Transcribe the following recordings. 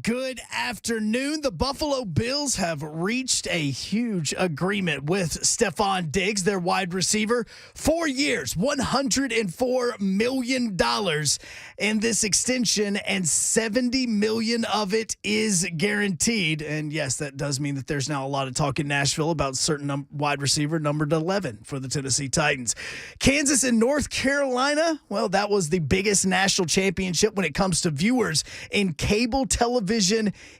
Good afternoon. The Buffalo Bills have reached a huge agreement with Stephon Diggs, their wide receiver. 4 years, $104 million in this extension, and $70 million of it is guaranteed. And yes, that does mean that there's now a lot of talk in Nashville about certain wide receiver numbered 11 for the Tennessee Titans. Kansas and North Carolina, well, that was the biggest national championship when it comes to viewers in cable television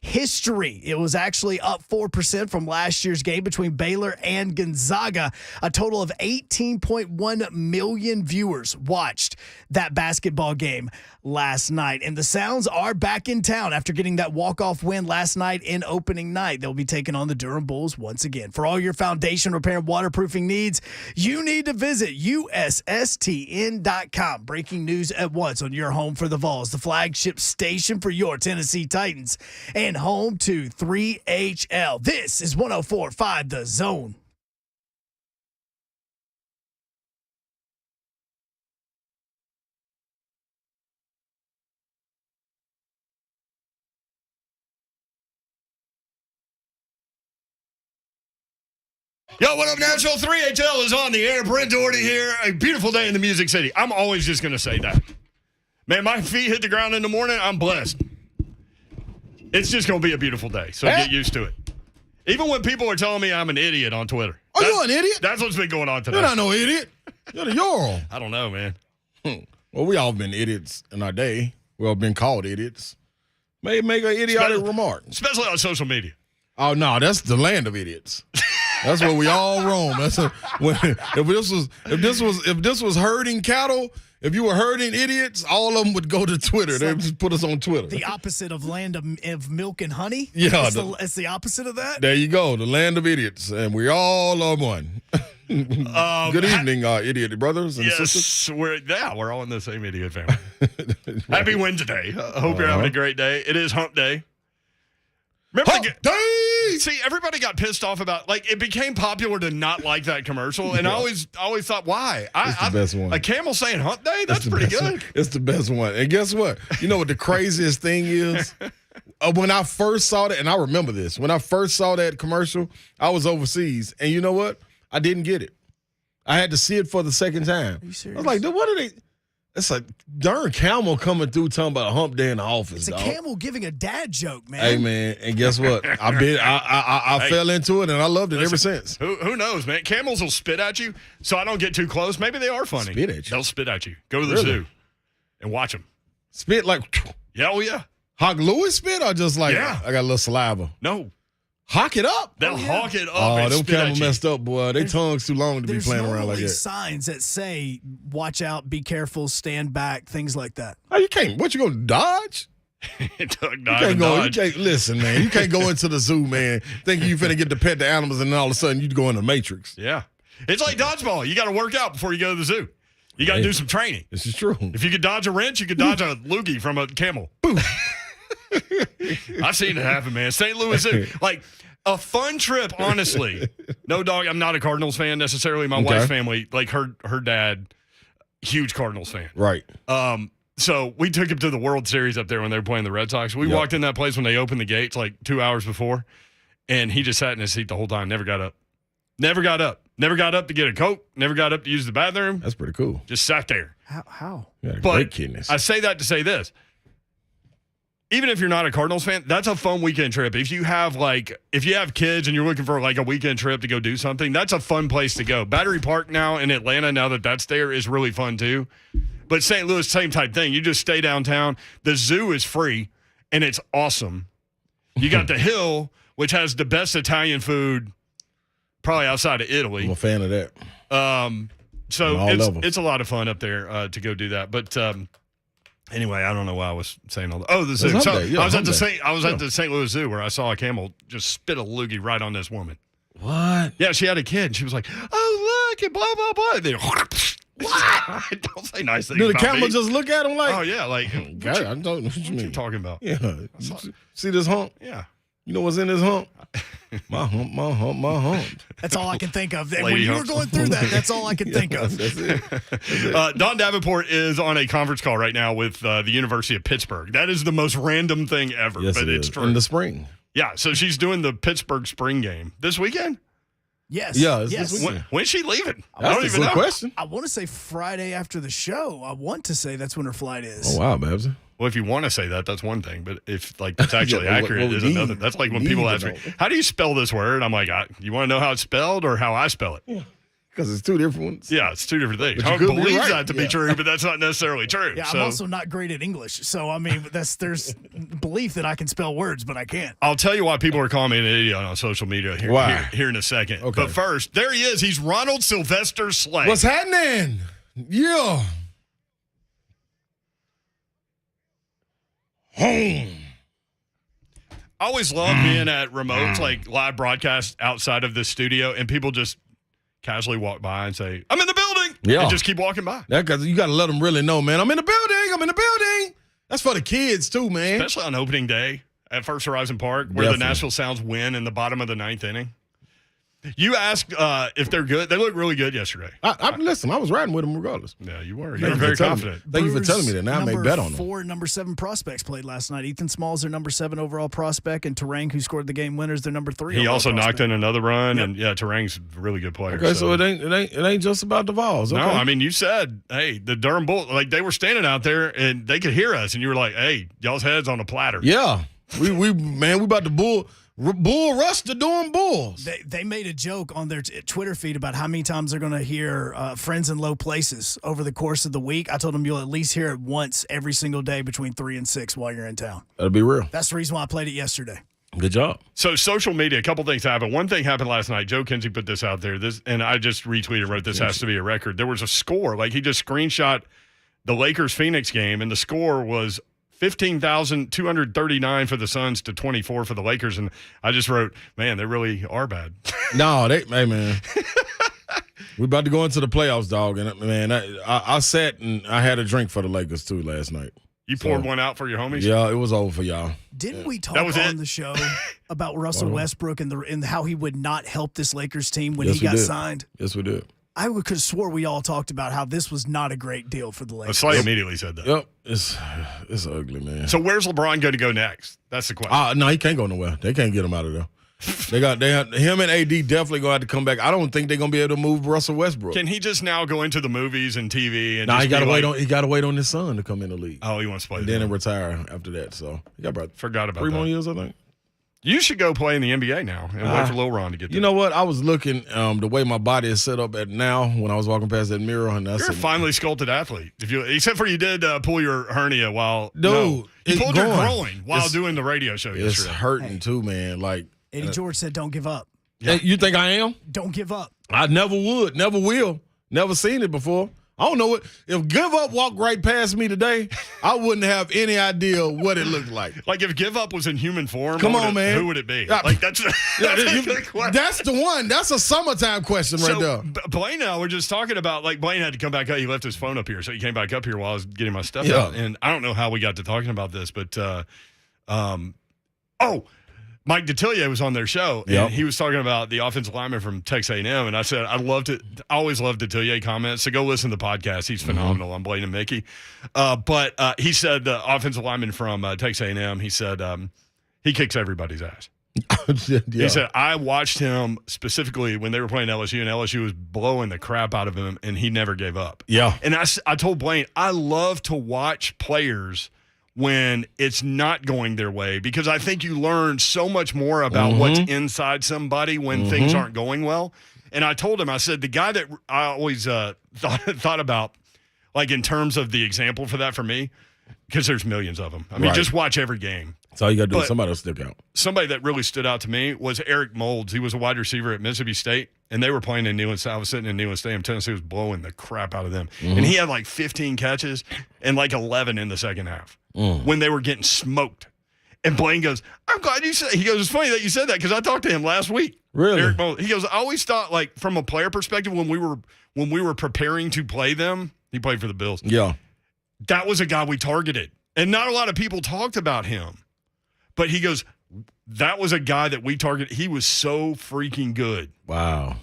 history. It was actually up 4% from last year's game between Baylor and Gonzaga. A total of 18.1 million viewers watched that basketball game last night. And the Sounds are back in town after getting that walk-off win last night in opening night. They'll be taking on the Durham Bulls once again. For all your foundation repair and waterproofing needs, you need to visit USSTN.com. Breaking news at once on your home for the Vols, the flagship station for your Tennessee Titans, and home to 3HL. This is 104.5 The Zone. Yo, what up, Nashville? 3HL is on the air. Brent Doherty here. A beautiful day in the Music City. I'm always just going to say that. Man, my feet hit the ground in the morning. I'm blessed. It's just going to be a beautiful day, so get used to it. Even when people are telling me I'm an idiot on Twitter. Are you an idiot? That's what's been going on today. You're not no idiot. You're the Ural. I don't know, man. Well, we all been idiots in our day. We all been called idiots. May make an idiotic remark. Especially on social media. Oh, no, that's the land of idiots. That's where we all roam. If this was herding cattle, if you were herding idiots, all of them would go to Twitter. They would just put us on Twitter. The opposite of land of milk and honey? Yeah. It's the opposite of that? There you go, the land of idiots. And we all are one. Good evening, idiot brothers and sisters. We're all in the same idiot family. Happy Wednesday. I hope you're having a great day. It is hump day. Remember See, everybody got pissed off about, like, it became popular to not like that commercial, and I always thought, why? It's the best one. A camel saying hump day? That's pretty good. It's the best one. And guess what? You know what the craziest thing is? When I first saw that, and I remember this, when I first saw that commercial, I was overseas, and you know what? I didn't get it. I had to see it for the second time. Are you serious? I was like, dude, what are they? It's like darn camel coming through talking about a hump day in the office. It's a camel giving a dad joke, man. Hey, man, and guess what? I fell into it, and I loved it ever since. Who knows, man? Camels will spit at you, so I don't get too close. Maybe they are funny. Spit at you? They'll spit at you. Go to the zoo and watch them. Spit like? Yeah, oh yeah. Hawk Lewis spit or just like, I got a little saliva? No. Hawk it up. They'll hawk it up. Oh, them spit camel messed up, boy. Their tongue's too long to be playing around like that. There's signs that say, watch out, be careful, stand back, things like that. Oh, you can't. What, you going to dodge? Listen, man. You can't go into the zoo, man, thinking you finna get to pet the animals, and then all of a sudden you go in the Matrix. Yeah. It's like dodgeball. You got to work out before you go to the zoo. You got to do some training. This is true. If you could dodge a wrench, you could dodge a loogie from a camel. Boom. I've seen it happen, man. St. Louis Zoo. Like, a fun trip, honestly. No, dog, I'm not a Cardinals fan necessarily. My wife's family, like her dad, huge Cardinals fan. Right. So we took him to the World Series up there when they were playing the Red Sox. We walked in that place when they opened the gates like 2 hours before, and he just sat in his seat the whole time, never got up. Never got up. Never got up to get a Coke. Never got up to use the bathroom. That's pretty cool. Just sat there. How? Yeah, but great kidneys. I say that to say this. Even if you're not a Cardinals fan, that's a fun weekend trip. If you have kids and you're looking for like a weekend trip to go do something, that's a fun place to go. Battery Park now in Atlanta, now that that's there, is really fun too. But St. Louis, same type thing. You just stay downtown. The zoo is free, and it's awesome. You got the Hill, which has the best Italian food probably outside of Italy. I'm a fan of that. So it's a lot of fun up there to go do that. But anyway, I don't know why I was saying all that. Oh, the zoo. So I was at the St. Louis Zoo where I saw a camel just spit a loogie right on this woman. What? Yeah, she had a kid, and she was like, "Oh, look," and blah blah blah. And then, what? Don't say nice things. Do the about camel me. just look at him like? Oh yeah, like God, I don't know what you mean. Talking about? Yeah. See this hump? Yeah. You know what's in his hump? My hump, my hump, my hump. That's all I can think of. And Lady when you were humps. going through that, that's all I could think of. That's it. Don Davenport is on a conference call right now with the University of Pittsburgh. That is the most random thing ever, Yes, but it it's is. true. In the spring. Yeah, so she's doing the Pittsburgh spring game this weekend. Yes. Yeah, it's yes. this weekend. When's she leaving? I That's don't a even good know. question. I want to say Friday after the show. I want to say that's when her flight is. Oh, wow, Babs. Well, if you want to say that, that's one thing. But if like that's actually Yeah, accurate, what is we another. need- That's like we when people need ask to me, know. "How do you spell this word?" I'm like, "You want to know how it's spelled or how I spell it?" Because it's two different ones. Yeah, it's two different things. But you I could be believe right. that to be Yeah. true, but that's not necessarily true. Yeah, so I'm also not great at English. So, I mean, there's belief that I can spell words, but I can't. I'll tell you why people are calling me an idiot on social media Why? here in a second. Okay. But first, there he is. He's Ronald Sylvester Slay. What's happening? Yeah. Home. I always love being at remotes, like live broadcasts outside of the studio, and people just casually walk by and say, "I'm in the building," Yeah. and just keep walking by. That cause you got to let them really know, man. I'm in the building. I'm in the building. That's for the kids too, man. Especially on opening day at First Horizon Park, where Definitely. the Nashville Sounds win in the bottom of the ninth inning. You asked if they're good. They look really good yesterday. Listen, I was riding with them regardless. Yeah, you were. You Thank were you very for telling confident. me. Thank you for Brewers telling me that. Now I make bet on them. 4 and number 7 prospects played last night. Ethan Small's their number 7 overall prospect, and Terang, who scored the game winners, their number 3. He overall also knocked prospect. in another run, and yeah, Terang's a really good player. Okay, so it ain't just about the Vols. Okay? No, I mean, you said, hey, the Durham Bull, like they were standing out there and they could hear us, and you were like, hey, y'all's heads on a platter. yeah, we about to bull rush the Durham Bulls. They made a joke on their Twitter feed about how many times they're going to hear Friends in Low Places over the course of the week. I told them you'll at least hear it once every single day between 3 and 6 while you're in town. That'll be real. That's the reason why I played it yesterday. Good job. So social media, a couple things happened. One thing happened last night. Joe Kinsey put this out there. And I just retweeted, wrote, this has to be a record. There was a score. Like he just screenshot the Lakers-Phoenix game, and the score was 15,239 for the Suns to 24 for the Lakers. And I just wrote, man, they really are bad. No, hey man. We about to go into the playoffs, dog. And man, I sat and I had a drink for the Lakers too last night. You poured one out for your homies? Yeah, it was over for y'all. Didn't we talk That was on it? the show about Russell Westbrook and how he would not help this Lakers team when Yes, he we got did. signed? Yes, we did. I could have swore we all talked about how this was not a great deal for the Lakers. Slay immediately said that. Yep, it's ugly, man. So where's LeBron going to go next? That's the question. No, he can't go nowhere. They can't get him out of there. Him and AD definitely gonna have to come back. I don't think they're gonna be able to move Russell Westbrook. Can he just now go into the movies and TV? And Nah, just he gotta be wait like, on. He gotta wait on his son to come in the league, Oh, he wants to play. and then retire after that. So he got about Forgot about 3 that. more years, I think. You should go play in the NBA now and wait for Lil Ron to get there. You know what? I was looking the way my body is set up at now when I was walking past that mirror, and I You're a said, finely sculpted athlete. Except for you did pull your hernia while Dude, you it's pulled your going. groin while It's- doing the radio show "It's yesterday. hurting too, man." Like, Eddie George said, don't give up. hey, you think I am? Don't give up. I never would, never will, never seen it before. I don't know what. If Give Up walked right past me today, I wouldn't have any idea what it looked like. Like if Give Up was in human form, Come what would on, it- man. who would it be? Yeah. Like that's the question. That's the one. That's a summertime question right there. Blaine and I were just talking about, like, Blaine had to come back up. He left his phone up here, so he came back up here while I was getting my stuff Yeah. out. And I don't know how we got to talking about this, but Mike Detillier was on their show, and Yep. he was talking about the offensive lineman from Texas A&M, and I said I always loved Detillier comments, so go listen to the podcast. He's phenomenal. I'm Blaine and Mickey. But he said the offensive lineman from Texas A&M, he said he kicks everybody's ass. Yeah. He said, I watched him specifically when they were playing LSU, and LSU was blowing the crap out of him, and he never gave up. Yeah. And I told Blaine, I love to watch players when it's not going their way, because I think you learn so much more about what's inside somebody when things aren't going well. And I told him, I said, the guy that I always thought about, like in terms of the example for that for me, because there's millions of them. I mean, Right. just watch every game. That's all you got to do. But- Somebody will stick out. Somebody that really stood out to me was Eric Moulds. He was a wide receiver at Mississippi State, and they were playing in Neyland. I was sitting in Neyland Stadium. Tennessee was blowing the crap out of them. And he had like 15 catches and like 11 in the second half when they were getting smoked. And Blaine goes, I'm glad you said. He goes, it's funny that you said that because I talked to him last week. Really? Eric Moulds. He goes, I always thought, like, from a player perspective, when we were preparing to play them, he played for the Bills. Yeah. That was a guy we targeted. And not a lot of people talked about him. But he goes, that was a guy that we targeted. He was so freaking good. Wow.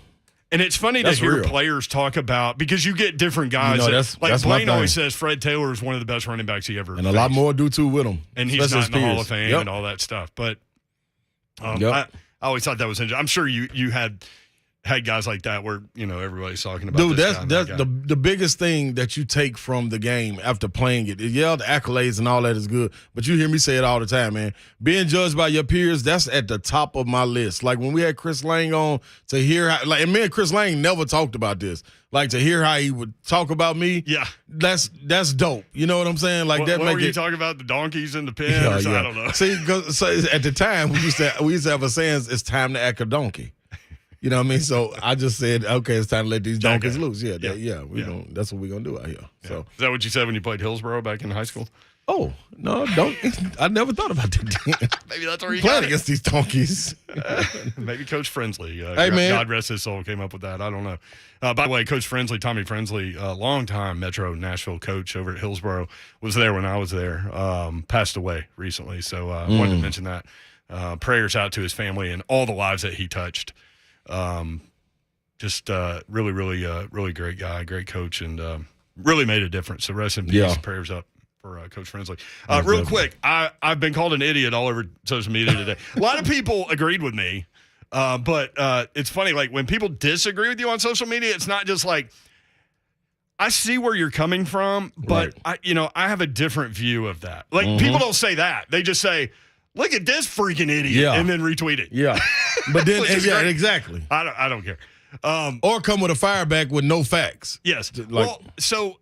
And it's funny That's to hear real. players talk about, because you get different guys. That's Blaine my always thing. says Fred Taylor is one of the best running backs he ever And a lot more do too with him. And he's not in the Hall of Fame Yep. and all that stuff. But Yep. I always thought that was interesting. I'm sure you had guys like that where, everybody's talking about Dude, this that's guy. the biggest thing that you take from the game after playing it. Yeah, the accolades and all that is good, but you hear me say it all the time, man. Being judged by your peers, that's at the top of my list. Like when we had Chris Lang on, to hear how, and me and Chris Lang never talked about this. Like to hear how he would talk about me, Yeah. that's dope. You know what I'm saying? Like What were you it. talking about? The donkeys in the pen? Or something? I don't know. See, so at the time we used to have a saying, "It's time to act a donkey." You know what I mean? So I just said, okay, it's time to let these donkeys loose. Yeah. That's what we're gonna do out here. Yeah. So, Is that what you said when you played Hillsborough back in high school? oh no, don't. I never thought about that. Maybe that's where you Playing got it. against these donkeys. Maybe Coach Frensley. Hey, man. God rest his soul, came up with that. I don't know. By the way, Coach Frensley, Tommy Frensley, longtime Metro Nashville coach over at Hillsborough, was there when I was there. Passed away recently, so wanted to mention that. Prayers out to his family and all the lives that he touched. Just really, really, really great guy, great coach, and really made a difference. So rest in peace. Yeah. Prayers up for Coach Frensley. Most Real definitely. quick, I've been called an idiot all over social media today. A lot of people agreed with me, but it's funny. Like when people disagree with you on social media, it's not just like, I see where you're coming from, but Right. I have a different view of that. Like people don't say that; they just say, "Look at this freaking idiot," Yeah. and then retweet it. Yeah, but then Which is yeah, great. exactly. I don't care. Or come with a fireback with no facts. Yes. Like- Well, so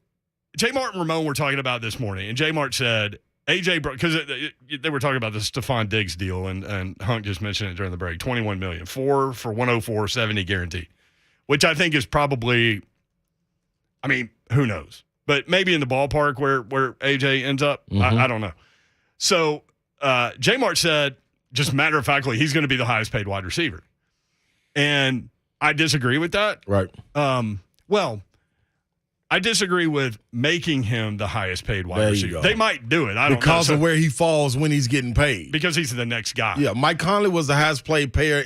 J. Mart and Ramon were talking about this morning, and J. Mart said AJ because they were talking about the Stephon Diggs deal, and Hunk just mentioned it during the break. $21 million, 4 for 104, 70 guaranteed, which I think is probably, I mean, who knows, but maybe in the ballpark where AJ ends up. I don't know. So J. Mart said, just matter of factly, he's going to be the highest paid wide receiver, and I disagree with that. Right. Well, I disagree with making him the highest paid wide There you receiver. go. They might do it. I don't Because know. of where he falls when he's getting paid. Because he's the next guy. Yeah, Mike Conley was the highest paid player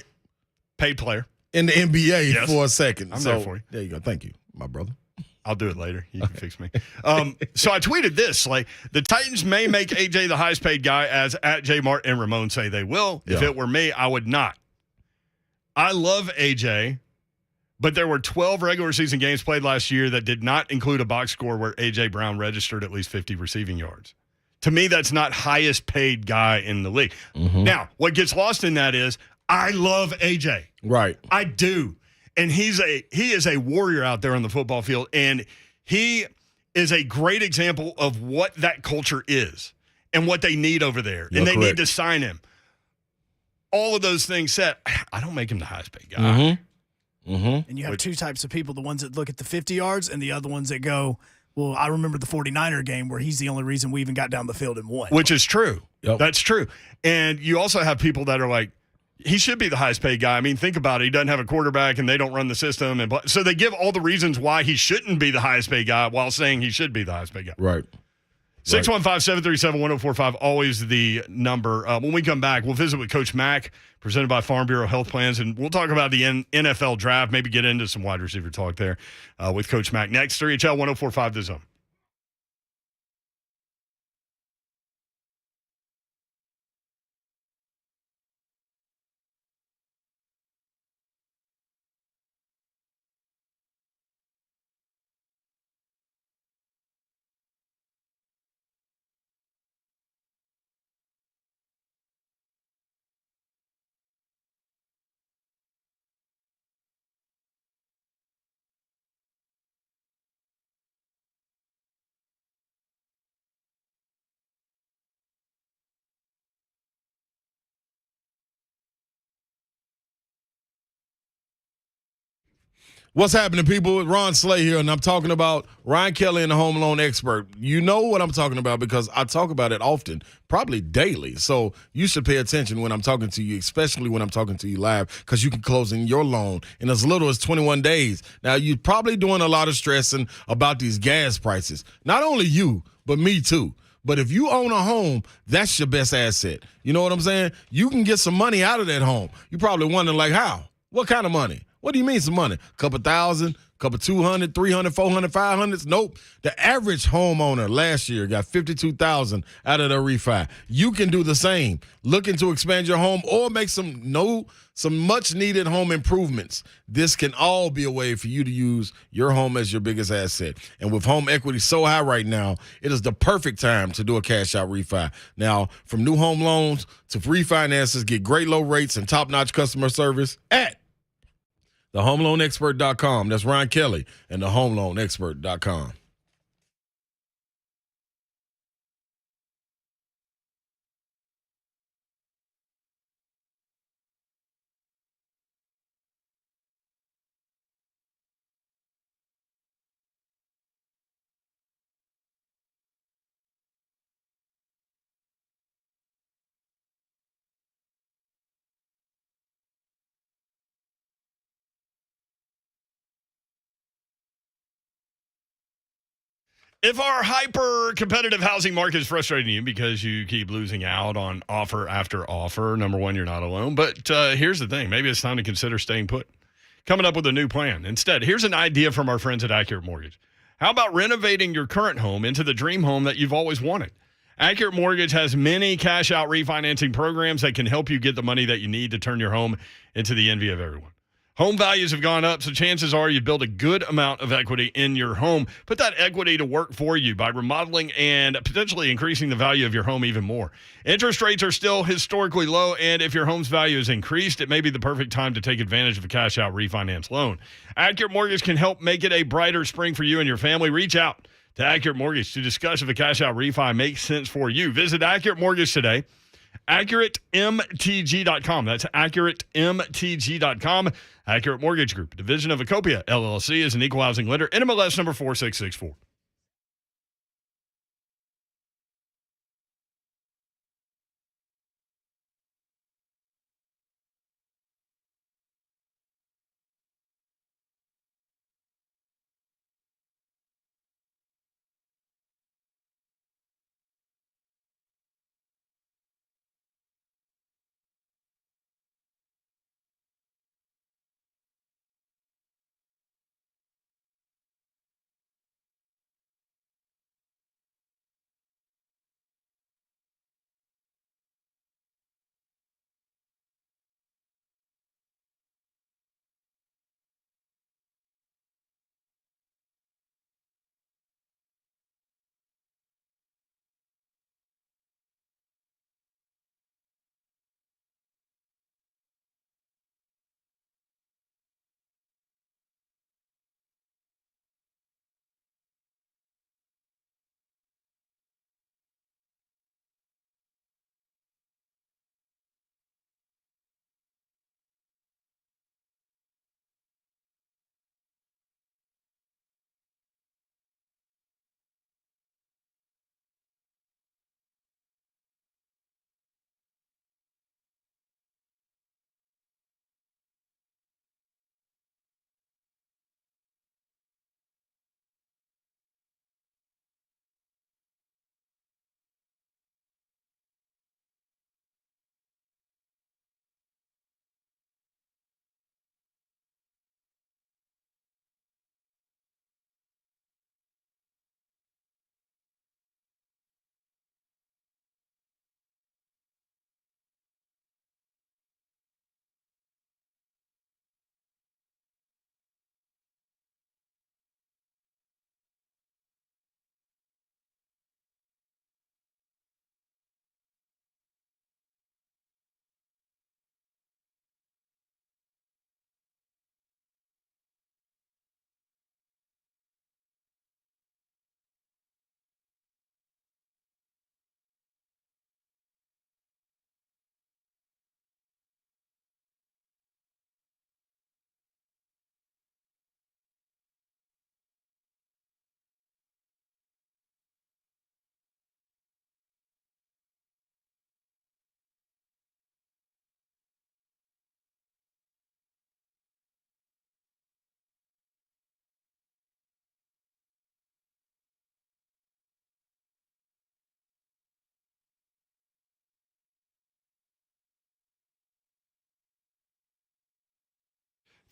Paid player. in the NBA Yes. for a second. I'm so, there for you. There you go. Thank you, my brother. I'll do it later. You can fix me. So I tweeted this. Like, the Titans may make AJ the highest paid guy, as at J. Mart and Ramon say they will. If Yeah. it were me, I would not. I love AJ, but there were 12 regular season games played last year that did not include a box score where A.J. Brown registered at least 50 receiving yards. To me, that's not highest paid guy in the league. Now, what gets lost in that is I love A.J. Right. I do. And he is a warrior out there on the football field, and he is a great example of what that culture is and what they need over there. You're and they correct. need to sign him. All of those things said, I don't make him the highest paid guy. And you have two types of people, the ones that look at the 50 yards and the other ones that go, well, I remember the 49er game where he's the only reason we even got down the field and won. Which is true. Yep. That's true. And you also have people that are like, he should be the highest paid guy. I mean, think about it. He doesn't have a quarterback and they don't run the system. And so they give all the reasons why he shouldn't be the highest paid guy while saying he should be the highest paid guy. Right. 615-737-1045, always the number. When we come back, we'll visit with Coach Mack, presented by Farm Bureau Health Plans, and we'll talk about the NFL draft, maybe get into some wide receiver talk there with Coach Mack. Next, 3HL 1045 The Zone. What's happening, people? Ron Slay here, and I'm talking about Ryan Kelly and the Home Loan Expert. You know what I'm talking about because I talk about it often, probably daily. So you should pay attention when I'm talking to you, especially when I'm talking to you live, because you can close in your loan in as little as 21 days. Now, you're probably doing a lot of stressing about these gas prices. Not only you, but me too. But if you own a home, that's your best asset. You know what I'm saying? You can get some money out of that home. You probably wondering, like, how? What kind of money? What do you mean some money? A couple thousand, couple 200, 300, 400, 500? Nope. The average homeowner last year got $52,000 out of their refi. You can do the same. Looking to expand your home or make some much needed home improvements. This can all be a way for you to use your home as your biggest asset. And with home equity so high right now, it is the perfect time to do a cash out refi. Now, from new home loans to refinances, get great low rates and top-notch customer service at thehomeloanexpert.com. That's Ryan Kelly and thehomeloanexpert.com. If our hyper-competitive housing market is frustrating you because you keep losing out on offer after offer, number one, you're not alone. But here's the thing. Maybe it's time to consider staying put. Coming up with a new plan. Instead, here's an idea from our friends at Accurate Mortgage. How about renovating your current home into the dream home that you've always wanted? Accurate Mortgage has many cash-out refinancing programs that can help you get the money that you need to turn your home into the envy of everyone. Home values have gone up, so chances are you build a good amount of equity in your home. Put that equity to work for you by remodeling and potentially increasing the value of your home even more. Interest rates are still historically low, and if your home's value is increased, it may be the perfect time to take advantage of a cash-out refinance loan. Accurate Mortgage can help make it a brighter spring for you and your family. Reach out to Accurate Mortgage to discuss if a cash-out refi makes sense for you. Visit Accurate Mortgage today. AccurateMTG.com. That's AccurateMTG.com. Accurate Mortgage Group, division of Acopia, LLC, is an equal housing lender. NMLS number 4664.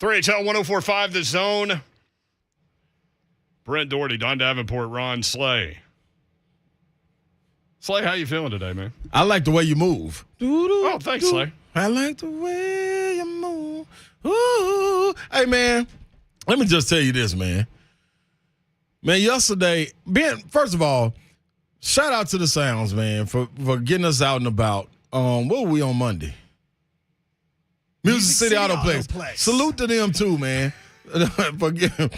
3HL 104.5 The Zone. Brent Doherty, Don Davenport, Ron Slay. Slay, how you feeling today, man? I like the way you move. Oh, thanks, Slay. I like the way you move. Ooh. Hey, man, let me just tell you this, man. Man, yesterday, first of all, shout out to the Sounds, man, for getting us out and about. What were we on Monday? Music City Autoplex. Salute to them, too, man. For getting,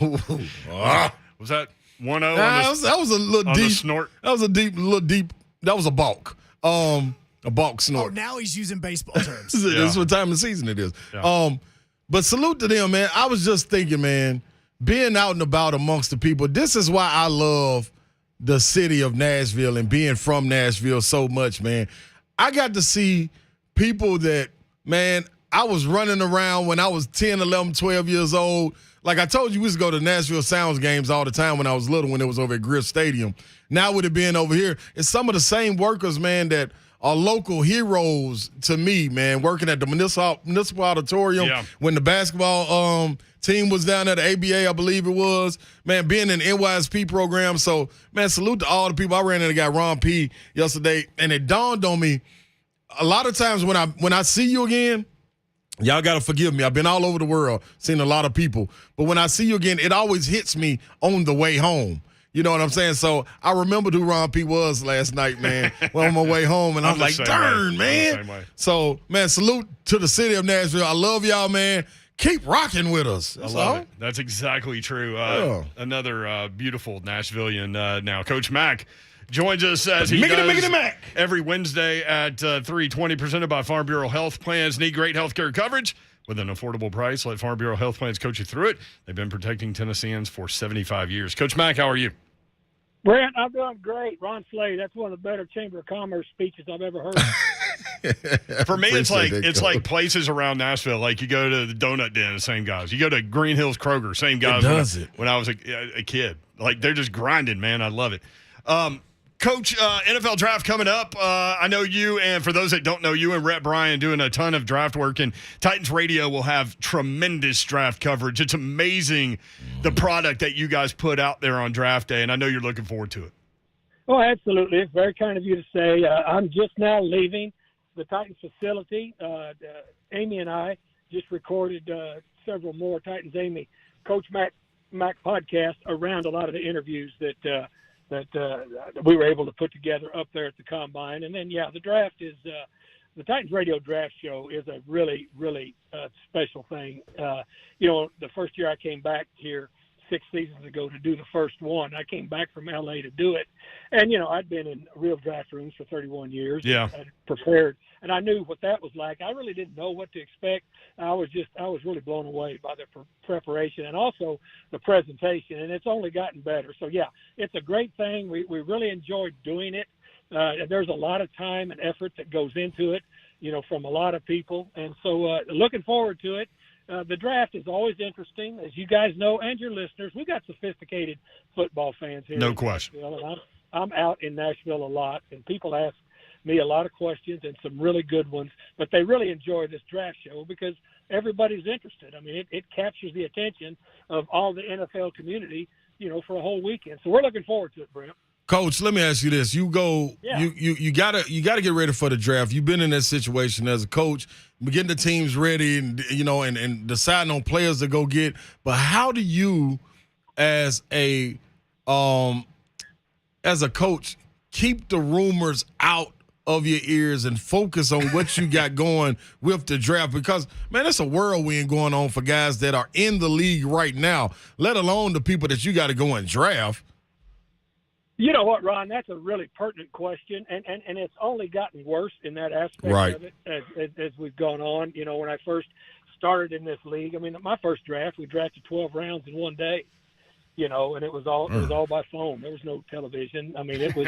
Was that 1-0? That was a little deep. Snort? That was a little deep. That was a balk. A balk snort. Oh, now he's using baseball terms. This is what time of season it is. Yeah. But salute to them, man. I was just thinking, man, being out and about amongst the people, this is why I love the city of Nashville and being from Nashville so much, man. I got to see people that, man, I was running around when I was 10, 11, 12 years old. Like I told you, we used to go to Nashville Sounds games all the time when I was little, when it was over at Griff Stadium. Now with it being over here, it's some of the same workers, man, that are local heroes to me, man, working at the municipal auditorium when the basketball team was down at the ABA, I believe it was. Man, being in the NYSP program. So, man, salute to all the people. I ran into the guy Ron P yesterday, and it dawned on me, a lot of times when I see you again, y'all got to forgive me. I've been all over the world, seen a lot of people. But when I see you again, it always hits me on the way home. You know what I'm saying? So I remembered who Ron P was last night, man, on my way home. And I'm like, darn, man. So, man, salute to the city of Nashville. I love y'all, man. Keep rocking with us. That's I love it. That's exactly true. Another beautiful Nashvilleian now. Coach Mack joins us as he does every Wednesday at 3:20, presented by Farm Bureau Health Plans. Need great health care coverage with an affordable price? Let Farm Bureau Health Plans coach you through it. They've been protecting Tennesseans for 75 years. Coach Mack, how are you? Brent, I'm doing great. Ron Slay, that's one of the better Chamber of Commerce speeches I've ever heard. For me, it's like places around Nashville. Like you go to the Donut Den, the same guys. You go to Green Hills Kroger, same guys. When I was a kid. Like they're just grinding, man. I love it. Coach, NFL draft coming up. I know you, and for those that don't know, you and Rhett Bryan doing a ton of draft work, and Titans Radio will have tremendous draft coverage. It's amazing the product that you guys put out there on draft day, and I know you're looking forward to it. Oh, absolutely. It's very kind of you to say. I'm just now leaving the Titans facility. Amy and I just recorded several more Titans Amy Coach Mack podcasts around a lot of the interviews that we were able to put together up there at the Combine. And then, the draft is the Titans Radio Draft Show is a really, really special thing. The first year I came back here 6 seasons ago to do the first one, I came back from L.A. to do it. And, I'd been in real draft rooms for 31 years. Yeah. I'd prepared, and I knew what that was like. I really didn't know what to expect. I was really blown away by the preparation and also the presentation, and it's only gotten better. So, it's a great thing. We really enjoyed doing it. There's a lot of time and effort that goes into it, from a lot of people. And so looking forward to it. The draft is always interesting, as you guys know, and your listeners. We've got sophisticated football fans here. No question. I'm out in Nashville a lot, and people ask me a lot of questions and some really good ones, but they really enjoy this draft show because everybody's interested. I mean, it captures the attention of all the NFL community, for a whole weekend. So we're looking forward to it, Brent. Coach, let me ask you this. You gotta get ready for the draft. You've been in that situation as a coach, getting the teams ready and and deciding on players to go get. But how do you as a coach keep the rumors out of your ears and focus on what you got going with the draft? Because, man, it's a whirlwind going on for guys that are in the league right now, let alone the people that you got to go and draft. You know what, Ron? That's a really pertinent question, and it's only gotten worse in that aspect of it as we've gone on. When I first started in this league, I mean, my first draft, we drafted 12 rounds in one day, and it was all by phone. There was no television. I mean, it was,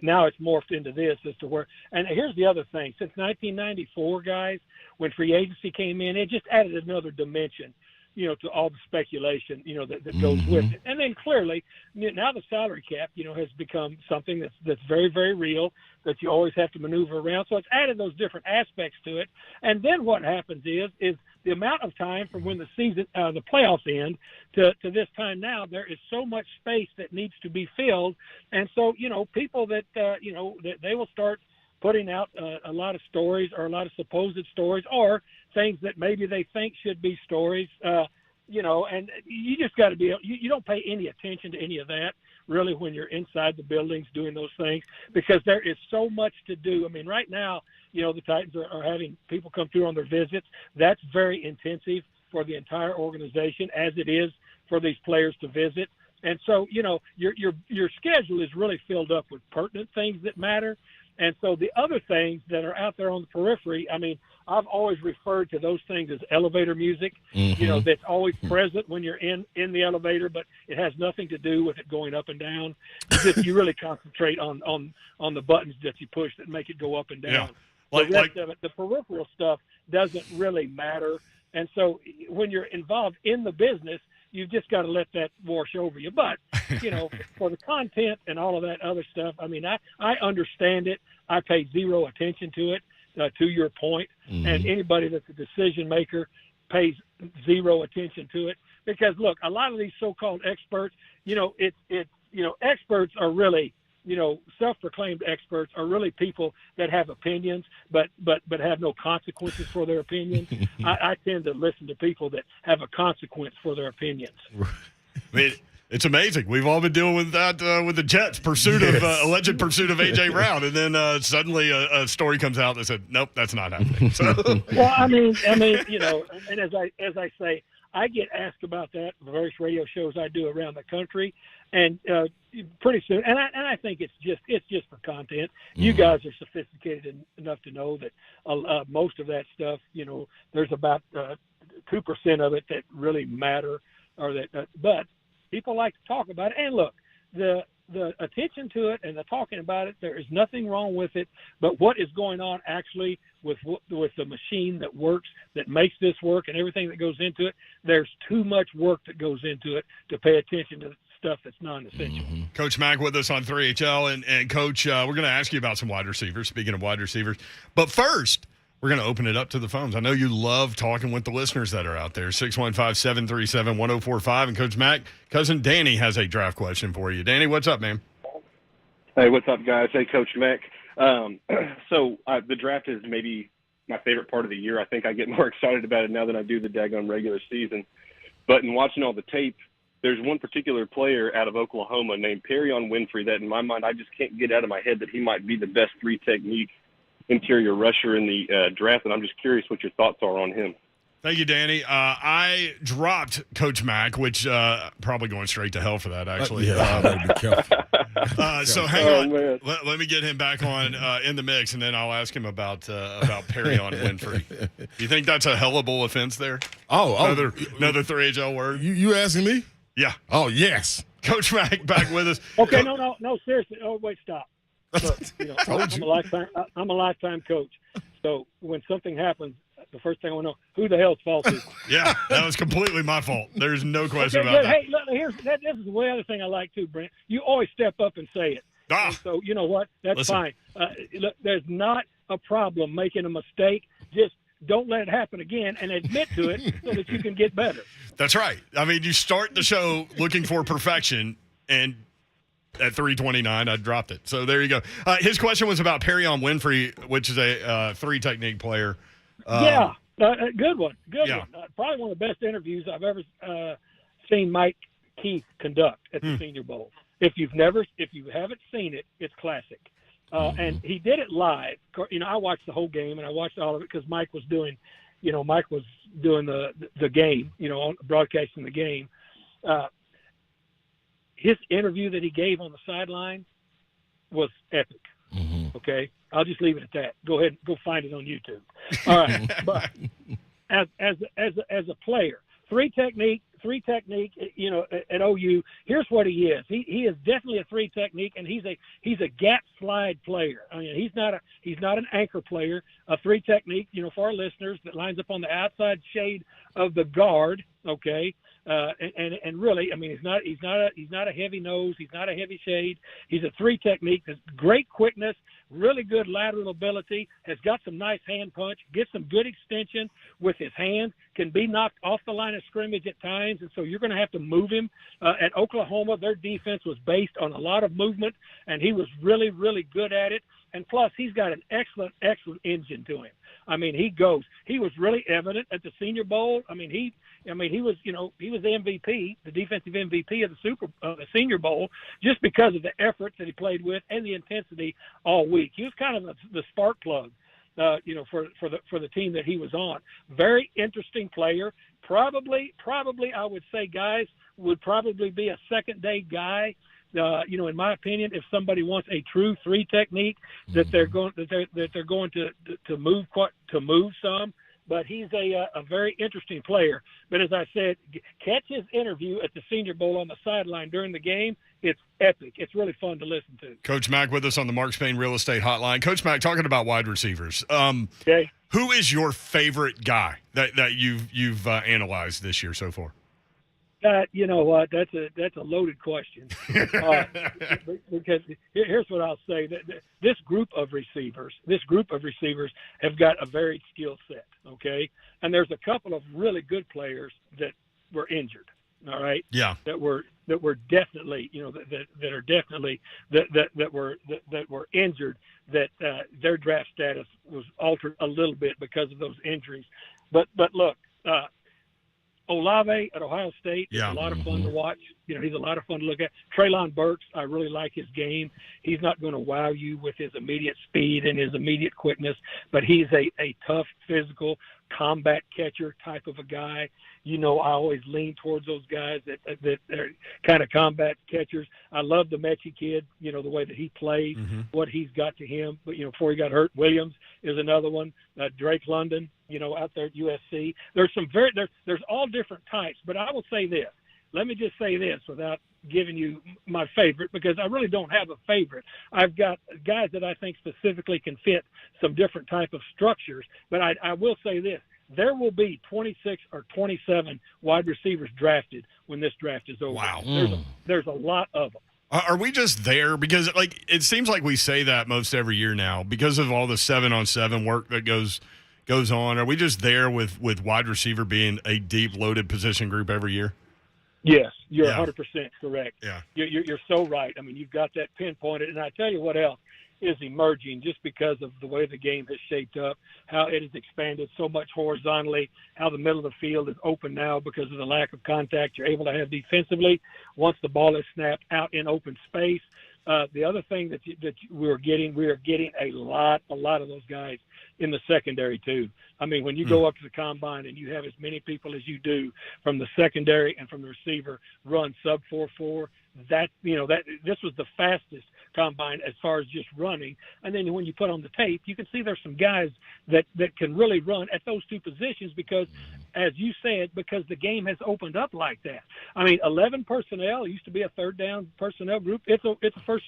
now it's morphed into this as to where. And here's the other thing: since 1994, guys, when free agency came in, it just added another dimension to all the speculation, that goes with it. And then clearly, now the salary cap, has become something that's very, very real that you always have to maneuver around. So it's added those different aspects to it. And then what happens is the amount of time from when the season, the playoffs end to this time now, there is so much space that needs to be filled. And so, people that, that they will start putting out a lot of stories or a lot of supposed stories or things that maybe they think should be stories, and you just got to be, you don't pay any attention to any of that really when you're inside the buildings doing those things because there is so much to do. I mean, right now, the Titans are having people come through on their visits. That's very intensive for the entire organization as it is for these players to visit. And so, your schedule is really filled up with pertinent things that matter. And so the other things that are out there on the periphery, I mean, I've always referred to those things as elevator music, that's always present when you're in the elevator, but it has nothing to do with it going up and down. You really concentrate on the buttons that you push that make it go up and down. Yeah. The rest of it, the peripheral stuff doesn't really matter. And so when you're involved in the business, you've just got to let that wash over you. But, for the content and all of that other stuff, I mean, I understand it. I pay zero attention to it, to your point. And anybody that's a decision maker pays zero attention to it. Because, look, a lot of these so-called experts, experts are really, self-proclaimed experts are really people that have opinions, but have no consequences for their opinions. I tend to listen to people that have a consequence for their opinions. I mean, it's amazing. We've all been dealing with that with the Jets' alleged pursuit of A.J. Brown, and then suddenly a story comes out that said, "Nope, that's not happening." So. Well, I mean, and as I say, I get asked about that in various radio shows I do around the country, and pretty soon, and I think it's just for content. You guys are sophisticated enough to know that most of that stuff, there's about 2% of it that really matter, or that, but people like to talk about it. And look, the attention to it and the talking about it, there is nothing wrong with it. But what is going on actually with the machine that works, that makes this work, and everything that goes into it, there's too much work that goes into it to pay attention to stuff that's non-essential. Coach Mack with us on 3HL, and Coach, we're going to ask you about some wide receivers. Speaking of wide receivers, but first, we're going to open it up to the phones. I know you love talking with the listeners that are out there. 615-737-1045. And Coach Mack, cousin Danny has a draft question for you. Danny, what's up, man? Hey, what's up, guys? Hey, Coach Mack. The draft is maybe my favorite part of the year. I think I get more excited about it now than I do the daggone regular season. But in watching all the tape, there's one particular player out of Oklahoma named Perrion Winfrey that, in my mind, I just can't get out of my head that he might be the best three-technique interior rusher in the draft, and I'm just curious what your thoughts are on him. Thank you, Danny. I dropped Coach Mack, which probably going straight to hell for that, actually. Be careful. So hang on. Let me get him back on in the mix, and then I'll ask him about Perrion Winfrey. Do you think that's a hellable offense there? Another 3HL word? You asking me? Yeah. Oh, yes. Coach Mack back with us. Okay, no, seriously. Oh, wait, stop. Look, I'm a lifetime coach. So when something happens, the first thing I want to know, who the hell's fault is it? Yeah, that was completely my fault. There's no question about that. Hey, look, this is the other thing I like too, Brent. You always step up and say it. And so you know what? That's fine. Look, there's not a problem making a mistake. Just don't let it happen again and admit to it so that you can get better. That's right. I mean, you start the show looking for perfection, and at 3:29, I dropped it. So there you go. His question was about Perrion Winfrey, which is a three-technique player. A good one. Good one. Probably one of the best interviews I've ever seen Mike Keith conduct at the Senior Bowl. If you haven't seen it, it's classic. And he did it live. I watched the whole game, and I watched all of it because Mike was doing the game, broadcasting the game. His interview that he gave on the sideline was epic. Okay, I'll just leave it at that. Go ahead, go find it on YouTube. All right, but as a player, three technique three technique, at OU. Here's what he is. He is definitely a three technique, and he's a gap slide player. I mean, he's not an anchor player. A three technique, for our listeners, that lines up on the outside shade of the guard. Okay. And really, I mean, he's not a heavy nose. He's not a heavy shade. He's a three technique. Has great quickness, really good lateral ability, has got some nice hand punch, gets some good extension with his hand, can be knocked off the line of scrimmage at times. And so you're going to have to move him. At Oklahoma, their defense was based on a lot of movement, and he was really, really good at it. And plus, he's got an excellent engine to him. I mean, he was really evident at the Senior Bowl. I mean, he was the MVP, the defensive MVP of the Senior Bowl, just because of the efforts that he played with and the intensity all week. He was kind of the spark plug, for the team that he was on. Very interesting player. Probably, I would say, guys, would probably be a second day guy. In my opinion, if somebody wants a true three technique, that they're going to move some. But he's a very interesting player. But as I said, catch his interview at the Senior Bowl on the sideline during the game. It's epic. It's really fun to listen to. Coach Mack with us on the Mark Spain Real Estate Hotline. Coach Mack, talking about wide receivers. Okay. Who is your favorite guy that you've analyzed this year so far? You know what? That's a loaded question. Because here's what I'll say: that this group of receivers have got a varied skill set. Okay, and there's a couple of really good players that were injured. All right. Yeah. That were definitely that were injured. That their draft status was altered a little bit because of those injuries. But look. Olave at Ohio State is a lot of fun to watch. He's a lot of fun to look at. Treylon Burks, I really like his game. He's not going to wow you with his immediate speed and his immediate quickness, but he's a tough, physical, combat catcher type of a guy. I always lean towards those guys that are kind of combat catchers. I love the Mechie kid, the way that he plays, what he's got to him. But, before he got hurt, Williams is another one. Drake London, out there at USC. There's all different types, but I will say this. Let me just say this without giving you my favorite, because I really don't have a favorite. I've got guys that I think specifically can fit some different type of structures, but I will say this. There will be 26 or 27 wide receivers drafted when this draft is over. Wow. There's a lot of them. Are we just there? Because it seems like we say that most every year now because of all the 7-on-7 work that goes on. Are we just there with wide receiver being a deep loaded position group every year? Yes, you're 100% correct. Yeah. You're so right. I mean, you've got that pinpointed. And I tell you what else is emerging just because of the way the game has shaped up, how it has expanded so much horizontally, how the middle of the field is open now because of the lack of contact you're able to have defensively once the ball is snapped out in open space. The other thing that we are getting a lot of those guys in the secondary too. I mean, when you go up to the combine and you have as many people as you do from the secondary and from the receiver run sub 4.4, that this was the fastest combine as far as just running. And then when you put on the tape, you can see there's some guys that can really run at those two positions because, as you said, because the game has opened up like that. I mean, 11 personnel used to be a third down personnel group. It's a first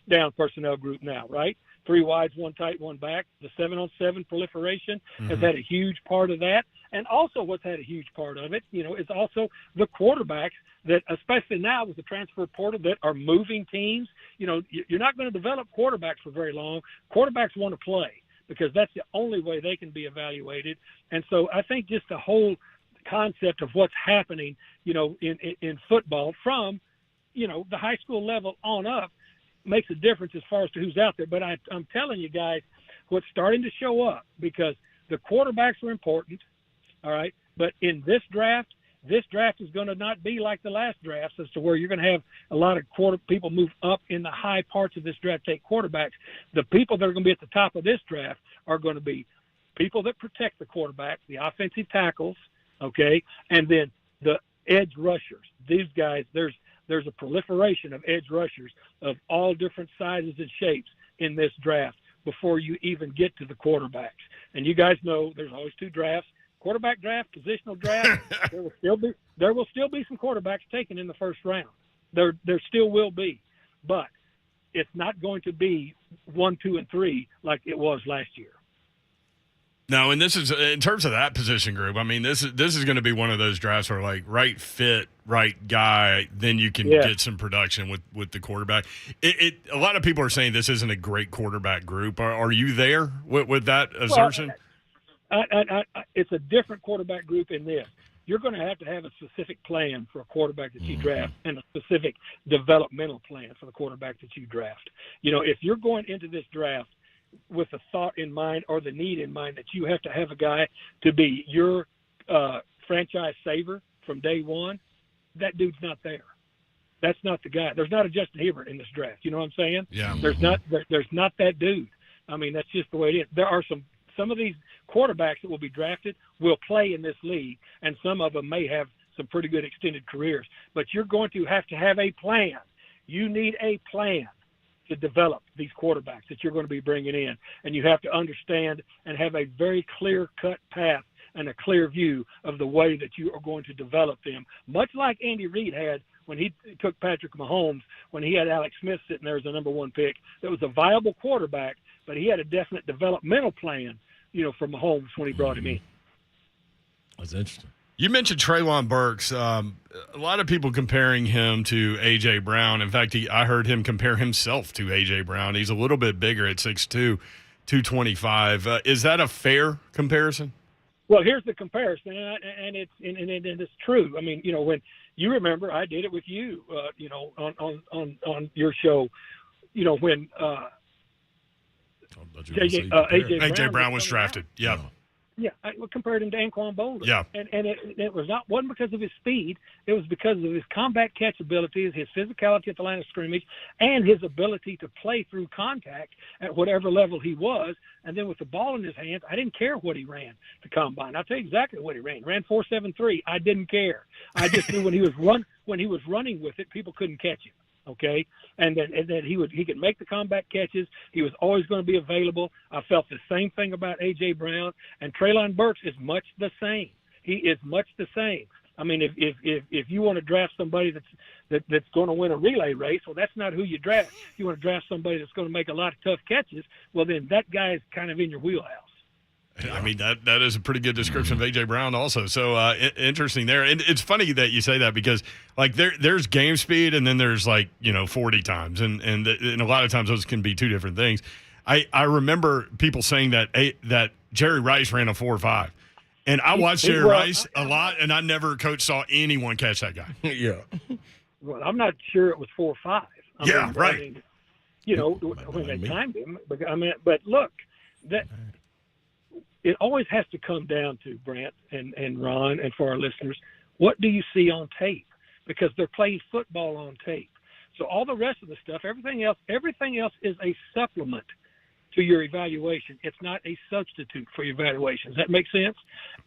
down personnel group now, right? 3 wides, 1 tight, 1 back. The 7-on-7 proliferation has had a huge part of that. And also what's had a huge part of it, is also the quarterbacks that, especially now with the transfer portal, that are moving teams. You're not going to develop quarterbacks for very long. Quarterbacks want to play because that's the only way they can be evaluated. And so I think just the whole concept of what's happening, in football from, the high school level on up makes a difference as far as to who's out there. But I'm telling you guys, what's starting to show up, because the quarterbacks are important, all right? But in this draft is going to not be like the last drafts as to where you're going to have a lot of people move up in the high parts of this draft, take quarterbacks. The people that are going to be at the top of this draft are going to be people that protect the quarterback, the offensive tackles, okay, and then the edge rushers. These guys, there's a proliferation of edge rushers of all different sizes and shapes in this draft before you even get to the quarterbacks. And you guys know there's always 2 drafts, quarterback draft, positional draft, there will still be some quarterbacks taken in the first round. There still will be, but it's not going to be 1, 2, and 3 like it was last year. No, and this is in terms of that position group. I mean, this is going to be one of those drafts where like right fit, right guy, then you can get some production with the quarterback. A lot of people are saying this isn't a great quarterback group. Are you there with that assertion? Well, it's a different quarterback group in this. You're going to have a specific plan for a quarterback that you draft and a specific developmental plan for the quarterback that you draft. You know, if you're going into this draft with the thought in mind or the need in mind that you have to have a guy to be your franchise saver from day one, that dude's not there. That's not the guy. There's not a Justin Herbert in this draft. You know what I'm saying? Yeah. There's not that dude. I mean, that's just the way it is. There are some of these quarterbacks that will be drafted will play in this league, and some of them may have some pretty good extended careers. But you're going to have a plan. You need a plan to develop these quarterbacks that you're going to be bringing in, and you have to understand and have a very clear-cut path and a clear view of the way that you are going to develop them, much like Andy Reid had when he took Patrick Mahomes, when he had Alex Smith sitting there as the number 1 pick. That was a viable quarterback, but he had a definite developmental plan, you know, for Mahomes when he brought him in. That's interesting. You mentioned Treylon Burks. A lot of people comparing him to A.J. Brown. In fact, I heard him compare himself to A.J. Brown. He's a little bit bigger at 6'2", 225. Is that a fair comparison? Well, here's the comparison, and it's true. I mean, you know, when you remember, I did it with you, you know, on your show, you know, when A.J. Brown was drafted. Yeah. Yeah, I compared him to Anquan Boldin. Yeah. And it wasn't because of his speed. It was because of his combat catch abilities, his physicality at the line of scrimmage, and his ability to play through contact at whatever level he was. And then with the ball in his hands, I didn't care what he ran the combine. I'll tell you exactly what he ran. He ran 4.73. I didn't care. I just knew when he was running with it, people couldn't catch him. Okay, and then he could make the combat catches. He was always going to be available. I felt the same thing about A.J. Brown, and Treylon Burks is much the same. He is much the same. I mean, if you want to draft somebody that's going to win a relay race, well, that's not who you draft. If you want to draft somebody that's going to make a lot of tough catches, well, then that guy is kind of in your wheelhouse. I mean, that is a pretty good description of A.J. Brown also. So interesting there. And it's funny that you say that because, like, there's game speed and then there's, like, you know, 40 times. And a lot of times those can be two different things. I remember people saying that Jerry Rice ran a 4.5. And I watched Jerry Rice a lot, and I never, Coach, saw anyone catch that guy. Yeah. Well, I'm not sure it was 4.5. Right. I mean, you know, when they timed him. But look, that – it always has to come down to, Brant and Ron, and for our listeners, what do you see on tape? Because they're playing football on tape. So all the rest of the stuff, everything else is a supplement to your evaluation. It's not a substitute for your evaluation. Does that make sense?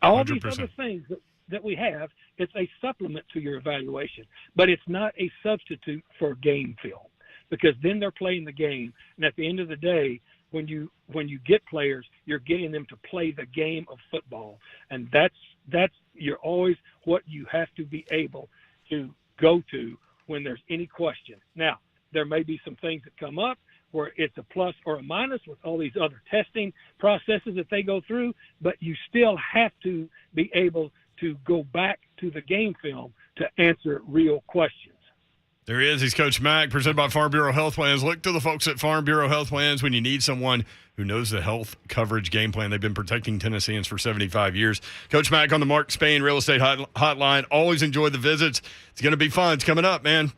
All 100%. These other things that we have, it's a supplement to your evaluation. But it's not a substitute for game film, because then they're playing the game. And at the end of the day, when you get players, you're getting them to play the game of football, and that's you're always what you have to be able to go to when there's any question. Now, there may be some things that come up where it's a plus or a minus with all these other testing processes that they go through, but you still have to be able to go back to the game film to answer real questions. There he is. He's Coach Mack, presented by Farm Bureau Health Plans. Look to the folks at Farm Bureau Health Plans when you need someone who knows the health coverage game plan. They've been protecting Tennesseans for 75 years. Coach Mack on the Mark Spain Real Estate Hotline. Always enjoy the visits. It's going to be fun. It's coming up, man.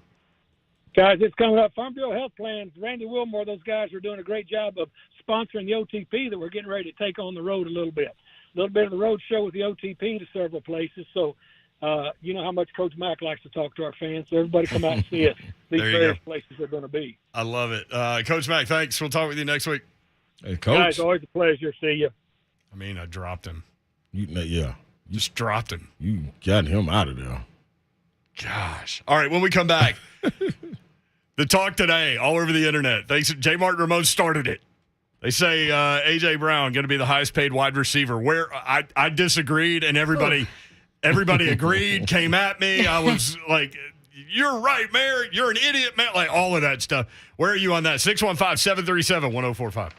Guys, it's coming up. Farm Bureau Health Plans, Randy Wilmore, those guys are doing a great job of sponsoring the OTP that we're getting ready to take on the road a little bit. A little bit of the road show with the OTP to several places. So, you know how much Coach Mack likes to talk to our fans. So everybody come out and see us. These various places they're going to be. I love it. Coach Mack, thanks. We'll talk with you next week. Hey, Coach. Guys, always a pleasure. See you. I mean, I dropped him. Yeah. Just dropped him. You got him out of there. Gosh. All right, when we come back, the talk today all over the internet. Thanks. J. Martin Ramon started it. They say A.J. Brown going to be the highest paid wide receiver. Where I disagreed, and everybody agreed, came at me. I was like, you're right, Mayor. You're an idiot, man. Like all of that stuff. Where are you on that? 615-737-1045.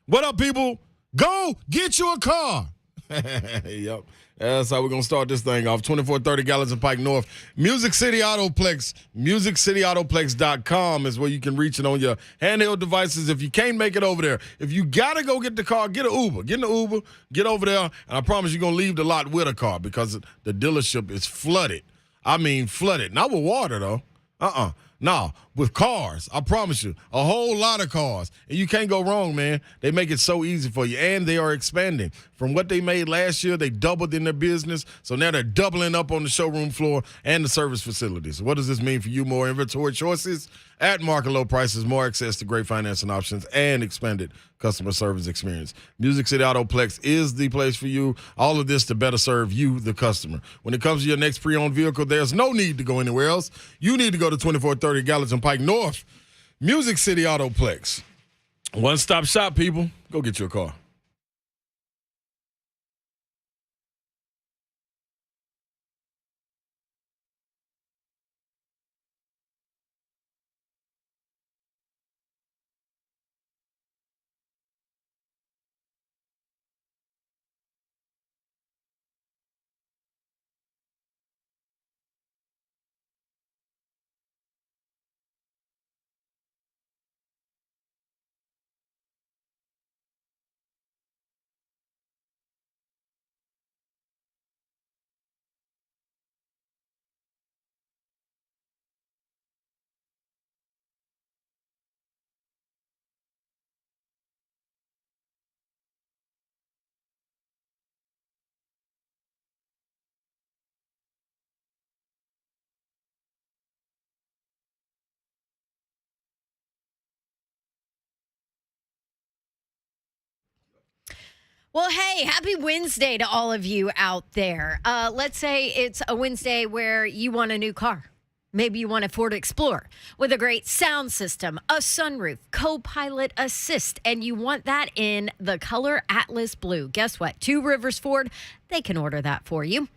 What up, people? Go get you a car. Yep. That's how we're going to start this thing off. 2430 Gallatin Pike North. Music City Autoplex. MusicCityAutoplex.com is where you can reach it on your handheld devices. If you can't make it over there, if you got to go get the car, get an Uber. Get in the Uber, get over there, and I promise you're going to leave the lot with a car because the dealership is flooded. I mean flooded. Not with water, though. No, with cars, I promise you, a whole lot of cars. And you can't go wrong, man. They make it so easy for you, and they are expanding. From what they made last year, they doubled in their business, so now they're doubling up on the showroom floor and the service facilities. What does this mean for you? More inventory choices at market low prices, more access to great financing options, and expanded customer service experience. Music City Autoplex is the place for you. All of this to better serve you, the customer. When it comes to your next pre-owned vehicle, there's no need to go anywhere else. You need to go to 2430 Gallatin Pike North. Music City Autoplex. One-stop shop, people. Go get your car. Well, hey, happy Wednesday to all of you out there. Let's say it's a Wednesday where you want a new car. Maybe you want a Ford Explorer with a great sound system, a sunroof, co-pilot assist, and you want that in the color Atlas Blue. Guess what? Two Rivers Ford, they can order that for you.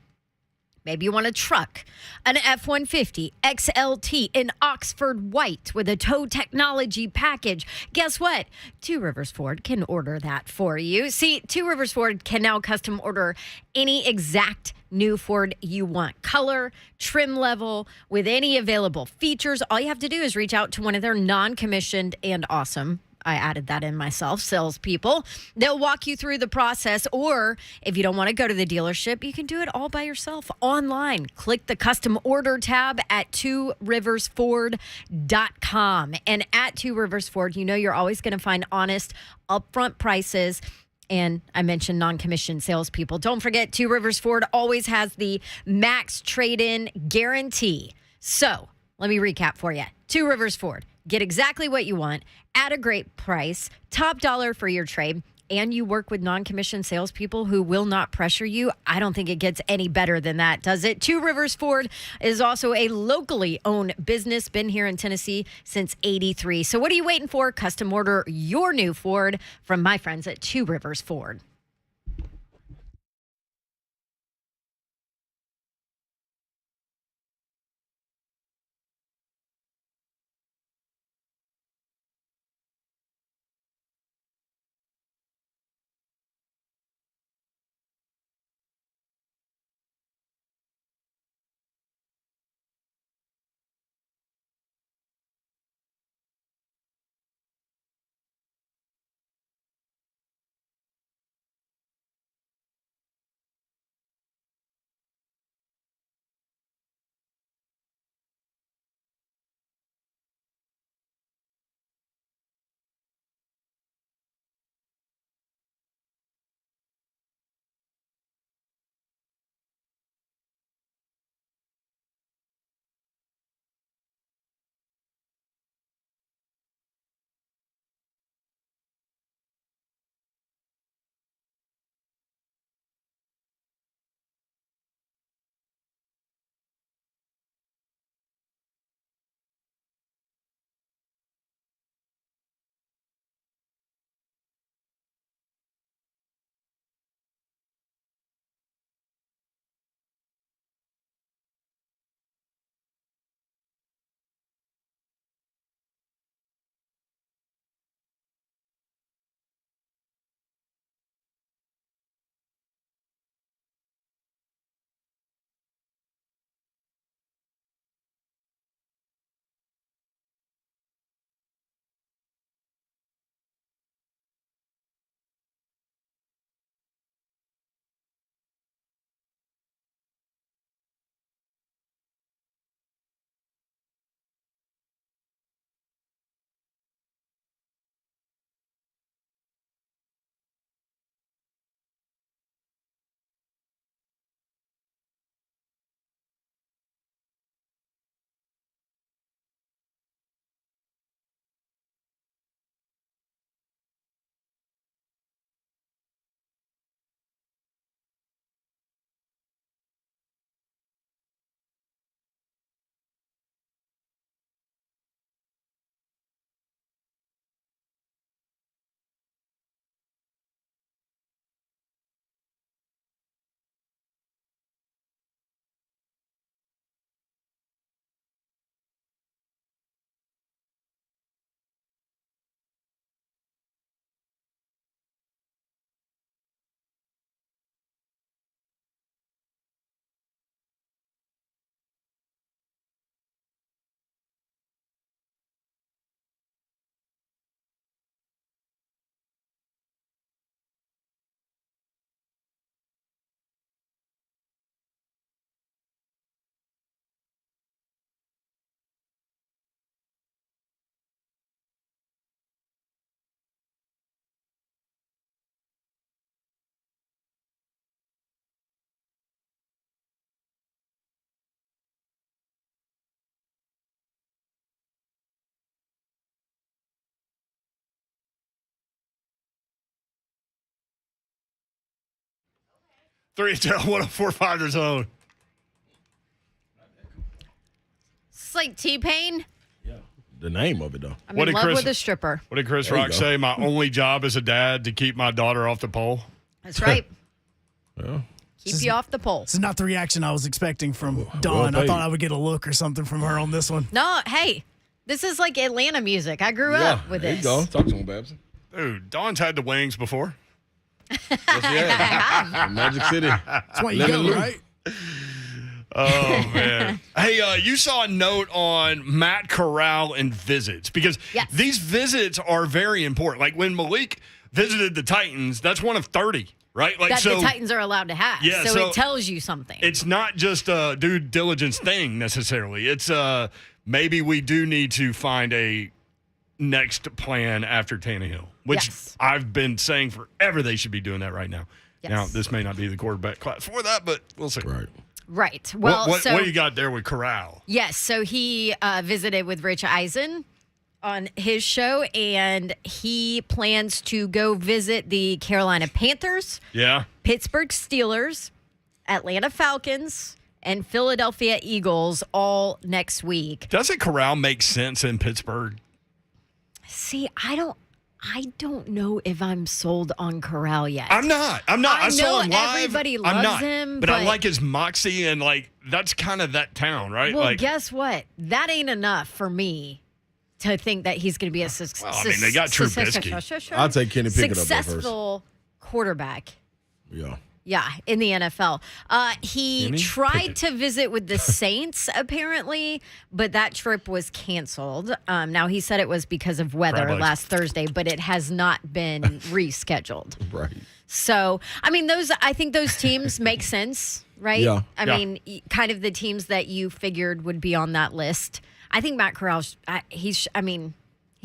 Maybe you want a truck, an F-150 XLT in Oxford White with a tow technology package. Guess what? Two Rivers Ford can order that for you. See, Two Rivers Ford can now custom order any exact new Ford you want. Color, trim level, with any available features. All you have to do is reach out to one of their non-commissioned and awesome, I added that in myself, salespeople. They'll walk you through the process, or if you don't want to go to the dealership, you can do it all by yourself online. Click the custom order tab at tworiversford.com. And at Two Rivers Ford, you know you're always going to find honest, upfront prices. And I mentioned non-commissioned salespeople. Don't forget, Two Rivers Ford always has the max trade-in guarantee. So let me recap for you. Two Rivers Ford. Get exactly what you want at a great price, top dollar for your trade, and you work with non-commissioned salespeople who will not pressure you. I don't think it gets any better than that, does it? Two Rivers Ford is also a locally owned business, been here in Tennessee since '83. So what are you waiting for? Custom order your new Ford from my friends at Two Rivers Ford. 3-10-1045 their zone. It's like T-Pain. The name of it, though. I'm in love with a stripper. What did Chris There you Rock go. say? My only job as a dad to keep my daughter off the pole. That's right. Yeah. Keep you off the pole. This is not the reaction I was expecting from Well Dawn. I paid. thought I would get a look or something from her on this one. No, hey, this is like Atlanta music. I grew up with there this. you go. Talk to him, Babs. Dude, Dawn's had the wings before. Yes, yeah. Magic City. That's why you Lemon go, Lou. right? Oh, man. Hey, you saw a note on Matt Corral and visits because Yes. these visits are very important. Like when Malik visited the Titans, that's one of 30, right? Like That the Titans are allowed to have. Yeah, so so it tells you something. it's not just a due diligence thing necessarily. It's maybe we do need to find a next plan after Tannehill, which Yes. I've been saying forever they should be doing that right now. Yes. Now, this may not be the quarterback class for that, but we'll see. Right. Right. Well, what so do you got there with Corral? yes, so he visited with Rich Eisen on his show, and he plans to go visit the Carolina Panthers, Yeah. Pittsburgh Steelers, Atlanta Falcons, and Philadelphia Eagles all next week. Doesn't Corral make sense in Pittsburgh? See, I don't know if I'm sold on Corral yet. I'm not. I saw know him live. everybody I'm loves not. him, but I but- like his moxie and like that's kind of that town, right? Well, like, guess what? That ain't enough for me to think that he's going to be a Well, I mean, they got Trubisky. I'll take Kenny Pickett up there first. successful quarterback. Yeah. Yeah, in the NFL. He Kenny tried Pickett. to visit with the Saints, apparently, but that trip was canceled. Now, he said it was because of weather Probably. last Thursday, but it has not been rescheduled. Right. So, I mean, I think those teams make sense, right? Yeah. I Yeah. mean, kind of the teams that you figured would be on that list. I think Matt Corral's, he's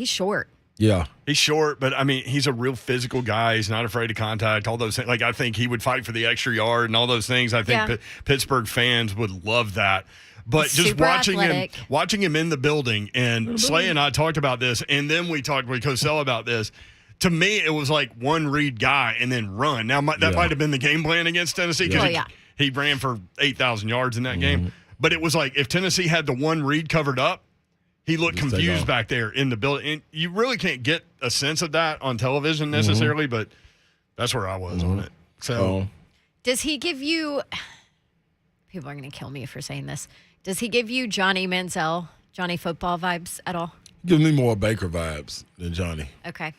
short. Yeah. He's short, but I mean, he's a real physical guy. He's not afraid of contact. All those things. Like I think he would fight for the extra yard and all those things. I think Yeah. Pittsburgh fans would love that. But just Super athletic. watching him in the building, and Slay and I talked about this, and then we talked with Cosell about this. To me, it was like one read guy and then run. Now that Yeah. might have been the game plan against Tennessee because Oh, yeah. he ran for 8,000 yards in that Mm-hmm. game. But it was like if Tennessee had the one read covered up, he looked Just take confused off. back there in the building. And you really can't get a sense of that on television necessarily, but that's where I was on it. So Oh. Does he give you, people are going to kill me for saying this, does he give you Johnny Manziel, Johnny football vibes at all? Give me more Baker vibes than Johnny. Okay.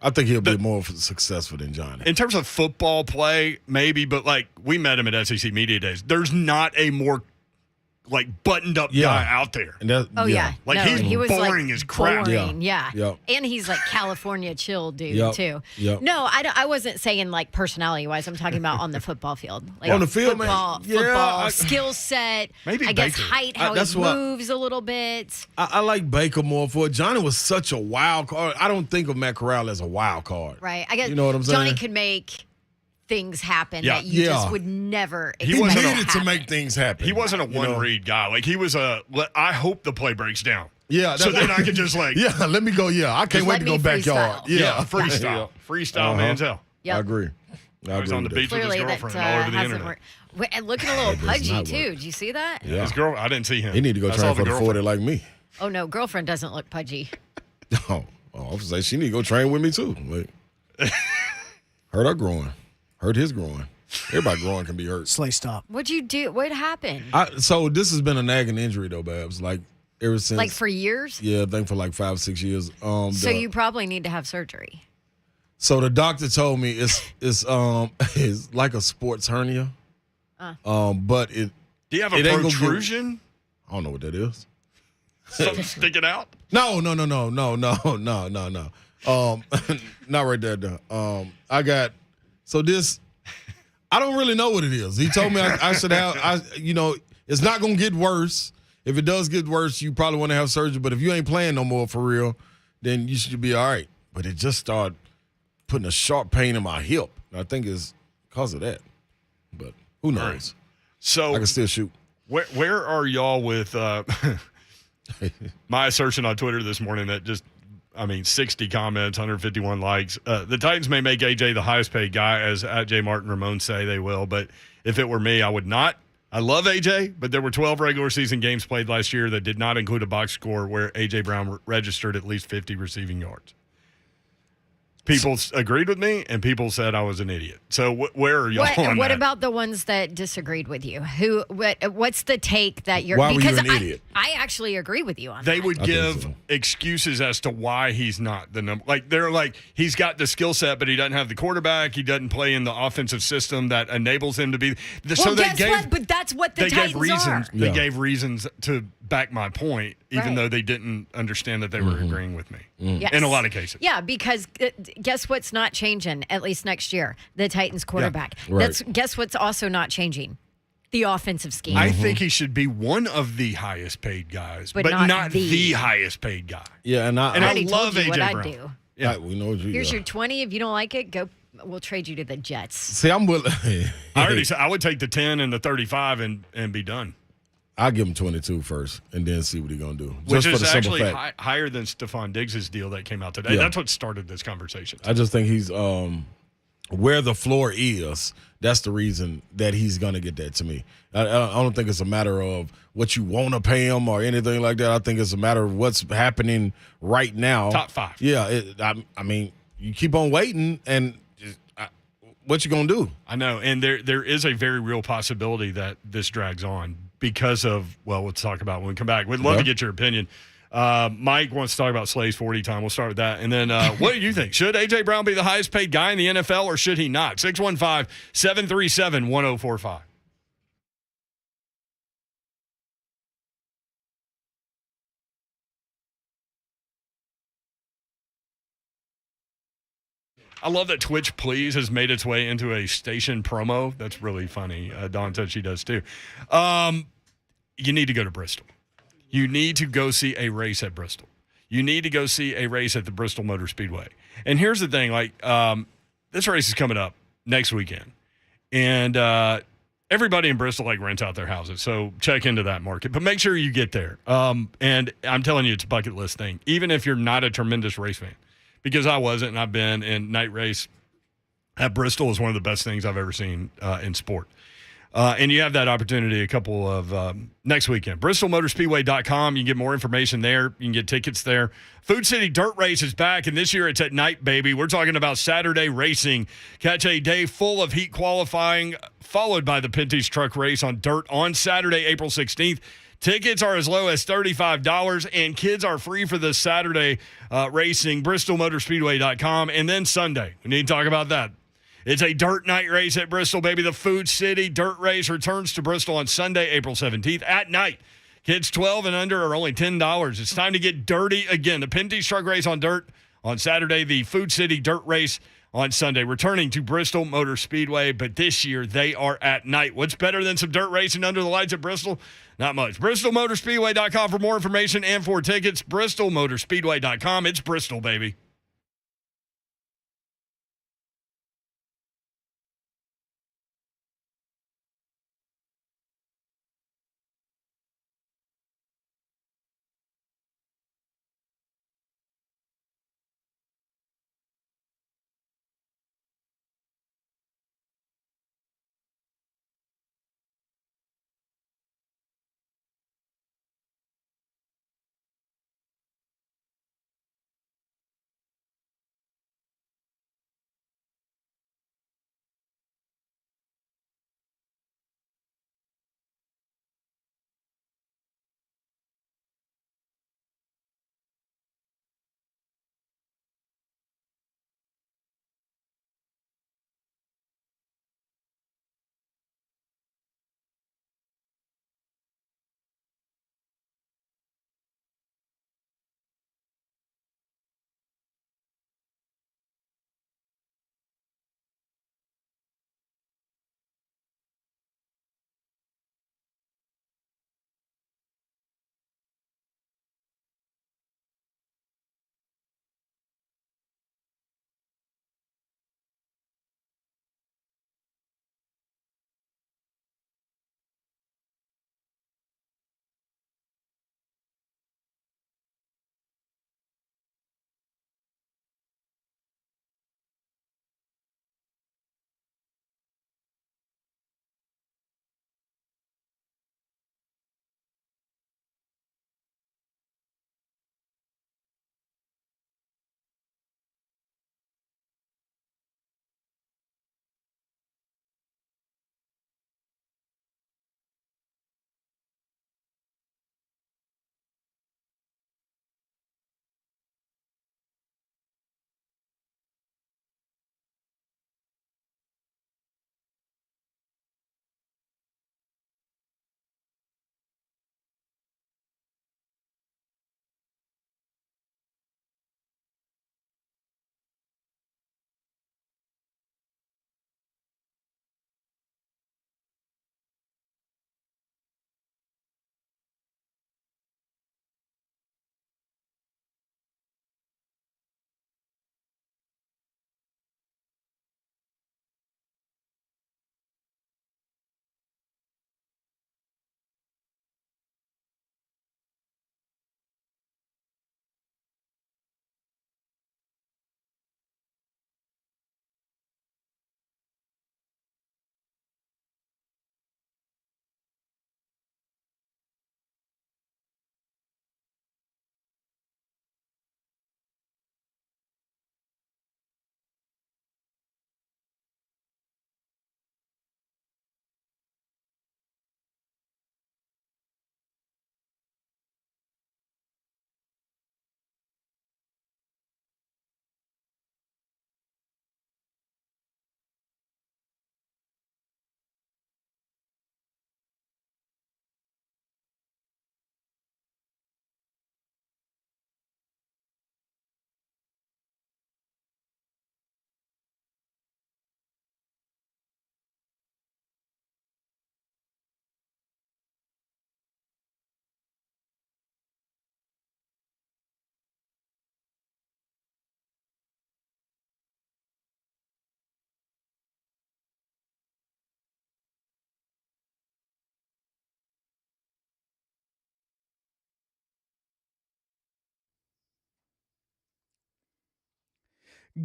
I think he'll be more successful than Johnny. in terms of football play, maybe, but like we met him at SEC Media Days. There's not a more like buttoned up Yeah. guy out there. And that, Oh, yeah. Like, no, he's he was boring like as crap. Boring, yeah. Yep. And he's like California chill dude, Yep. too. Yep. No, I wasn't saying like personality-wise. I'm talking about on the football field. Like On the field, man. football, Yeah, football, I- skill set, Maybe I guess Baker. height, how that's he what- moves a little bit. I like Baker more for it. Johnny was such a wild card. I don't think of Matt Corral as a wild card. Right. I guess You know what I'm Johnny saying? could make things happen Yeah. that you Yeah. just would never expect He wasn't to a- needed to happen. make things happen. He wasn't a You know? one read guy. Like he was I hope the play breaks down. Yeah. So that's- then I could just like Yeah, let me go. Yeah, I can't wait let to me go backyard. freestyle. Yeah, freestyle. Freestyle Uh-huh. Manziel. Yep. I agree. I He was agree on the with beach with his Clearly, that girlfriend all over the hasn't internet. worked. Wait, and looking a little That does pudgy not too. work. Did you see that? that. Yeah. His girl, I didn't see him. He need to go I saw train for the girlfriend. 40 like me. Oh no, girlfriend doesn't look pudgy. Oh, I was say she need to go train with me too. Like, hurt her growing, hurt his growing. Everybody growing can be hurt. Slay, stop. What'd you do? What happened? So this has been a nagging injury though, Babs. Like ever since, Like for years? yeah, I think for like 5 6 years. So the- you probably need to have surgery. So the doctor told me it's it's like a sports hernia. But it Do you have a It ain't gonna get- protrusion? I don't know what that is. Something sticking out? No. Not right there. Though. I got this. I don't really know what it is. He told me I should have. It's not gonna get worse. If it does get worse, you probably want to have surgery. But if you ain't playing no more for real, then you should be all right. But it just started putting a sharp pain in my hip. I think it's because of that. But who knows? Right. So I can still shoot. where are y'all with my assertion on Twitter this morning that just 60 comments, 151 likes. The Titans may make AJ the highest paid guy, as at J. Martin Ramon say they will, but if it were me, I would not. I love AJ, but there were 12 regular season games played last year that did not include a box score where AJ Brown registered at least 50 receiving yards. People agreed with me, and people said I was an idiot. So where are y'all on What that? about the ones that disagreed with you? What's the take that you're? Why were you because an idiot? I actually agree with you on They that. would I think give so. excuses as to why he's not the number. Like, they're like, he's got the skill set, but he doesn't have the quarterback. He doesn't play in the offensive system that enables him to be. Well, guess what? But that's what the they Titans gave reasons. are. They Yeah. gave reasons to back my point, even Right. though they didn't understand that they were agreeing with me Yes. in a lot of cases. Yeah, because guess what's not changing, at least next year? The Titans quarterback. Right. Guess what's also not changing? The offensive scheme. I think he should be one of the highest paid guys, But but not not the- the highest paid guy. Yeah, and And I I already love told you what AJ I'd Brown. do. yeah, we know what you Here's got. your 20. If you don't like it, go. We'll trade you to the Jets. See, I'm willing. I already said I would take the 10 and the 35 and be done. I'll give him 22 first and then see what he's going to do. Which Just for is the simple actually fact. higher than Stephon Diggs' deal that came out today. Yeah. That's what started this conversation. I just think he's where the floor is. That's the reason that he's going to get that to me. I don't think it's a matter of what you want to pay him or anything like that. I think it's a matter of what's happening right now. Top 5. Yeah, I mean, you keep on waiting, and what you going to do? I know, and there is a very real possibility that this drags on because of, well, we'll talk about when we come back. We'd love to get your opinion. Mike wants to talk about Slay's 40 time. We'll start with that. And then what do you think? Should A.J. Brown be the highest paid guy in the NFL or should he not? 615-737-1045. I love that Twitch Please has made its way into a station promo. That's really funny. Dawn said she does too. You need to go to Bristol. You need to go see a race at Bristol. You need to go see a race at the Bristol Motor Speedway. And here's the thing, this race is coming up next weekend. And everybody in Bristol rents out their houses. So check into that market. But make sure you get there. And I'm telling you, it's a bucket list thing, even if you're not a tremendous race fan. Because I wasn't, and I've been in night race at Bristol is one of the best things I've ever seen in sport. And you have that opportunity a couple of next weekend. BristolMotorspeedway.com. You can get more information there. You can get tickets there. Food City Dirt Race is back, and this year it's at night, baby. We're talking about Saturday racing. Catch a day full of heat qualifying, followed by the Pinty's Truck Race on dirt on Saturday, April 16th. Tickets are as low as $35, and kids are free for the Saturday racing. BristolMotorspeedway.com. And then Sunday, we need to talk about that. It's a dirt night race at Bristol, baby. The Food City Dirt Race returns to Bristol on Sunday, April 17th at night. Kids 12 and under are only $10. It's time to get dirty again. The Pinty's Truck Race on dirt on Saturday, the Food City Dirt Race on Sunday, returning to Bristol Motor Speedway, but this year they are at night. What's better than some dirt racing under the lights at Bristol? Not much. BristolMotorspeedway.com for more information and for tickets. BristolMotorspeedway.com. It's Bristol, baby.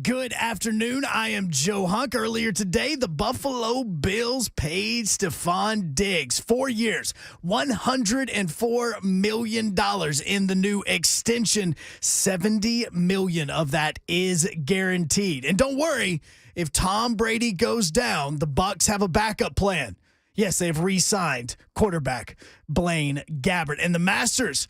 Good afternoon. I am Joe Hunk. Earlier today, the Buffalo Bills paid Stephon Diggs 4 years, $104 million in the new extension. $70 million of that is guaranteed. And don't worry, if Tom Brady goes down, the Bucs have a backup plan. Yes, they've re-signed quarterback Blaine Gabbert. And the Masters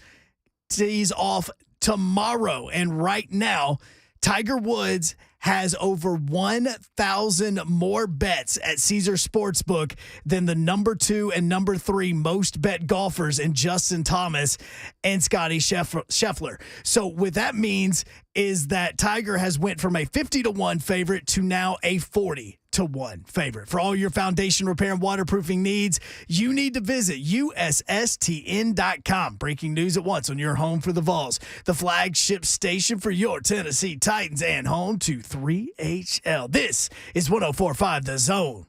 tees off tomorrow. And right now, Tiger Woods has over 1,000 more bets at Caesar Sportsbook than the number 2 and number 3 most bet golfers in Justin Thomas and Scotty Scheffler. So what that means is that Tiger has went from a 50-1 favorite to now a 40-1 favorite. For all your foundation repair and waterproofing needs, you need to visit USSTN.com. Breaking news at once on your home for the Vols, the flagship station for your Tennessee Titans and home to 3HL. This is 104.5 The Zone.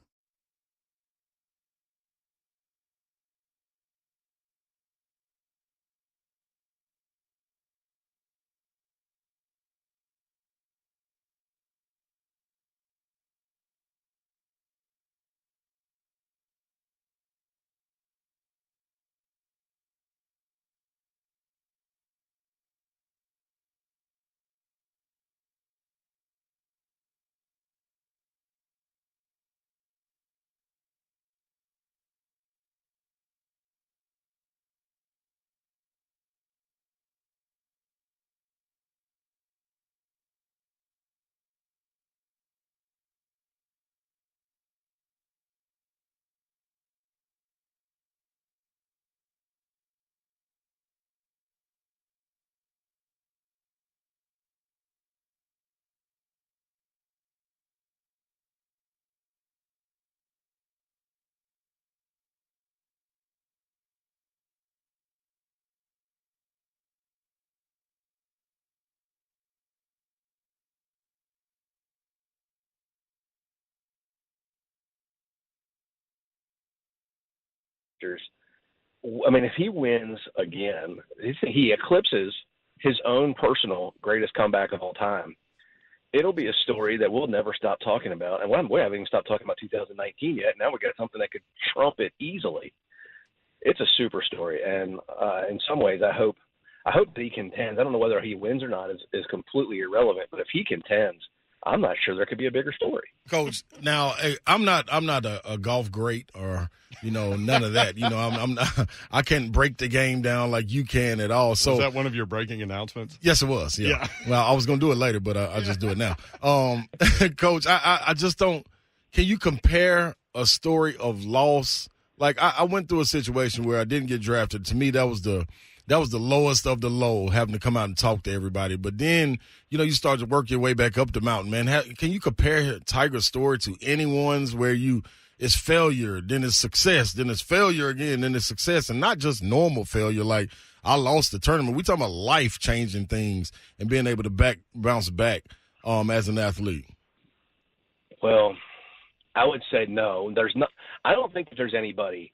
I mean, if he wins again, he eclipses his own personal greatest comeback of all time. It'll be a story that we'll never stop talking about. And we haven't even stopped talking about 2019 yet. Now we got something that could trump it easily. It's a super story. And in some ways, I hope that he contends. I don't know whether he wins or not is completely irrelevant. But if he contends, I'm not sure there could be a bigger story. Coach, now I'm not a golf great or none of that. I'm not, I can't break the game down like you can at all. So was that one of your breaking announcements? Yes, it was. Yeah. Well, I was gonna do it later, but I'll just do it now. Coach, I just don't. Can you compare a story of loss? Like I went through a situation where I didn't get drafted. To me, that was the lowest of the low, having to come out and talk to everybody. But then, you start to work your way back up the mountain, man. Can you compare Tiger's story to anyone's where it's failure, then it's success, then it's failure again, then it's success, and not just normal failure like I lost the tournament. We're talking about life-changing things and being able to bounce back as an athlete. Well, I would say no. I don't think that there's anybody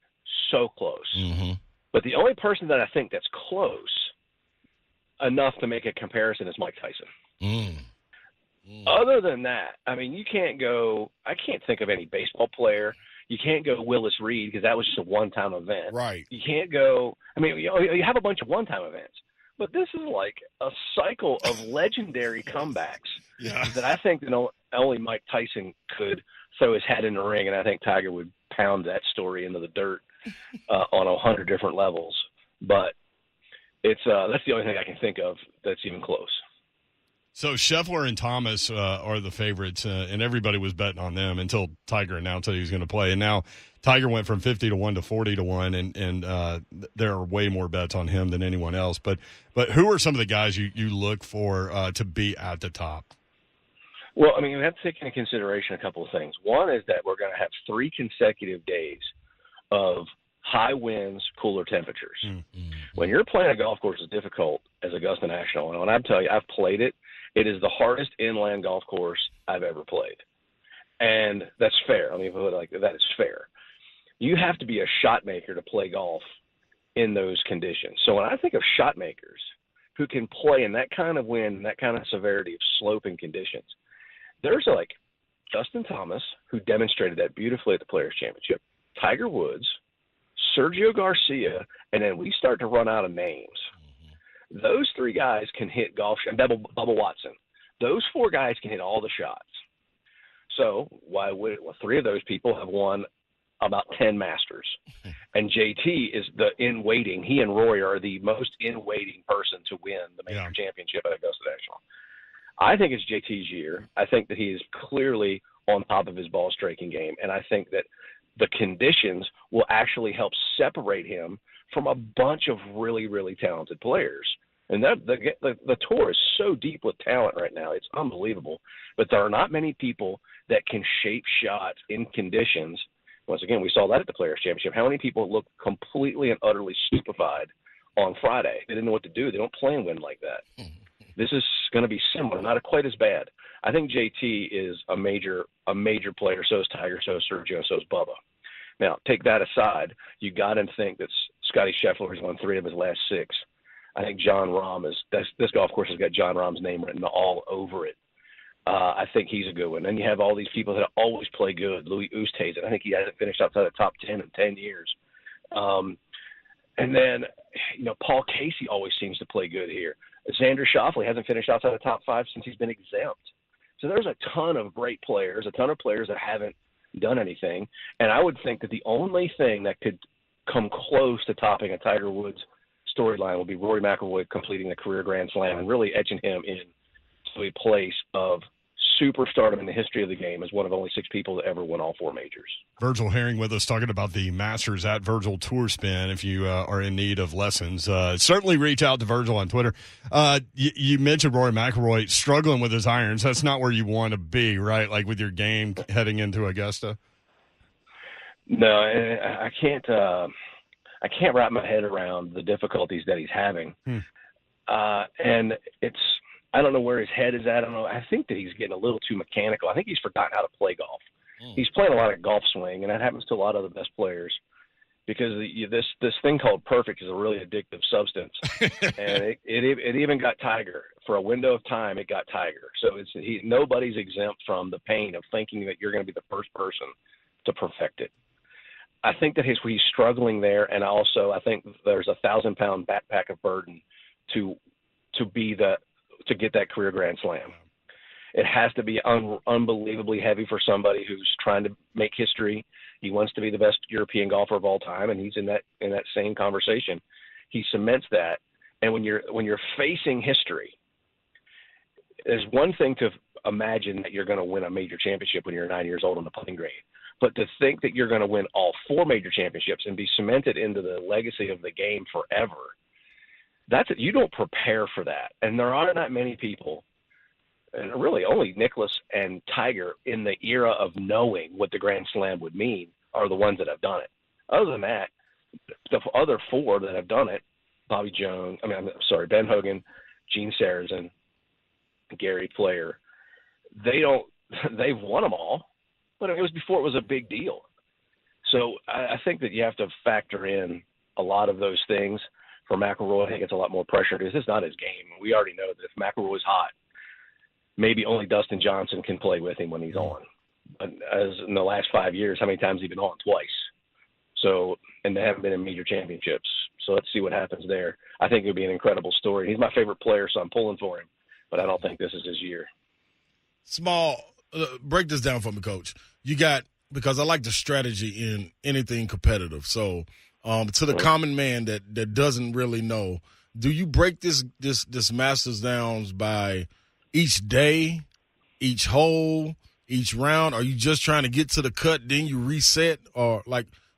so close. Mm-hmm. But the only person that I think that's close enough to make a comparison is Mike Tyson. Other than that, I mean, I can't think of any baseball player. You can't go Willis Reed because that was just a one-time event. Right. You can't go – I mean, you have a bunch of one-time events. But this is like a cycle of legendary comebacks that I think that only Mike Tyson could throw his hat in the ring, and I think Tiger would pound that story into the dirt on 100 different levels. But that's the only thing I can think of that's even close. So Scheffler and Thomas are the favorites, and everybody was betting on them until Tiger announced that he was going to play. And now Tiger went from 50-1 to 40-1, and there are way more bets on him than anyone else. But who are some of the guys you look for to be at the top? Well, I mean, we have to take into consideration a couple of things. One is that we're going to have 3 consecutive days of high winds, cooler temperatures. Mm-hmm. When you're playing a golf course as difficult as Augusta National, and when I tell you I've played it, it is the hardest inland golf course I've ever played. And that's fair. I mean, put it like that is fair. You have to be a shot maker to play golf in those conditions. So when I think of shot makers who can play in that kind of wind and that kind of severity of sloping conditions, there's like Justin Thomas, who demonstrated that beautifully at the Players Championship, Tiger Woods, Sergio Garcia, and then we start to run out of names. Those three guys can hit golf and Bubba Watson. Those four guys can hit all the shots. So three of those people have won about 10 Masters. And JT is the in waiting. He and Rory are the most in waiting person to win the major championship at Augusta National. I think it's JT's year. I think that he is clearly on top of his ball striking game. And I think that the conditions will actually help separate him from a bunch of really, really talented players. And the tour is so deep with talent right now. It's unbelievable. But there are not many people that can shape shots in conditions. Once again, we saw that at the Players Championship. How many people look completely and utterly stupefied on Friday? They didn't know what to do. They don't play and win like that. This is going to be similar, not quite as bad. I think JT is a major player. So is Tiger, so is Sergio, so is Bubba. Now, take that aside. You got to think that Scotty Scheffler has won 3 of his last 6. I think John Rahm this golf course has got John Rahm's name written all over it. I think he's a good one. And you have all these people that always play good. Louis Oosthuizen, I think he hasn't finished outside the top 10 in 10 years. And then, Paul Casey always seems to play good here. Xander Schauffele hasn't finished outside the top 5 since he's been exempt. So there's a ton of great players, a ton of players that haven't done anything. And I would think that the only thing that could come close to topping a Tiger Woods storyline will be Rory Mcilroy completing the career Grand Slam and really etching him into a place of superstardom in the history of the game as one of only 6 people to ever win all 4 majors. Virgil Herring with us talking about the Masters at Virgil Tour Spin. If you are in need of lessons, certainly reach out to Virgil on Twitter. You mentioned Rory McIlroy struggling with his irons. That's not where you want to be, right? Like with your game heading into Augusta. No, I can't wrap my head around the difficulties that he's having. And I don't know where his head is at. I don't know. I think that he's getting a little too mechanical. I think he's forgotten how to play golf. He's playing a lot of golf swing, and that happens to a lot of the best players because this thing called perfect is a really addictive substance. And it even got Tiger. For a window of time, it got Tiger. So nobody's exempt from the pain of thinking that you're going to be the first person to perfect it. I think that he's struggling there, and also I think there's a 1,000-pound backpack of burden to get that career Grand Slam. It has to be unbelievably heavy for somebody who's trying to make history. He wants to be the best European golfer of all time, and he's in that same conversation. He cements that, and when you're facing history, there's one thing to imagine that you're going to win a major championship when you're 9 years old on the putting green. But to think that you're going to win all 4 major championships and be cemented into the legacy of the game forever, you don't prepare for that. And there aren't that many people, and really only Nicklaus and Tiger in the era of knowing what the Grand Slam would mean are the ones that have done it. Other than that, the other 4 that have done it, Ben Hogan, Gene Sarazen, Gary Player, they've won them all. But it was before it was a big deal. So I think that you have to factor in a lot of those things. For McIlroy, I think it's a lot more pressure because it's not his game. We already know that if McIlroy's hot, maybe only Dustin Johnson can play with him when he's on. But as in the last 5 years, how many times has he been on? Twice. So, and they haven't been in major championships. So let's see what happens there. I think it would be an incredible story. He's my favorite player, so I'm pulling for him. But I don't think this is his year. Break this down for me, Coach. Because I like the strategy in anything competitive. So to the common man that doesn't really know, do you break this Masters down by each day, each hole, each round? Are you just trying to get to the cut, then you reset? Or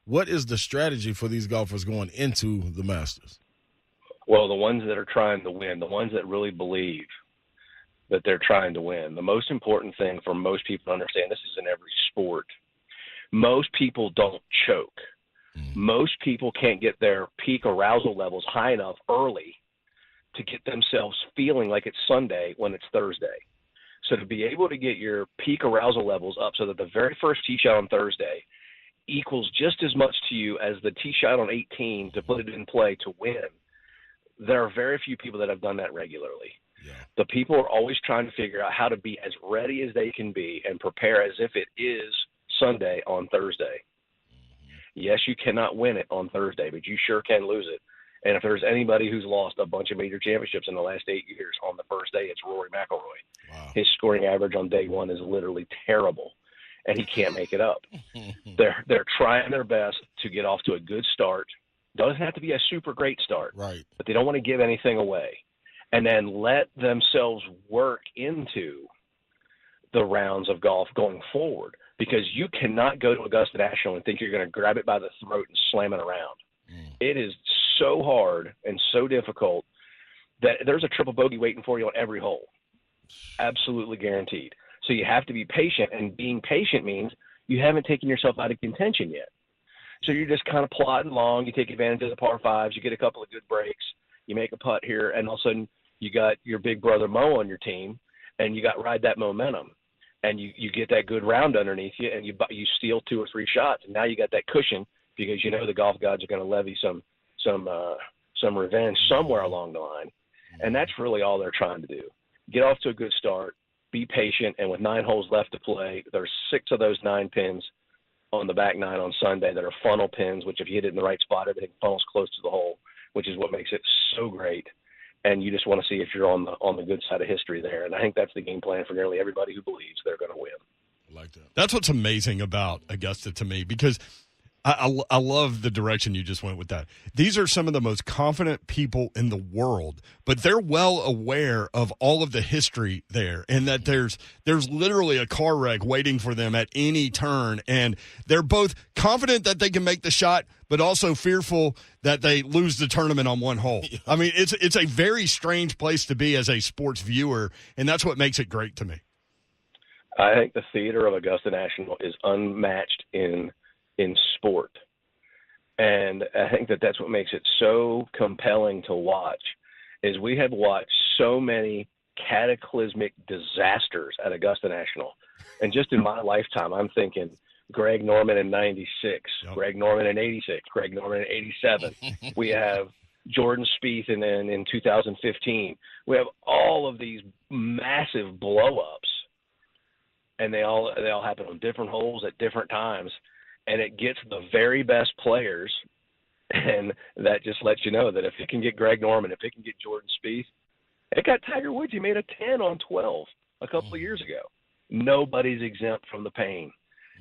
what is the strategy for these golfers going into the Masters? Well, the ones that are trying to win, the ones that really believe that they're trying to win. The most important thing for most people to understand, this is in every sport, most people don't choke. Most people can't get their peak arousal levels high enough early to get themselves feeling like it's Sunday when it's Thursday. So to be able to get your peak arousal levels up so that the very first tee shot on Thursday equals just as much to you as the tee shot on 18 to put it in play to win, there are very few people that have done that regularly. The people are always trying to figure out how to be as ready as they can be and prepare as if it is Sunday on Thursday. Yes, you cannot win it on Thursday, but you sure can lose it. And if there's anybody who's lost a bunch of major championships in the last 8 years on the first day, it's Rory McIlroy. Wow. His scoring average on day one is literally terrible, and he can't make it up. They're trying their best to get off to a good start. Doesn't have to be a super great start, Right. but they don't want to give anything away. And then let themselves work into the rounds of golf going forward, because you cannot go to Augusta National and think you're going to grab it by the throat and slam it around. It is so hard and so difficult that there's a triple bogey waiting for you on every hole. Absolutely guaranteed. So you have to be patient, and being patient means you haven't taken yourself out of contention yet. So you're just kind of plodding along. You take advantage of the par fives. You get a couple of good breaks. You make a putt here, and all of a sudden you got your big brother Mo on your team, and you got ride that momentum. And you get that good round underneath you, and you steal 2 or 3 shots, and now you got that cushion because you know the golf gods are going to levy some revenge somewhere along the line. And that's really all they're trying to do. Get off to a good start, be patient, and with 9 holes left to play, there's 6 of those 9 pins on the back 9 on Sunday that are funnel pins, which if you hit it in the right spot, everything funnels close to the hole, which is what makes it so great. And you just want to see if you're on the good side of history there. And I think that's the game plan for nearly everybody who believes they're going to win. I like that. That's what's amazing about Augusta to me, because I love the direction you just went with that. These are some of the most confident people in the world, but they're well aware of all of the history there, and that there's literally a car wreck waiting for them at any turn, and they're both confident that they can make the shot, but also fearful that they lose the tournament on one hole. I mean, it's a very strange place to be as a sports viewer, and that's what makes it great to me. I think the theater of Augusta National is unmatched in sport. And I think that's what makes it so compelling to watch, is we have watched so many cataclysmic disasters at Augusta National. And just in my lifetime, I'm thinking Greg Norman in 96, Greg Norman in 86, Greg Norman in 87. We have Jordan Spieth in 2015. We have all of these massive blow-ups, and they all happen on different holes at different times. And it gets the very best players, and that just lets you know that if it can get Greg Norman, if it can get Jordan Spieth, it got Tiger Woods. He made a 10 on 12 a couple of years ago. Nobody's exempt from the pain.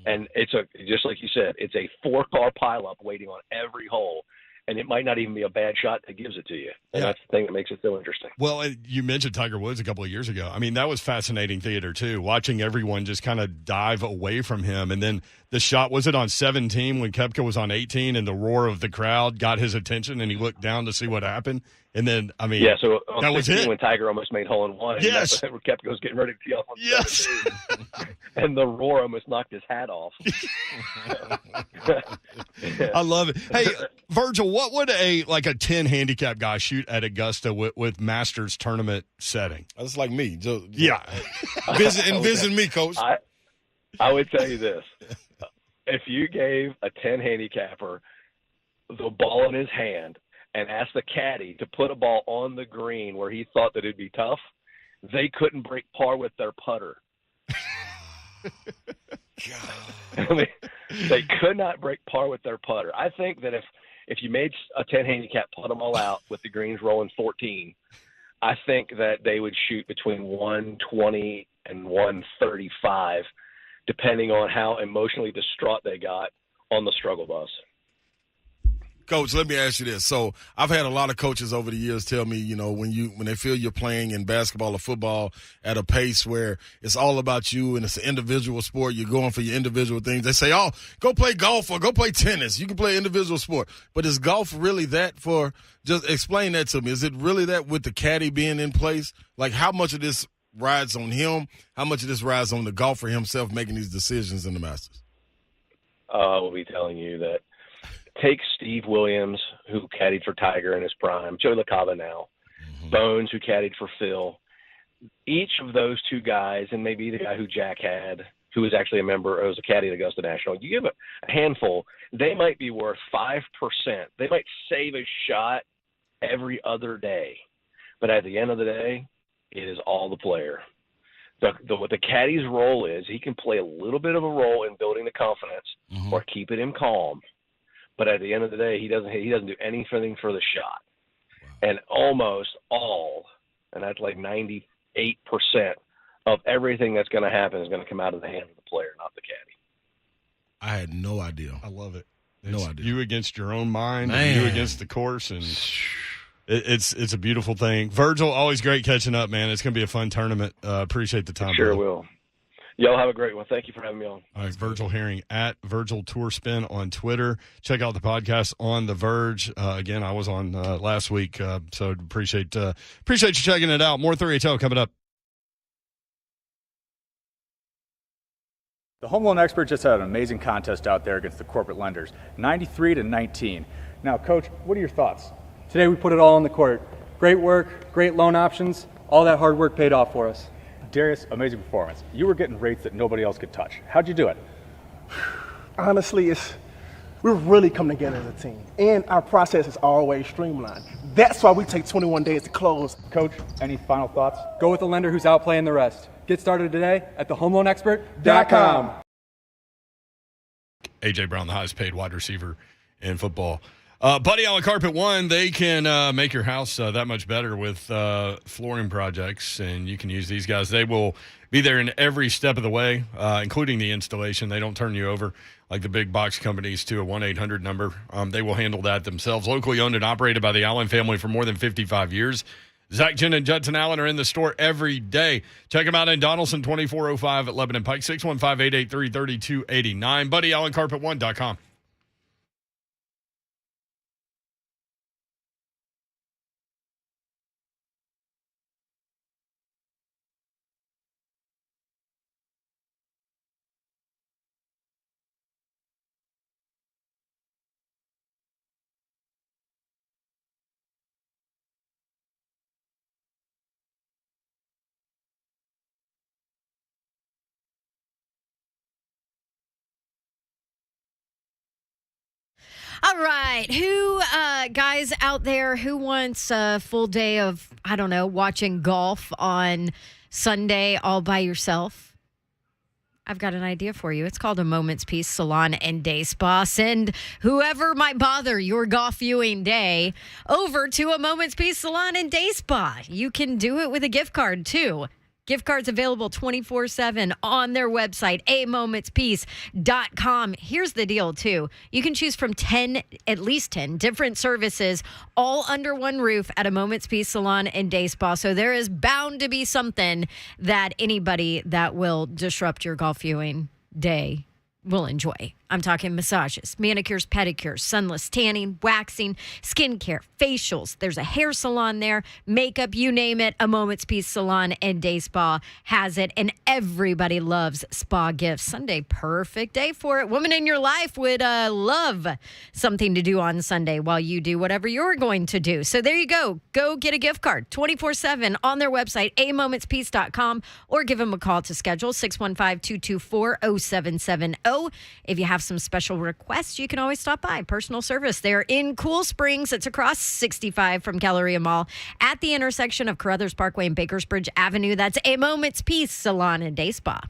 And it's just like you said, it's a 4-car pileup waiting on every hole. And it might not even be a bad shot that gives it to you. And that's the thing that makes it so interesting. Well, you mentioned Tiger Woods a couple of years ago. I mean, that was fascinating theater, too, watching everyone just kind of dive away from him. And then the shot, was it on 17 when Koepka was on 18 and the roar of the crowd got his attention and he looked down to see what happened? And then, I mean, so on that was it. When Tiger almost made hole-in-one. And yes. Koepka was getting ready to tee off on 17. And the roar almost knocked his hat off. I love it. Hey, Virgil, what would a 10 handicap guy shoot at Augusta with Masters tournament setting? That's like me. Visit me, Coach. I would tell you this. If you gave a 10 handicapper the ball in his hand and asked the caddy to put a ball on the green where he thought that it'd be tough, they couldn't break par with their putter. I mean, they could not break par with their putter. I think that if you made a 10 handicap, put them all out with the greens rolling 14, I think that they would shoot between 120 and 135, depending on how emotionally distraught they got on the struggle bus. Coach, let me ask you this. So I've had a lot of coaches over the years tell me, when they feel you're playing in basketball or football at a pace where it's all about you and it's an individual sport, you're going for your individual things. They say, go play golf or go play tennis. You can play individual sport. But is golf really that just explain that to me. Is it really that with the caddy being in place? Like how much of this rides on him? How much of this rides on the golfer himself making these decisions in the Masters? I will be telling you that. Take Steve Williams, who caddied for Tiger in his prime, Joe LaCava now, Bones, who caddied for Phil. Each of those 2 guys, and maybe the guy who Jack had, who was actually a member, was a caddy at Augusta National, you give a handful, they might be worth 5%. They might save a shot every other day. But at the end of the day, It is all the player. What the caddy's role is, he can play a little bit of a role in building the confidence or keeping him calm. But at the end of the day, he doesn't do anything for the shot. Wow. And almost all, and that's like 98% of everything that's going to happen is going to come out of the hand of the player, not the caddy. I had no idea. I love it. No idea. You against your own mind, and you against the course, and it's a beautiful thing. Virgil, always great catching up, man. It's going to be a fun tournament. Appreciate the time. Sure brother. will. Y'all have a great one. Thank you for having me on. All right, Virgil Herring at Virgil Tour Spin on Twitter. Check out the podcast on The Verge. Again, I was on last week, so appreciate you checking it out. More 3HL coming up. The home loan expert just had an amazing contest out there against the corporate lenders, 93-19. Now, Coach, what are your thoughts? Today we put it all on the court. Great work, great loan options. All that hard work paid off for us. Darius, amazing performance. You were getting rates that nobody else could touch. How'd you do it? Honestly, we're really coming together as a team, and our process is always streamlined. That's why we take 21 days to close. Coach, any final thoughts? Go with the lender who's outplaying the rest. Get started today at thehomeloanexpert.com. A.J. Brown, the highest paid wide receiver in football. Buddy on Carpet One, they can make your house that much better with flooring projects, and you can use these guys. They will be there in every step of the way, including the installation. They don't turn you over like the big box companies to a 1-800 number. They will handle that themselves. Locally owned and operated by the Allen family for more than 55 years. Zach, Jen, and Judson Allen are in the store every day. Check them out in Donaldson, 2405 at Lebanon Pike, 615-883-3289. BuddyAllenCarpet1.com. All right. Who, guys out there, who wants a full day of, I don't know, watching golf on Sunday all by yourself? I've got an idea for you. It's called a Moment's Peace Salon and Day Spa. Send whoever might bother your golf viewing day over to a Moment's Peace Salon and Day Spa. You can do it with a gift card, too. Gift cards available 24/7 on their website, amomentspeace.com. Here's the deal, too. You can choose from at least 10 different services, all under one roof at a Moment's Peace Salon and Day Spa. So there is bound to be something that anybody that will disrupt your golf viewing day will enjoy. I'm talking massages, manicures, pedicures, sunless tanning, waxing, skincare, facials. There's a hair salon there, makeup, you name it. A Moment's Peace Salon and Day Spa has it, and everybody loves spa gifts. Sunday, perfect day for it. Woman in your life would love something to do on Sunday while you do whatever you're going to do. So there you go. Go get a gift card 24/7 on their website, amomentspeace.com, or give them a call to schedule 615-224-0770. If you have some special requests, you can always stop by. Personal service. They're in Cool Springs. It's across 65 from Galleria Mall at the intersection of Carruthers Parkway and Bakersbridge Avenue. That's a Moment's Peace Salon and Day Spa.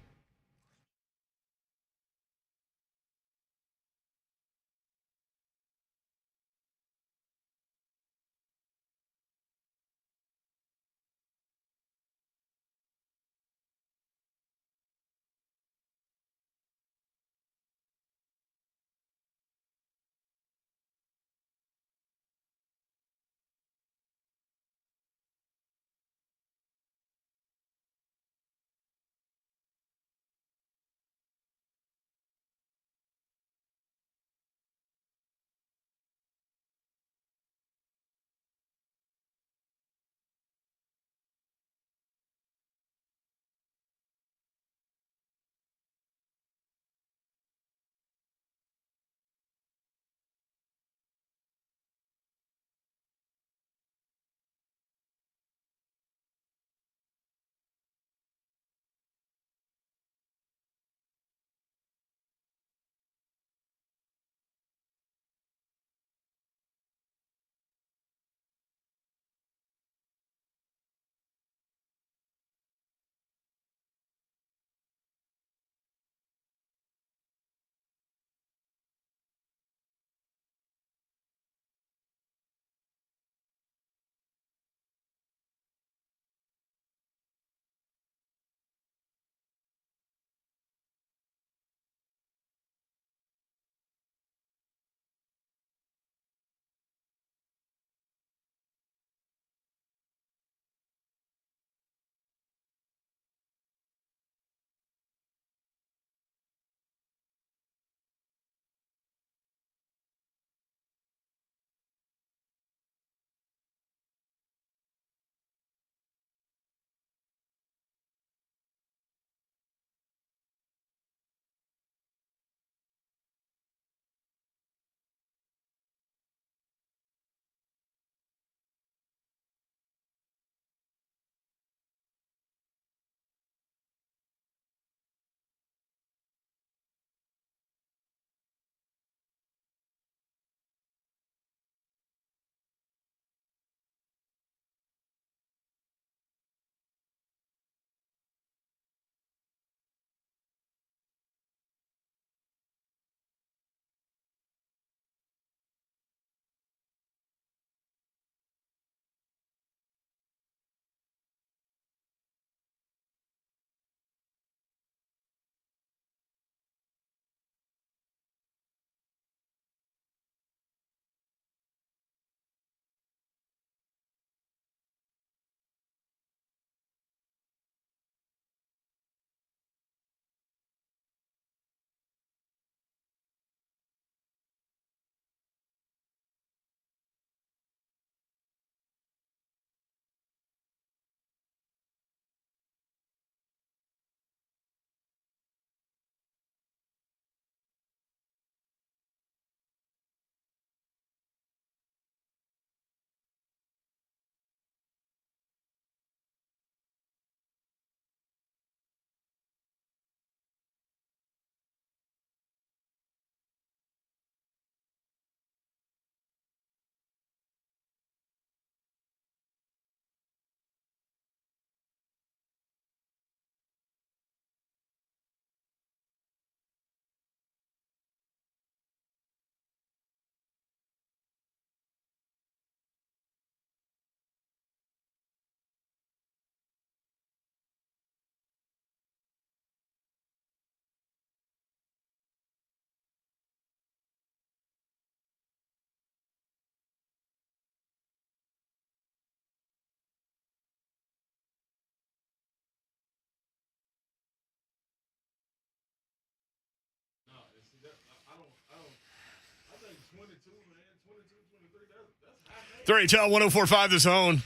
3HL 104.5 The Zone.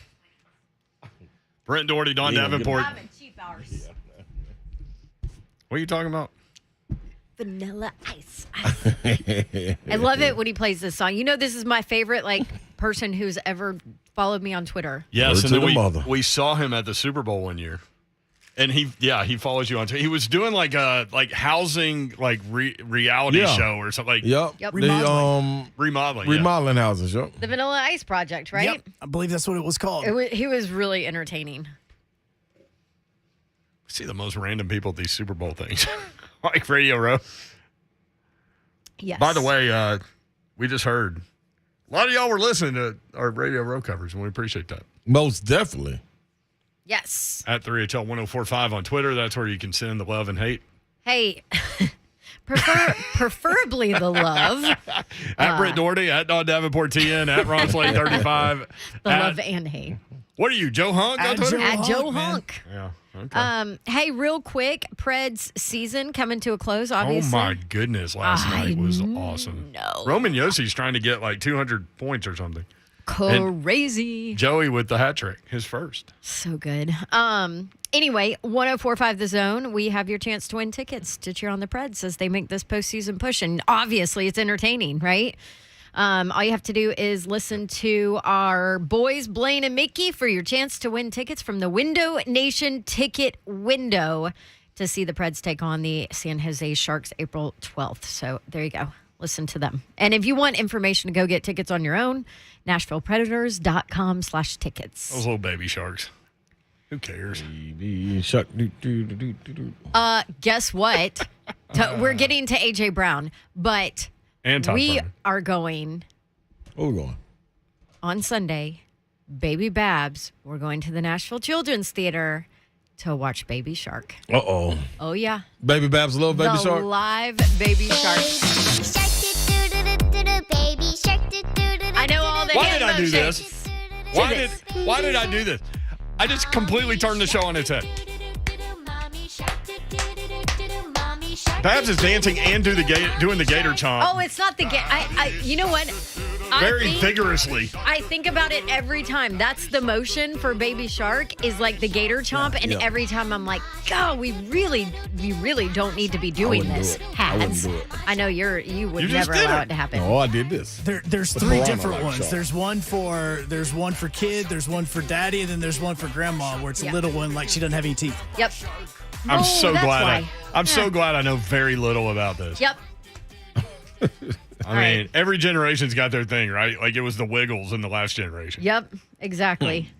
Brent Doherty, Don Davenport. Cheap hours. What are you talking about? Vanilla Ice. I love it when he plays this song. You know, this is my favorite person who's ever followed me on Twitter. Yes, and then we saw him at the Super Bowl one year. And he follows you on Twitter. He was doing housing reality show or something. Yep. Remodeling houses. Yep. The Vanilla Ice Project, right? Yep. I believe that's what it was called. He was really entertaining. See the most random people at these Super Bowl things. Like Radio Row. Yes. By the way, we just heard a lot of y'all were listening to our Radio Row covers, and we appreciate that. Most definitely. Yes. At 3HL 104.5 on Twitter. That's where you can send the love and hate. Hey, preferably the love. At Brent Doherty, at Don Davenport TN, at Ron Slade 35. The love and hate. What are you, Joe Hunk on Twitter? At Joe Hunk. Yeah. Okay. Hey, real quick, Preds season coming to a close, obviously. Oh, my goodness. Last night was awesome. No. Roman Yossi's trying to get 200 points or something. Crazy. And Joey with the hat trick, his first. So good. Anyway, 104.5 The Zone, we have your chance to win tickets to cheer on the Preds as they make this postseason push. And obviously, it's entertaining, right? All you have to do is listen to our boys, Blaine and Mickey, for your chance to win tickets from the Window Nation Ticket Window to see the Preds take on the San Jose Sharks April 12th. So there you go. Listen to them. And if you want information to go get tickets on your own, NashvillePredators.com/tickets. Those little baby sharks. Who cares? Baby shark. Guess what? We're getting to A.J. Brown, but we are going. Where we going? On Sunday, Baby Babs, we're going to the Nashville Children's Theater to watch Baby Shark. Uh-oh. Oh, yeah. Baby Babs love Baby Shark? The live Baby Shark. I know all the Why did I do this? Why did I do this? I just completely turned the show on its head. Babs is dancing and doing the gator chomp. Oh, it's not the you know what? Very vigorously. I think about it every time. That's the motion for Baby Shark is like the gator chomp, and every time I'm like, God, we really don't need to be doing this. I wouldn't do it. I know you would never allow it to happen. Oh, I did this. There's three different ones. Shark. There's one for kid, there's one for daddy, and then there's one for grandma where it's a little one like she doesn't have any teeth. Yep. I'm so glad I know very little about this. Yep. I mean, every generation's got their thing, right? Like it was the Wiggles in the last generation. Yep, exactly.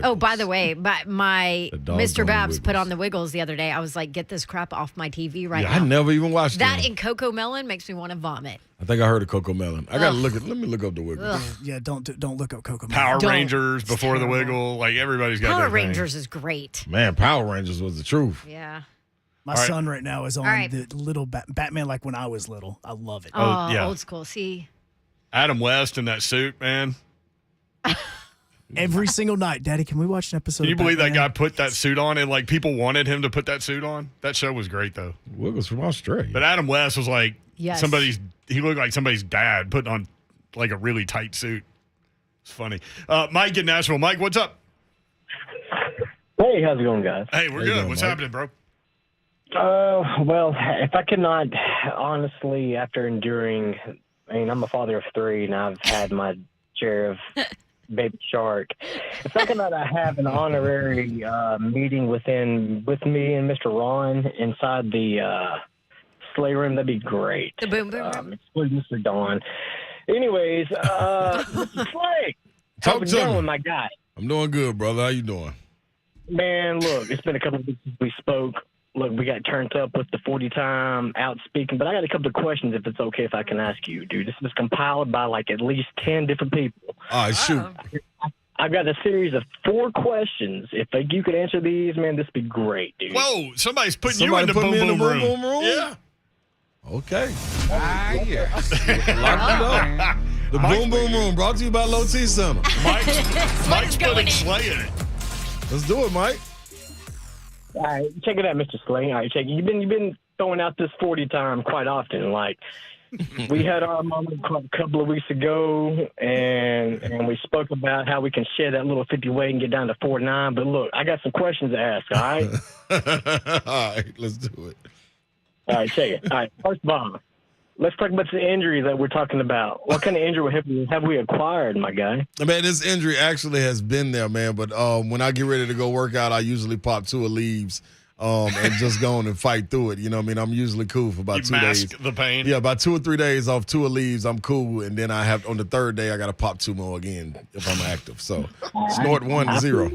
Oh, by the way, my Mr. Babs put on the Wiggles the other day. I was like, get this crap off my TV right now. I never even watched that. And Coco Melon makes me want to vomit. I think I heard of Coco Melon. I gotta let me look up the Wiggles. Yeah, don't look up Coco Melon. Power Rangers before the Wiggle. Like everybody's got Power their Rangers thing. is great. Man, Power Rangers was the truth. Yeah. My son right now is on the little Batman like when I was little. I love it. Oh, yeah. Old school. See? Adam West in that suit, man. Every single night, Daddy, can we watch an episode? Can you believe that guy put that suit on and like people wanted him to put that suit on? That show was great though. Wiggles from Australia. But Adam West was like he looked like somebody's dad putting on like a really tight suit. It's funny. Mike in Nashville. Mike, what's up? Hey, how's it going, guys? Hey, we're good. What's happening, bro? Well, if I could not, honestly, after enduring, I'm a father of 3, and I've had my share of Baby Shark. If I could not have an honorary meeting with me and Mr. Ron inside the sleigh room, that'd be great. The boom boom. Exclude Mr. Don. Anyways, Mr. Slay, how's it going, my guy? I'm doing good, brother. How you doing? Man, look, it's been a couple of weeks since we spoke. Look, we got turned up with the 40 time out speaking, but I got a couple of questions if it's okay if I can ask you, dude. This was compiled by like at least 10 different people. All right, shoot. I've got a series of 4 questions. If you could answer these, man, this would be great, dude. Whoa, somebody's putting you in the boom boom room. Yeah. Okay. Yeah. Lock it up. The boom boom room brought to you by Low T Center. Mike's putting Slay in it. Let's do it, Mike. All right, check it out, Mr. Slay. All right, check it. You've been throwing out this 40 time quite often. Like, We had our moment a couple of weeks ago, and we spoke about how we can share that little 50 weight and get down to 49. But look, I got some questions to ask, all right? All right, let's do it. All right, check it. All right, first of all, let's talk about the injuries that we're talking about. What kind of injury have we acquired, my guy? Man, this injury actually has been there, man. But when I get ready to go work out, I usually pop 2 leaves and just go on and fight through it. You know what I mean? I'm usually cool for about 2 days. Mask the pain. Yeah, about 2 or 3 days off 2 leaves, I'm cool. And then I have on the 3rd day, I got to pop 2 more again if I'm active. So snort 1 0.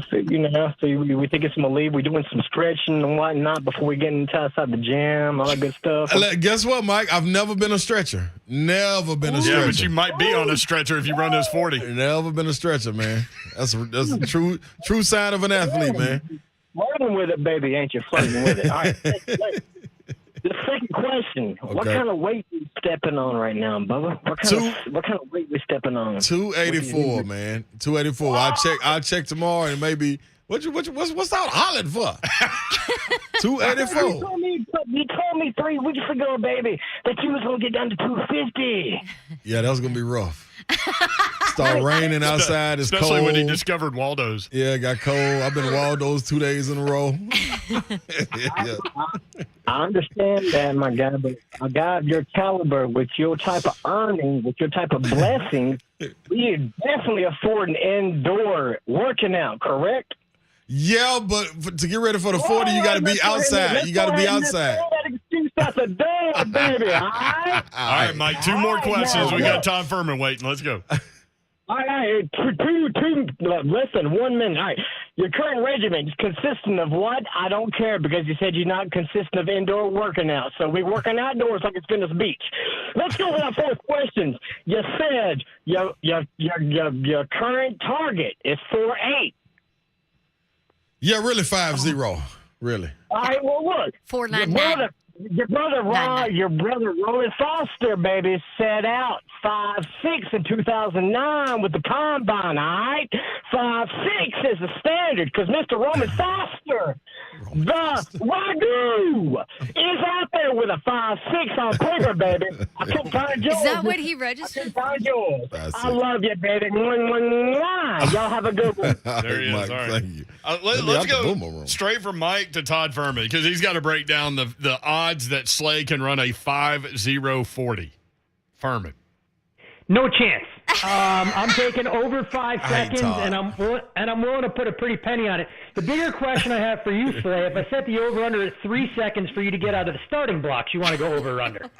So, we taking some leave. We're doing some stretching and whatnot before we get outside the gym, all that good stuff. Guess what, Mike? I've never been a stretcher. Never been a stretcher. Yeah, but you might be on a stretcher if you run those 40. Never been a stretcher, man. That's a true sign of an athlete, man. Flirting with it, baby, ain't you? Flirting with it. All right. The second question: What kind of weight are you stepping on right now, Bubba? What kind of weight we stepping on? 284, man. 284. I'll check tomorrow and maybe what's out hollering for? 284. You told me 3 weeks ago, baby, that you was gonna get down to 250. Yeah, that was gonna be rough. Start raining outside. It's Especially cold. when he discovered Waldo's. Yeah, it got cold. I've been Waldo's 2 days in a row. Yeah. I understand that, my guy, but a guy of your caliber, with your type of earning, with your type of blessings, we definitely afford an indoor working out, correct? Yeah, but to get ready for the 40, you got to be outside. You got to be outside. That excuse out the door, baby. All right. All right, Mike. 2 more questions. We got Todd Fuhrman waiting. Let's go. All right, less than 1 minute. All right, your current regimen is consistent of what? I don't care, because you said you're not consistent of indoor working out. So we're working outdoors like it's Venice Beach. Let's go with our 4th question. You said your current target is 4'8". Yeah, really 5-0. Really. All right, well, look. 499. Your brother Rory Foster, baby, set out 5'6" in 2009 with the combine, all right? 5'6" is the standard, because Mr. Roman Foster, the Wagyu, is out there with a 5'6" on paper, baby. I couldn't find yours. Is that what he registered? I couldn't find yours. I love you, baby. Y'all have a good one. There he is. Mike, All right. thank you. Let's go straight from Mike to Todd Fuhrman, because he's got to break down the odds that Slay can run a 5-0-40. Fuhrman. No chance. I'm taking over 5 seconds, and I'm willing to put a pretty penny on it. The bigger question I have for you, Slay, if I set the over-under at 3 seconds for you to get out of the starting blocks, you want to go over or under?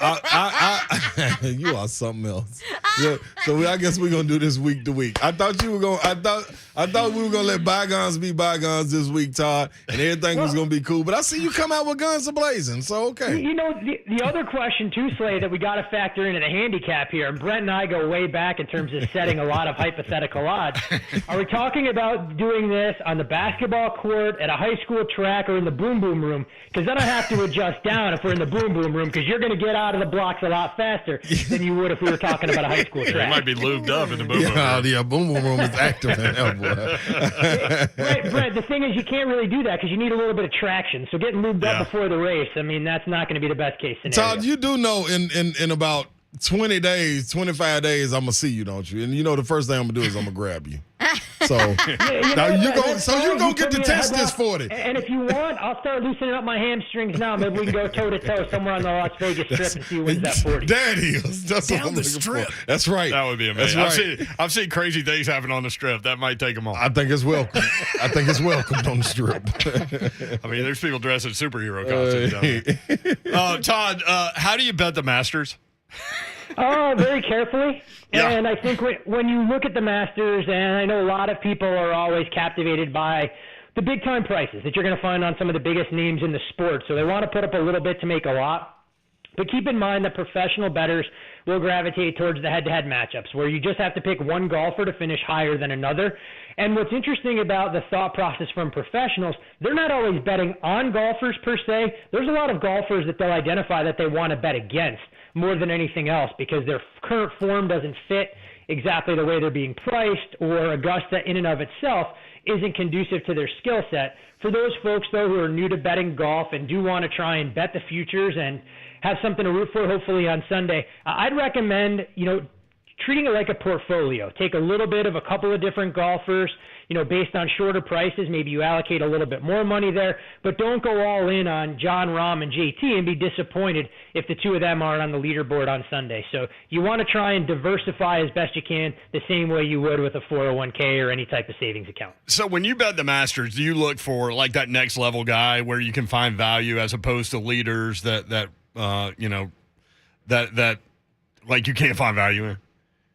You are something else. Yeah, so I guess we're gonna do this week to week. I thought we were gonna let bygones be bygones this week, Todd, and everything was gonna be cool. But I see you come out with guns a-blazing, so okay. You know, the other question too, Slay, that we got to factor into the handicap here, and Brent and I go way back in terms of setting a lot of hypothetical odds. Are we talking about doing this on the basketball court, at a high school track, or in the boom boom room? Because then I have to adjust down if we're in the boom boom room, because you're going to get out of the blocks a lot faster than you would if we were talking about a high school track. It might be lubed up in the boom boom room. Yeah, boom boom room is active in there, boy. Right, Brett, the thing is you can't really do that because you need a little bit of traction. So getting lubed up before the race, I mean, that's not going to be the best case scenario. Todd, you do know in about 20 days, 25 days, I'm going to see you, don't you? And you know the first thing I'm going to do is I'm going to grab you. So now you're going to get to test this 40. And if you want, I'll start loosening up my hamstrings now. Maybe we can go toe-to-toe somewhere on the Las Vegas Strip and see who wins that 40. That is. That's down the strip. That's right. That would be amazing. That's right. I've seen crazy things happen on the Strip. That might take them all. I think it's welcome. I think it's welcomed on the Strip. I mean, there's people dressed in superhero costumes down there. Todd, how do you bet the Masters? Very carefully. Yeah. And I think when you look at the Masters, and I know a lot of people are always captivated by the big-time prices that you're going to find on some of the biggest names in the sport. So they want to put up a little bit to make a lot. But keep in mind that professional bettors will gravitate towards the head-to-head matchups, where you just have to pick one golfer to finish higher than another. And what's interesting about the thought process from professionals, they're not always betting on golfers per se. There's a lot of golfers that they'll identify that they want to bet against more than anything else, because their current form doesn't fit exactly the way they're being priced, or Augusta in and of itself isn't conducive to their skill set. For those folks, though, who are new to betting golf and do want to try and bet the futures and have something to root for hopefully on Sunday. I'd recommend, treating it like a portfolio. Take a little bit of a couple of different golfers, based on shorter prices. Maybe you allocate a little bit more money there, but don't go all in on Jon Rahm and JT and be disappointed if the two of them aren't on the leaderboard on Sunday. So you want to try and diversify as best you can, the same way you would with a 401k or any type of savings account. So when you bet the Masters, do you look for like that next level guy where you can find value as opposed to leaders that like you can't find value in?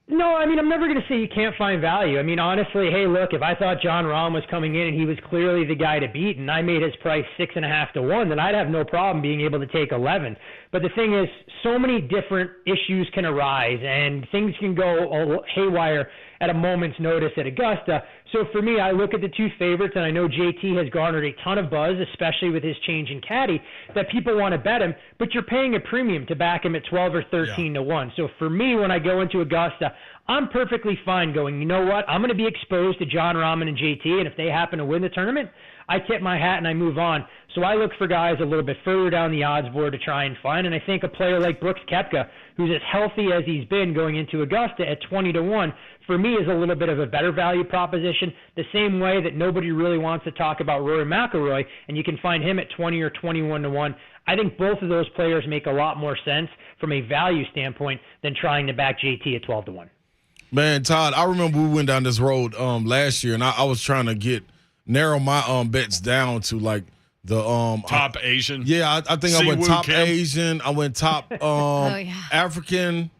No, I'm never going to say you can't find value. Honestly, hey, look, if I thought Jon Rahm was coming in and he was clearly the guy to beat and I made his price 6.5 to 1, then I'd have no problem being able to take 11. But the thing is, so many different issues can arise and things can go haywire at a moment's notice at Augusta. So for me, I look at the two favorites, and I know JT has garnered a ton of buzz, especially with his change in caddy, that people want to bet him, but you're paying a premium to back him at 12 or 13 to 1. So for me, when I go into Augusta, I'm perfectly fine going, you know what, I'm going to be exposed to Jon Rahm and JT, and if they happen to win the tournament, I tip my hat and I move on. So I look for guys a little bit further down the odds board to try and find, and I think a player like Brooks Koepka, who's as healthy as he's been going into Augusta at 20 to 1, for me is a little bit of a better value proposition, the same way that nobody really wants to talk about Rory Mcilroy, and you can find him at 20 or 21 to 1. I think both of those players make a lot more sense from a value standpoint than trying to back JT at 12 to 1. Man, Todd, I remember we went down this road last year, and I was trying to narrow my bets down to like the top Asian. Yeah, I think I went top Kim. Asian. I went top African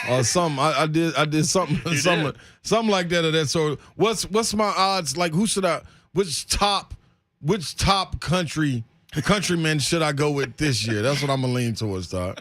or something. I did something like that or that. So what's my odds? Like which top countryman should I go with this year? That's what I'm gonna lean towards, Todd.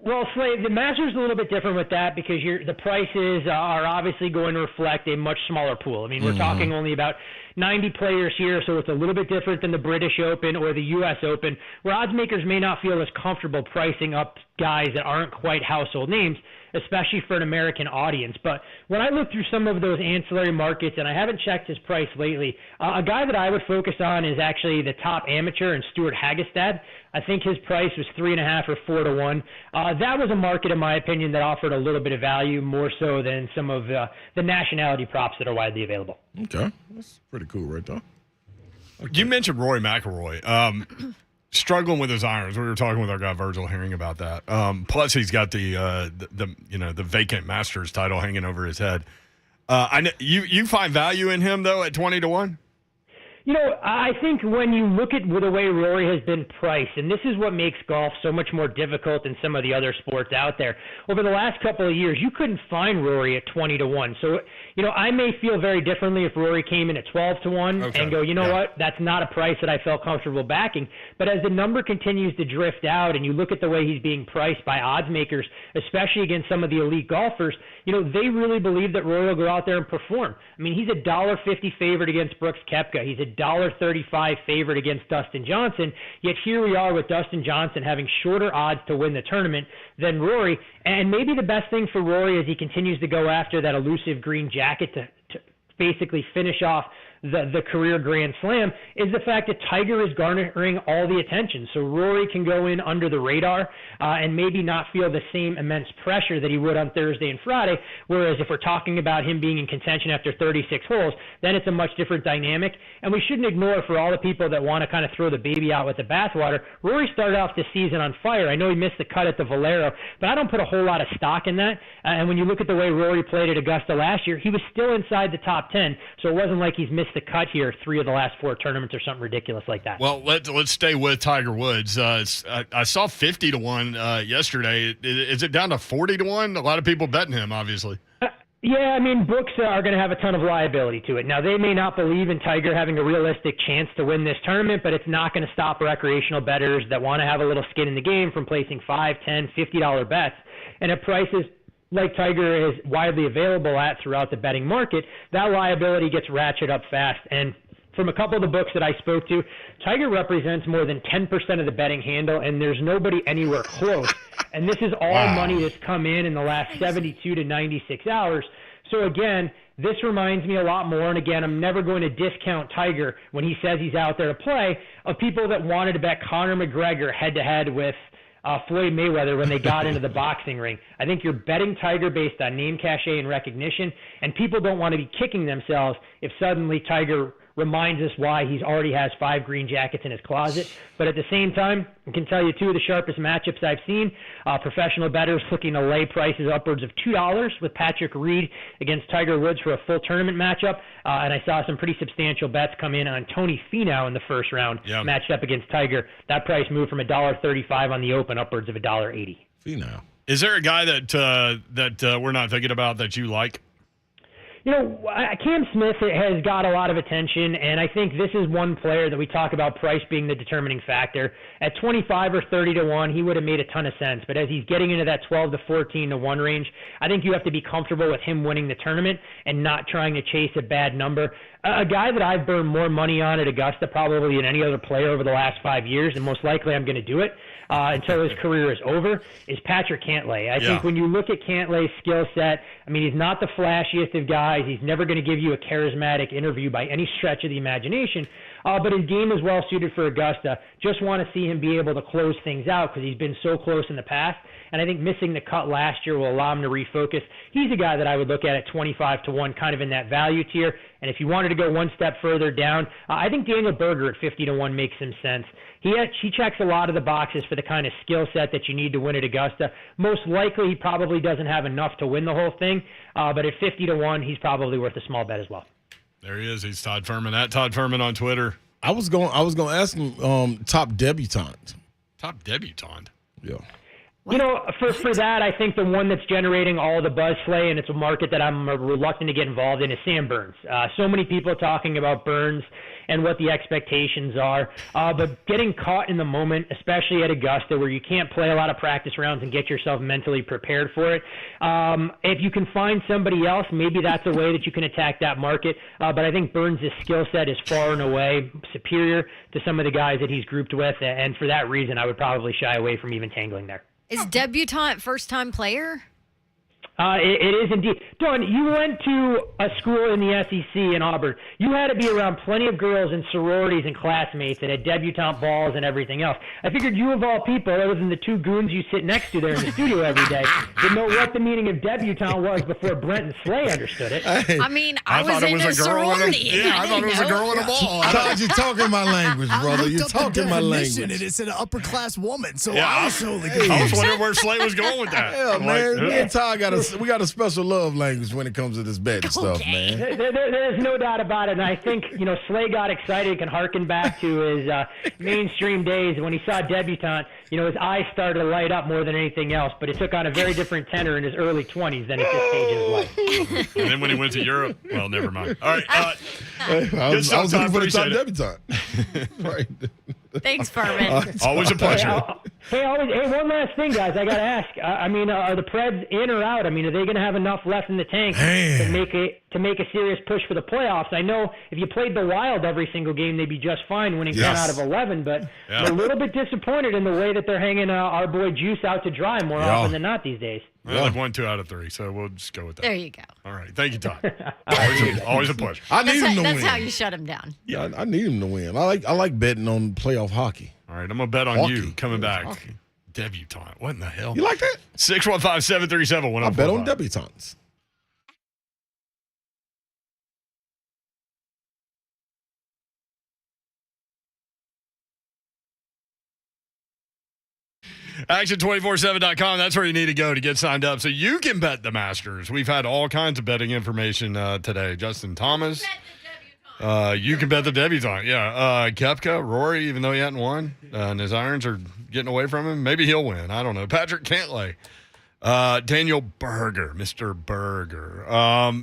Well, Slade, the Masters is a little bit different with that because the prices are obviously going to reflect a much smaller pool. We're talking only about 90 players here, so it's a little bit different than the British Open or the U.S. Open, where odds makers may not feel as comfortable pricing up guys that aren't quite household names, especially for an American audience. But when I look through some of those ancillary markets, and I haven't checked his price lately, a guy that I would focus on is actually the top amateur and Stuart Hagestad. I think his price was 3.5 or 4 to 1. That was a market, in my opinion, that offered a little bit of value, more so than some of the nationality props that are widely available. Okay, that's pretty cool right there. Okay. You mentioned Rory McIlroy. Struggling with his irons. We were talking with our guy Virgil Herring about that. Plus, he's got the vacant Masters title hanging over his head. I know you find value in him though at 20 to 1. I think when you look at the way Rory has been priced, and this is what makes golf so much more difficult than some of the other sports out there, over the last couple of years, you couldn't find Rory at 20 to 1. So, I may feel very differently if Rory came in at 12 to 1 and go, what, that's not a price that I felt comfortable backing. But as the number continues to drift out and you look at the way he's being priced by odds makers, especially against some of the elite golfers, they really believe that Rory will go out there and perform. He's a $1.50 favorite against Brooks Koepka. He's a $1.35 favorite against Dustin Johnson, yet here we are with Dustin Johnson having shorter odds to win the tournament than Rory. And maybe the best thing for Rory as he continues to go after that elusive green jacket to basically finish off the career Grand Slam is the fact that Tiger is garnering all the attention. So Rory can go in under the radar and maybe not feel the same immense pressure that he would on Thursday and Friday, whereas if we're talking about him being in contention after 36 holes, then it's a much different dynamic. And we shouldn't ignore, for all the people that want to kind of throw the baby out with the bathwater, Rory started off this season on fire. I know he missed the cut at the Valero, but I don't put a whole lot of stock in that. And when you look at the way Rory played at Augusta last year, he was still inside the top 10, so it wasn't like he's missed the cut here 3 of the last 4 tournaments or something ridiculous like that. Well, let's stay with Tiger Woods. I saw 50 to 1 yesterday. Is it down to 40 to 1? A lot of people betting him, obviously. Yeah, books are going to have a ton of liability to it. Now, they may not believe in Tiger having a realistic chance to win this tournament, but it's not going to stop recreational bettors that want to have a little skin in the game from placing $5, $10, $50 bets. And at prices like Tiger is widely available at throughout the betting market, that liability gets ratcheted up fast. And from a couple of the books that I spoke to, Tiger represents more than 10% of the betting handle, and there's nobody anywhere close. And this is all money that's come in the last 72 to 96 hours. So again, this reminds me a lot more, and again, I'm never going to discount Tiger when he says he's out there to play, of people that wanted to bet Conor McGregor head-to-head with Floyd Mayweather when they got into the boxing ring. I think you're betting Tiger based on name, cachet, and recognition, and people don't want to be kicking themselves if suddenly Tiger reminds us why he already has 5 green jackets in his closet. But at the same time, I can tell you 2 of the sharpest matchups I've seen. Professional bettors looking to lay prices upwards of $2 with Patrick Reed against Tiger Woods for a full tournament matchup. And I saw some pretty substantial bets come in on Tony Finau in the first round, matched up against Tiger. That price moved from $1.35 on the open upwards of $1.80. Finau. Is there a guy that we're not thinking about that you like? You know, Cam Smith has got a lot of attention, and I think this is one player that we talk about price being the determining factor. At 25 or 30 to 1, he would have made a ton of sense. But as he's getting into that 12 to 14 to 1 range, I think you have to be comfortable with him winning the tournament and not trying to chase a bad number. A guy that I've burned more money on at Augusta probably than any other player over the last 5 years, and most likely I'm going to do it until his career is over, is Patrick Cantlay. I think when you look at Cantlay's skill set, I mean, he's not the flashiest of guys. He's never going to give you a charismatic interview by any stretch of the imagination. But his game is well suited for Augusta. Just want to see him be able to close things out because he's been so close in the past. And I think missing the cut last year will allow him to refocus. He's a guy that I would look at 25 to 1, kind of in that value tier. And if you wanted to go one step further down, I think Daniel Berger at 50 to 1 makes some sense. He checks a lot of the boxes for the kind of skill set that you need to win at Augusta. Most likely, he probably doesn't have enough to win the whole thing. But at 50 to 1, he's probably worth a small bet as well. There he is. He's Todd Fuhrman at Todd Fuhrman on Twitter. I was going to ask him top debutante. Top debutante. Yeah. You know, for that, I think the one that's generating all the buzz, Slay, and it's a market that I'm reluctant to get involved in, is Sam Burns. So many people talking about Burns and what the expectations are, but getting caught in the moment, especially at Augusta, where you can't play a lot of practice rounds and get yourself mentally prepared for it. If you can find somebody else, maybe that's a way that you can attack that market. But I think Burns' skill set is far and away superior to some of the guys that he's grouped with, and for that reason, I would probably shy away from even tangling there. Is debutante first-time player? It is indeed. Dawn, you went to a school in the SEC in Auburn. You had to be around plenty of girls and sororities and classmates that had debutante balls and everything else. I figured you, of all people, other than the 2 goons you sit next to there in the studio every day, would know what the meaning of debutante was before Brent and Slay understood it. I mean, I was in a sorority. I thought it was a girl in a ball. Todd, you're talking my language, brother. You're talking my language. And it's an upper-class woman, so Yeah, I was totally I confused. was wondering where Slay was going with that. Yeah, I'm man. like, Me and Todd got a special love language when it comes to this betting stuff, man. There's no doubt about it, and I think, Slay got excited, can harken back to his mainstream days when he saw debutante. His eyes started to light up more than anything else, but it took on a very different tenor in his early 20s than at this stage in his life. And then when he went to Europe, well, never mind. All right. I was looking for the top debutante. Right. Thanks, Fuhrman. Always a pleasure. Hey, one last thing, guys. I got to ask. Are the Preds in or out? Are they going to have enough left in the tank to make a serious push for the playoffs? I know if you played the Wild every single game, they'd be just fine winning 10 out of 11, but I'm a little bit disappointed in the way that they're hanging our boy Juice out to dry more often than not these days. Well, they've won 2 out of 3, so we'll just go with that. There you go. All right. Thank you, Todd. Always a pleasure. I need him to win. That's how you shut him down. Yeah, I need him to win. I like betting on playoff hockey. All right, I'm going to bet on you coming back. Hockey. Debutante. What in the hell? You like that? 615-737-1045. I bet on debutantes. Action247.com. That's where you need to go to get signed up so you can bet the Masters. We've had all kinds of betting information today. Justin Thomas. You can bet the debutante. Yeah. Koepka, Rory, even though he hadn't won, and his irons are getting away from him, maybe he'll win. I don't know. Patrick Cantlay. Daniel Berger, Mr. Berger.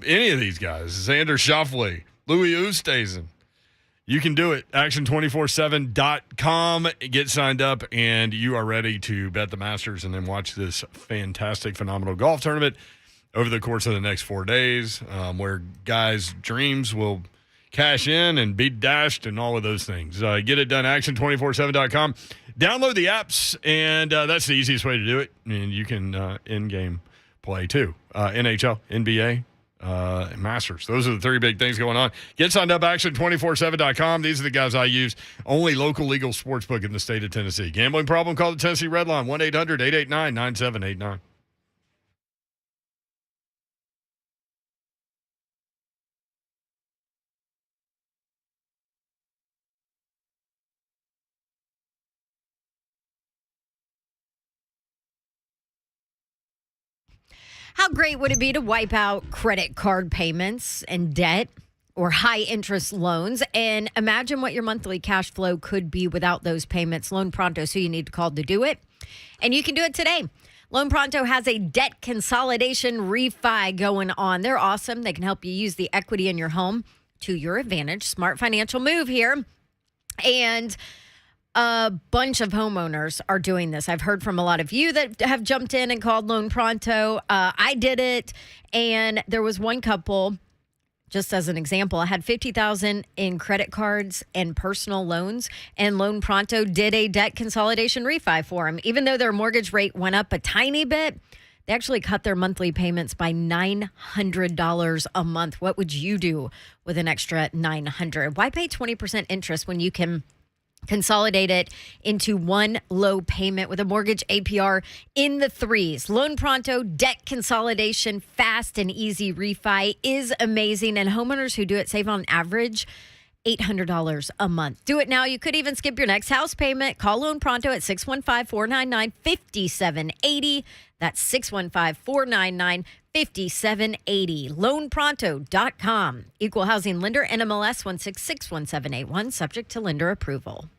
Any of these guys. Xander Schauffele, Louis Oosthuizen. You can do it. Action247.com. Get signed up, and you are ready to bet the Masters and then watch this fantastic, phenomenal golf tournament over the course of the next 4 days, where guys' dreams will cash in and be dashed and all of those things. Get it done. Action247.com. Download the apps, and that's the easiest way to do it. And you can in-game play, too. NHL, NBA, Masters. Those are the three big things going on. Get signed up, action247.com. These are the guys I use. Only local legal sportsbook in the state of Tennessee. Gambling problem? Call the Tennessee Red Line, 1-800-889-9789. How great would it be to wipe out credit card payments and debt or high interest loans and imagine what your monthly cash flow could be without those payments? Loan Pronto, so you need to call to do it. And you can do it today. Loan Pronto has a debt consolidation refi going on. They're awesome. They can help you use the equity in your home to your advantage. Smart financial move here. And a bunch of homeowners are doing this. I've heard from a lot of you that have jumped in and called Loan Pronto. I did it, and there was one couple, just as an example, I had $50,000 in credit cards and personal loans, and Loan Pronto did a debt consolidation refi for them. Even though their mortgage rate went up a tiny bit, they actually cut their monthly payments by $900 a month. What would you do with an extra $900? Why pay 20% interest when you can consolidate it into one low payment with a mortgage APR in the threes? Loan Pronto debt consolidation, fast and easy refi is amazing. And homeowners who do it save on average $800 a month. Do it now. You could even skip your next house payment. Call Loan Pronto at 615-499-5780. That's 615-499-5780. LoanPronto.com. Equal housing lender, NMLS 1661781, subject to lender approval.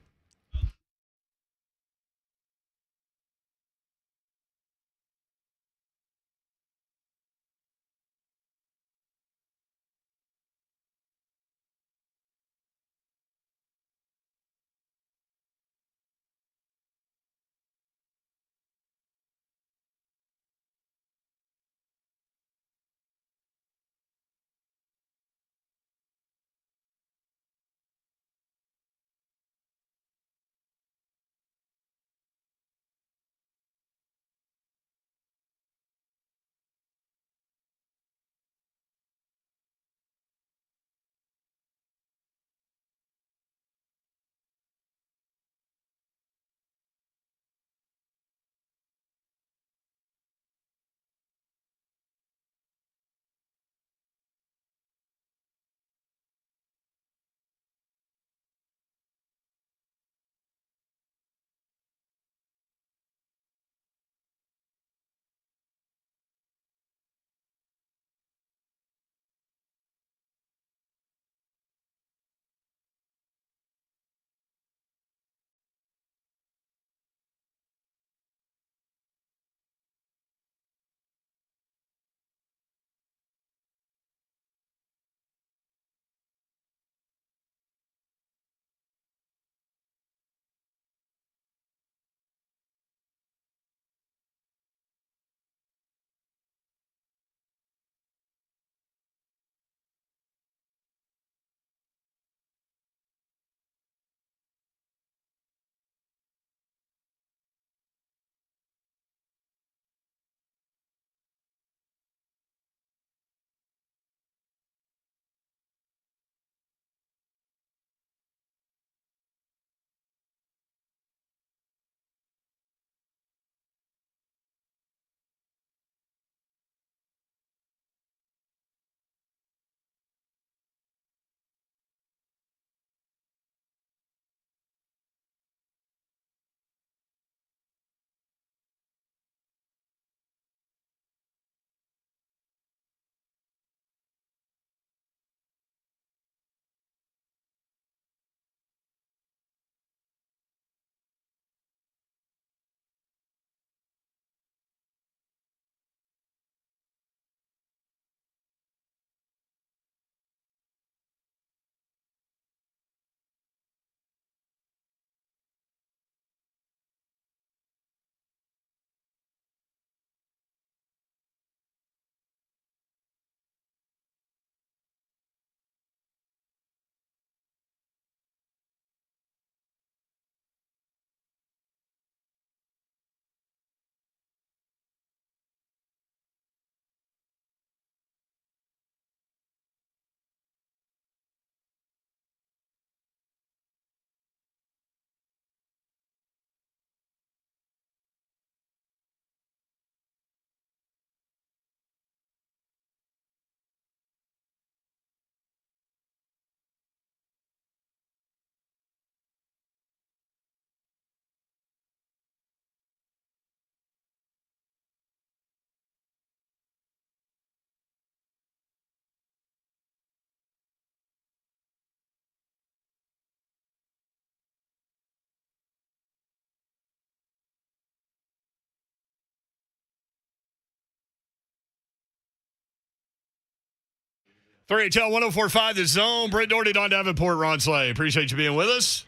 3HL 1045 The Zone. Brent Doherty, Don Davenport, Ron Slay. Appreciate you being with us.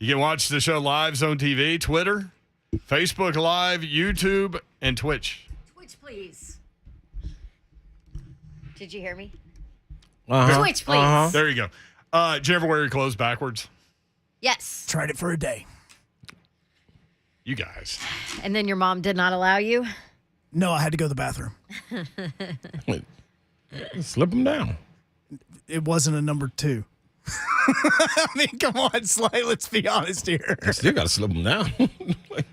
You can watch the show live, Zone TV, Twitter, Facebook Live, YouTube, and Twitch. Twitch, please. Did you hear me? Twitch, please. There you go. Did you ever wear your clothes backwards? Yes. Tried it for a day. You guys. And then your mom did not allow you? No, I had to go to the bathroom. Slip them down. It wasn't a number 2. I mean, come on, Slay. Let's be honest here. You still got to slip them down.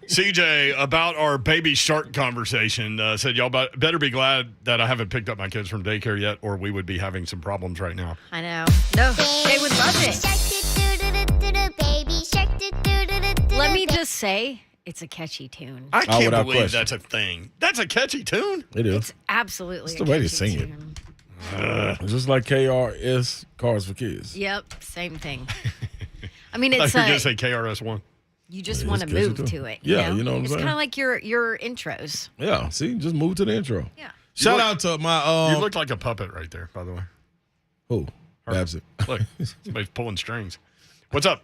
CJ, about our baby shark conversation, said y'all better be glad that I haven't picked up my kids from daycare yet, or we would be having some problems right now. I know. No, they would love it. Let me just say, it's a catchy tune. I can't without believe question. that's a thing. That's a catchy tune. It is. It's absolutely It's the way they catchy sing it. tune. It's just like KRS, Cars for Kids. Yep, same thing. I mean, I it's thought you were going to say KRS-One. you just Yeah, want to it's catchy move too. to it. Yeah, you know what I'm it's saying? kind of like your intros. Yeah, see, just move to the intro. Yeah. Shout out to my You look like a puppet right there, by the way. who? Babsy. Look, somebody's pulling strings. What's up?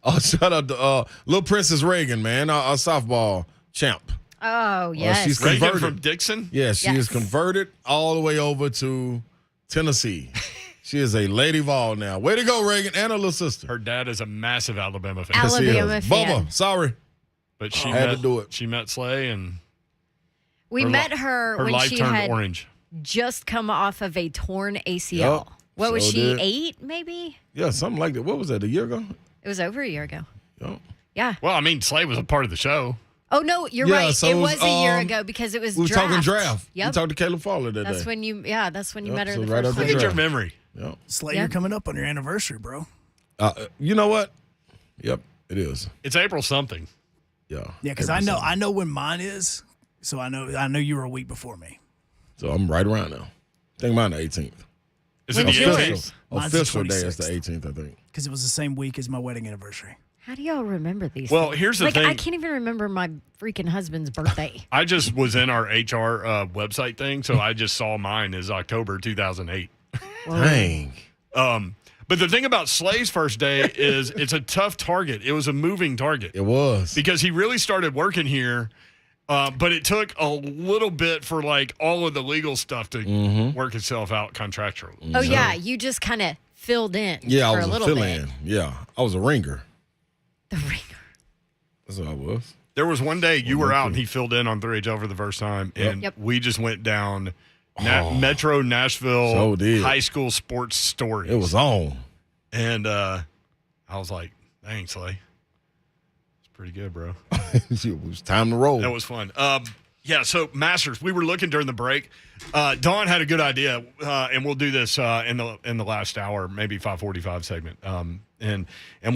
Oh, shout out to Little Princess Reagan, man, our softball champ. Oh yes. she's Reagan converted. from Dixon? Yeah, she is converted all the way over to Tennessee. She is a Lady Vol now. Way to go, Reagan, and her little sister. Her dad is a massive Alabama fan. Yes, he is. Alabama fan. Bubba, sorry. But she Had met, to do it. She met Slay, and We her met her her when life she turned had orange. just come off of a torn ACL. Yup, What was so she, did. 8 maybe? Yeah, something like that. What was that, a year ago? It was over a year ago. Yup. Yeah. Well, I mean, Slay was a part of the show. Oh no, you're Yeah, right. so It it was was, a year ago because it was We were draft. talking draft. Yep. We talked to Caleb Fowler that That's day. when you met her so the right first after time. Look at your draft. memory. Yep. Slay, Yeah. you're coming up on your anniversary, bro. You know what? Yep, it is. It's April something. Yeah. Yeah, because I know when mine is, so I know you were a week before me. So I'm right around now. I think mine the 18th. Is it When's the yours? 18th? Mine's the Official day is the 26th. 18th, I think. Because it was the same week as my wedding anniversary. How do y'all remember these Well, things? here's the like, thing. I can't even remember my freaking husband's birthday. I just was in our HR website thing, so I just saw mine is October 2008. Dang. But the thing about Slay's first day is it's a tough target. It was a moving target. It was. Because he really started working here, but it took a little bit for like all of the legal stuff to work itself out contractually. Oh, yeah. You just kind of filled in Yeah, for I was a a little fill-in. bit. Yeah, I was a ringer. The ringer. That's what I was. There was one day you were out and he filled in on 3HL for the first time, and Yep. we just went down Metro Nashville So did. high school sports stories. It was on. And I was like, dang, Slay. It's pretty good, bro. It was time to roll. That was fun. Yeah, so Masters, we were looking during the break. Dawn had a good idea, and we'll do this in the last hour, maybe 5:45 segment, and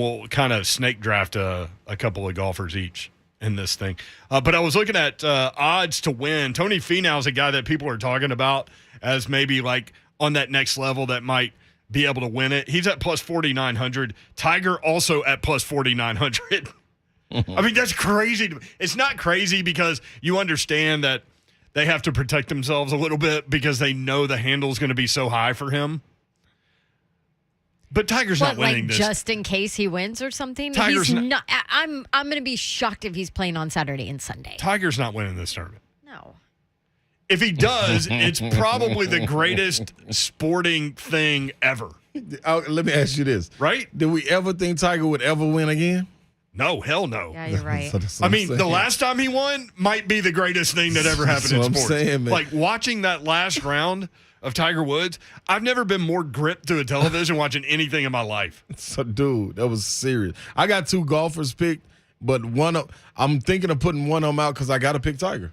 we'll kind of snake draft a couple of golfers each in this thing. But I was looking at odds to win. Tony Finau is a guy that people are talking about as maybe like on that next level that might be able to win it. He's at plus 4,900. Tiger also at plus 4,900. I mean, that's crazy. It's not crazy because you understand that they have to protect themselves a little bit because they know the handle's going to be so high for him. But Tiger's not winning like this. just in case he wins or something? Tiger's he's not- not. I'm going to be shocked if he's playing on Saturday and Sunday. Tiger's not winning this tournament. No. If he does, it's probably the greatest sporting thing ever. Let me ask you this. Right? Did we ever think Tiger would ever win again? No, hell no. Yeah, you're right. That's what I I'm mean, the saying. last time he won might be the greatest thing that ever happened That's in what I'm sports. saying, man. Like watching that last round of Tiger Woods, I've never been more gripped to a television watching anything in my life. So, dude, that was serious. I got 2 golfers picked, but I'm thinking of putting one of them out because I got to pick Tiger.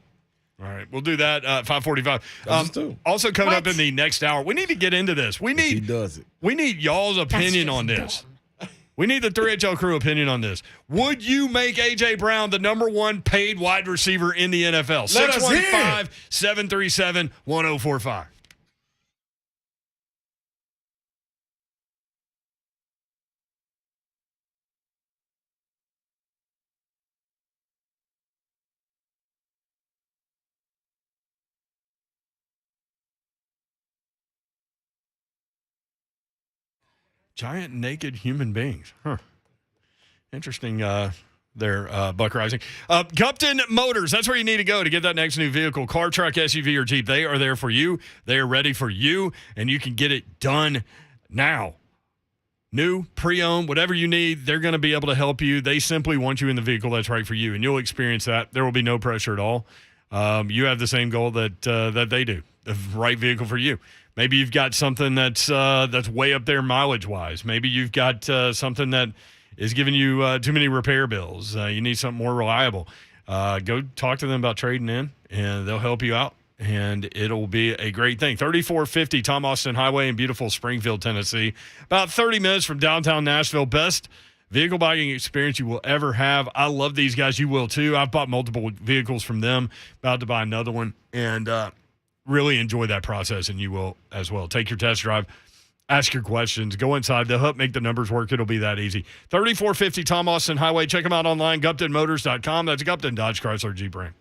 All right, we'll do that at 5:45. That's two. Also coming up What? in the next hour, we need to get into this. He does it. We need y'all's opinion just on this. We need the 3HL crew opinion on this. Would you make A.J. Brown the number 1 paid wide receiver in the NFL? Let us hear it. 615-737-1045. Giant naked human beings. Huh. Interesting. There, Buck Rising. Gupton Motors, that's where you need to go to get that next new vehicle. Car, truck, SUV, or Jeep. They are there for you. They are ready for you, and you can get it done now. New, pre-owned, whatever you need, they're going to be able to help you. They simply want you in the vehicle that's right for you, and you'll experience that. There will be no pressure at all. You have the same goal that they do, the right vehicle for you. Maybe you've got something that's way up there mileage-wise. Maybe you've got something that is giving you too many repair bills. You need something more reliable. Go talk to them about trading in, and they'll help you out, and it'll be a great thing. 3450 Tom Austin Highway in beautiful Springfield, Tennessee. About 30 minutes from downtown Nashville. Best vehicle buying experience you will ever have. I love these guys. You will too. I've bought multiple vehicles from them. About to buy another one, and really enjoy that process, and you will as well. Take your test drive. Ask your questions. Go inside. They'll help make the numbers work. It'll be that easy. 3450 Tom Austin Highway. Check them out online, GuptonMotors.com. That's Gupton Dodge Chrysler Jeep brand.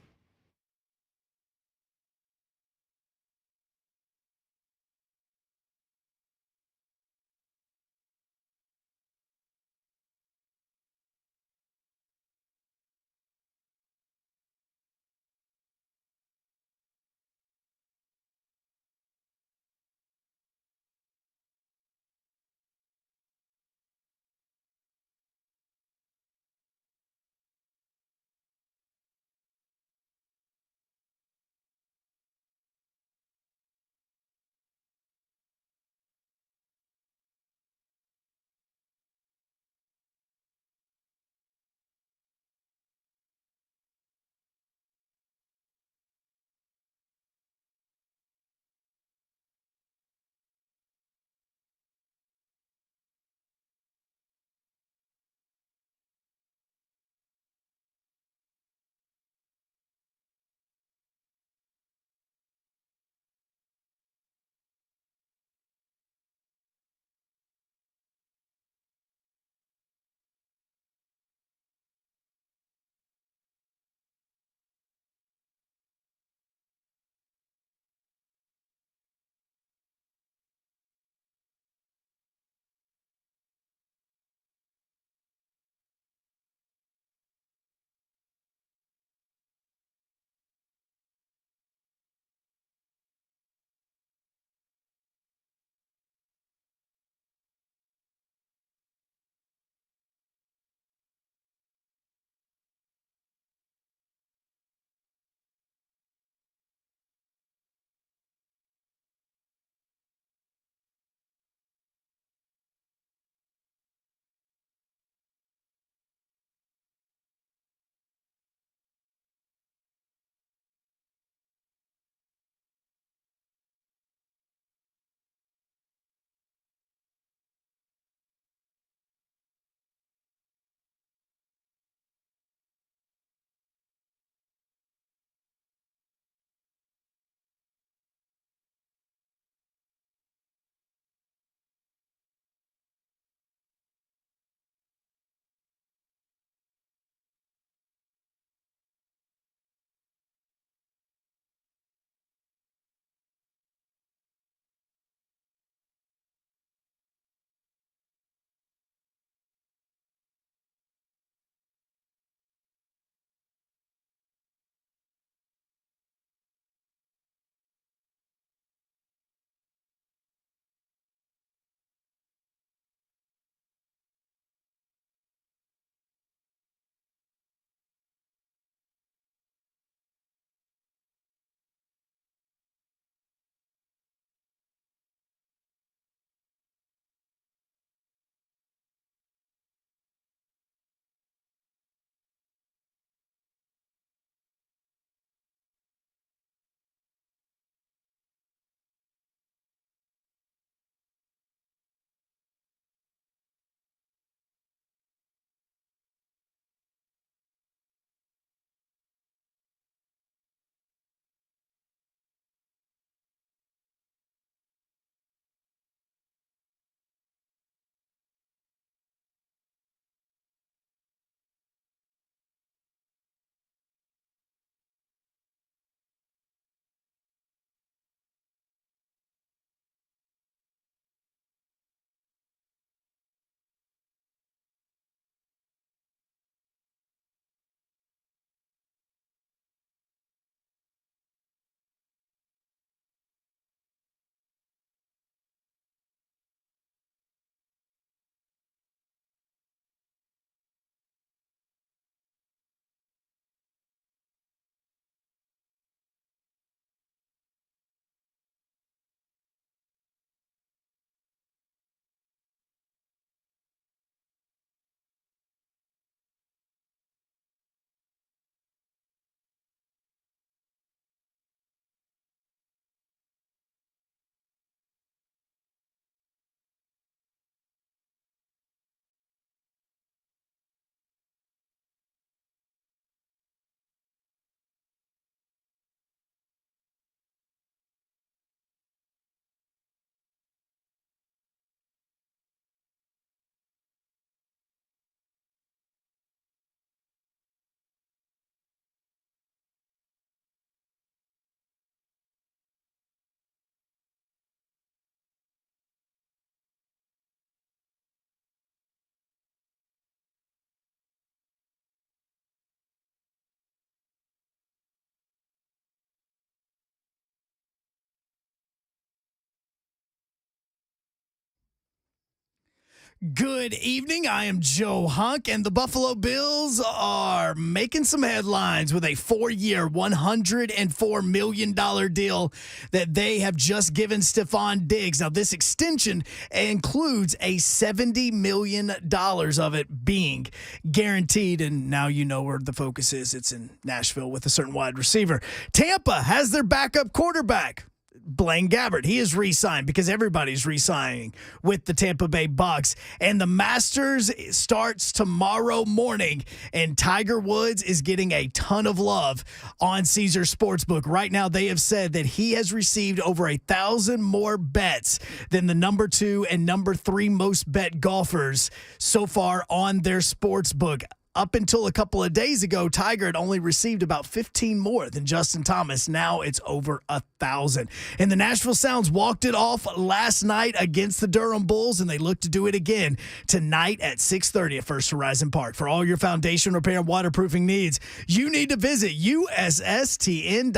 Good evening. I am Joe Hunk, and the Buffalo Bills are making some headlines with a 4-year, $104 million deal that they have just given Stephon Diggs. Now, this extension includes a $70 million of it being guaranteed, and now you know where the focus is. It's in Nashville with a certain wide receiver. Tampa has their backup quarterback, Blaine Gabbert. He is re-signed because everybody's re-signing with the Tampa Bay Bucks. And the Masters starts tomorrow morning, and Tiger Woods is getting a ton of love on Caesars Sportsbook. Right now, they have said that he has received over 1,000 more bets than the number 2 and number 3 most bet golfers so far on their sportsbook. Up until a couple of days ago, Tiger had only received about 15 more than Justin Thomas. Now it's over 1,000. And the Nashville Sounds walked it off last night against the Durham Bulls, and they look to do it again tonight at 6:30 at First Horizon Park. For all your foundation repair and waterproofing needs, you need to visit USSTN.com.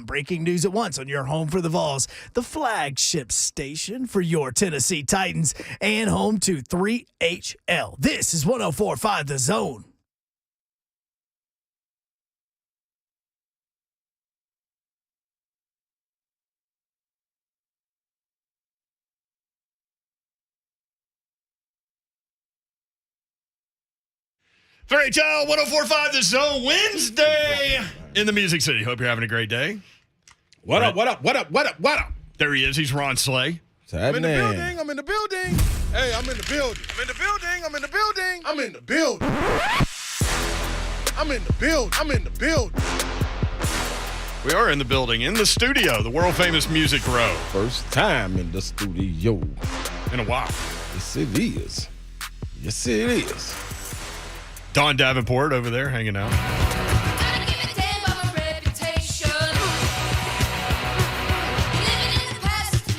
Breaking news at once on your home for the Vols, the flagship station for your Tennessee Titans, and home to 3HL. This is 104.5 The Zone. HL 104.5 The Zone, Wednesday in the Music City. Hope you're having a great day. What up? There he is. He's Ron Slay. I'm in the building. Hey, I'm in the building. We are in the building, in the studio, the world-famous Music Row. First time in the studio. In a while. Yes, it is. Don Davenport over there hanging out.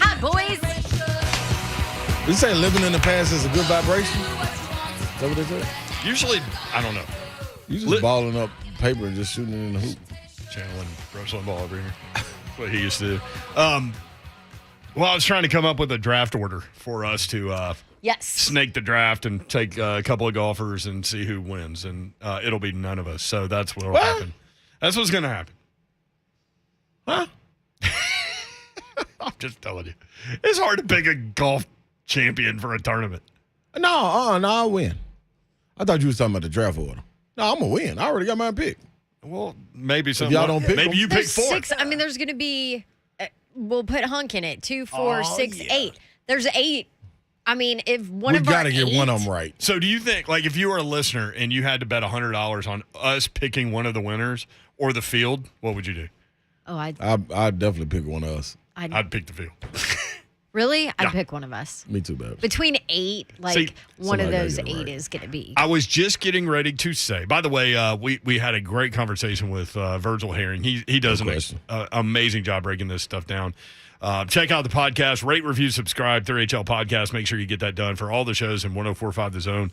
Hi, boys. You say living in the past is a good vibration? Is that what they say? Usually, I don't know. You just balling up paper and just shooting it in the hoop. Channeling wrestling ball over here. That's what he used to do. Well, I was trying to come up with a draft order for us to snake the draft and take a couple of golfers and see who wins. And it'll be none of us. So that's what'll happen. That's what's going to happen. Huh? I'm just telling you. It's hard to pick a golf champion for a tournament. No, I'll win. I thought you was talking about the draft order. No, I'm going to win. I already got my pick. Well, maybe some. Y'all don't pick maybe them? you pick There's 4. 6. I mean, there's going to be, we'll put Hunk in it. 2, 4, 6, 8. There's 8. I mean, if one of We our got to get 8 one of them right. So do you think, like, if you were a listener and you had to bet $100 on us picking one of the winners or the field, what would you do? Oh, I'd definitely pick one of us. I'd pick the field. Really? I'd pick one of us. Me too, babe. Between 8, like, See, one of somebody those gotta get 8 it right. is going to be. I was just getting ready to say, by the way, we had a great conversation with Virgil Herring. He does an amazing job breaking this stuff down. Check out the podcast, rate, review, subscribe, 3HL Podcast. Make sure you get that done for all the shows in 104.5 The Zone.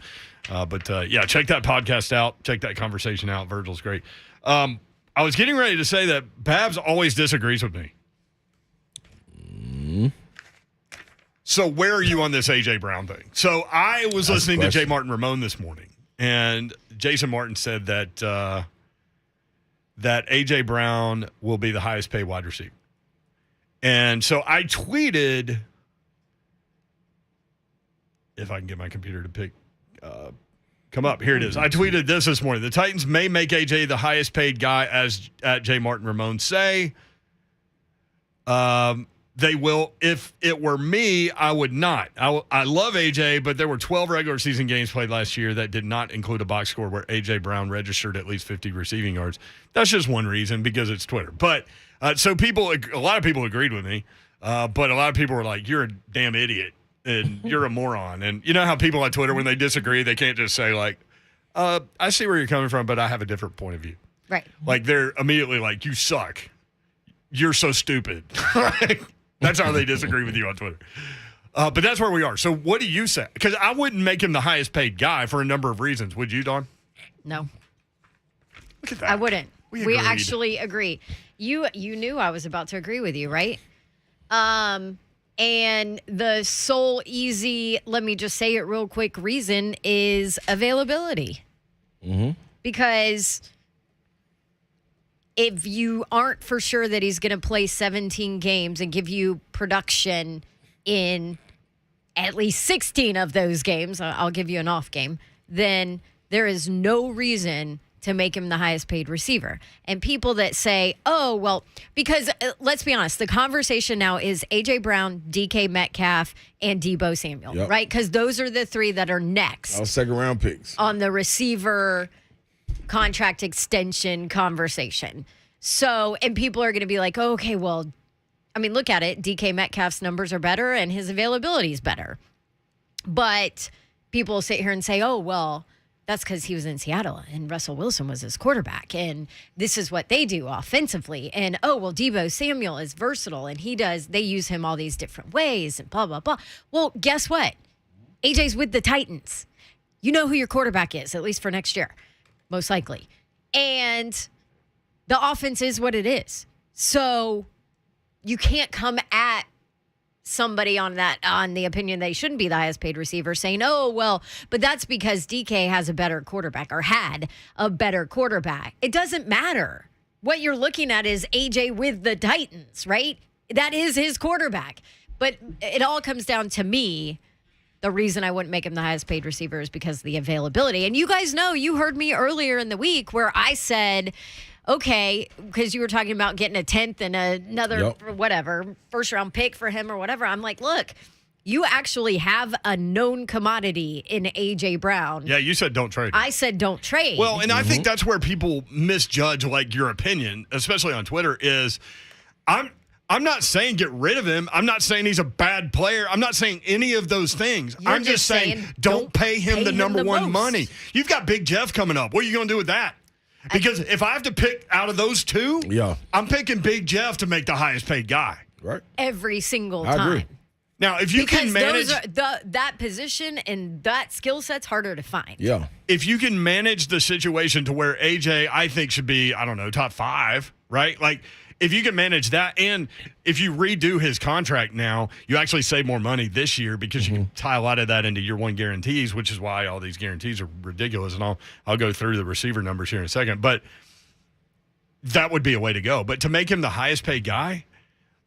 But check that podcast out. Check that conversation out. Virgil's great. I was getting ready to say that Babs always disagrees with me. So where are you on this A.J. Brown thing? So I was listening to J. Martin Ramon this morning, and Jason Martin said that that A.J. Brown will be the highest paid wide receiver. And so I tweeted, if I can get my computer to come up. Here it is. I tweeted this morning. The Titans may make A.J. the highest paid guy, as at J. Martin Ramon say. They will. If it were me, I would not. I love A.J., but there were 12 regular season games played last year that did not include a box score where A.J. Brown registered at least 50 receiving yards. That's just one reason, because it's Twitter. But so a lot of people agreed with me, but a lot of people were like, "You're a damn idiot and you're a moron." And you know how people on Twitter, when they disagree, they can't just say like, "I see where you're coming from, but I have a different point of view." Right. Like they're immediately like, "You suck. You're so stupid." That's how they disagree with you on Twitter. But that's where we are. So what do you say? Because I wouldn't make him the highest paid guy for a number of reasons. Would you, Dawn? No. Look at that. I wouldn't. We We agreed. actually agree. You knew I was about to agree with you, right? And the sole easy, let me just say it real quick, reason is availability. Mm-hmm. Because if you aren't for sure that he's going to play 17 games and give you production in at least 16 of those games, I'll give you an off game, then there is no reason to make him the highest paid receiver. And people that say, oh, well, because let's be honest, the conversation now is A.J. Brown, DK Metcalf, and Deebo Samuel, right? Because those are the three that are next. Our second-round picks. On the receiver contract extension conversation. So, and people are going to be like, oh, okay, well, I mean, look at it. DK Metcalf's numbers are better and his availability is better. But people sit here and say, oh, well, that's because he was in Seattle and Russell Wilson was his quarterback. And this is what they do offensively. And, oh, well, Deebo Samuel is versatile and they use him all these different ways and blah, blah, blah. Well, guess what? AJ's with the Titans. You know who your quarterback is, at least for next year, most likely. And the offense is what it is. So you can't come at somebody on the opinion they shouldn't be the highest paid receiver saying, oh, well, but that's because DK has a better quarterback or had a better quarterback. It doesn't matter. What you're looking at is AJ with the Titans, right? That is his quarterback. But it all comes down to me. The reason I wouldn't make him the highest paid receiver is because of the availability. And you guys know, you heard me earlier in the week where I said, okay, because you were talking about getting a 10th and another, whatever, first-round pick for him or whatever. I'm like, look, you actually have a known commodity in A.J. Brown. Yeah, you said don't trade. I said don't trade. Well, and I think that's where people misjudge, like, your opinion, especially on Twitter, is I'm not saying get rid of him. I'm not saying he's a bad player. I'm not saying any of those things. I'm just saying don't pay him the number one money. You've got Big Jeff coming up. What are you going to do with that? Because if I have to pick out of those two, I'm picking Big Jeff to make the highest paid guy. Right. Every single time. I agree. Now, if you can manage that position and that skill set's harder to find. Yeah. If you can manage the situation to where AJ, I think, should be, I don't know, top 5, right? Like, if you can manage that, and if you redo his contract now, you actually save more money this year because you can tie a lot of that into year one guarantees, which is why all these guarantees are ridiculous. And I'll go through the receiver numbers here in a second. But that would be a way to go. But to make him the highest paid guy,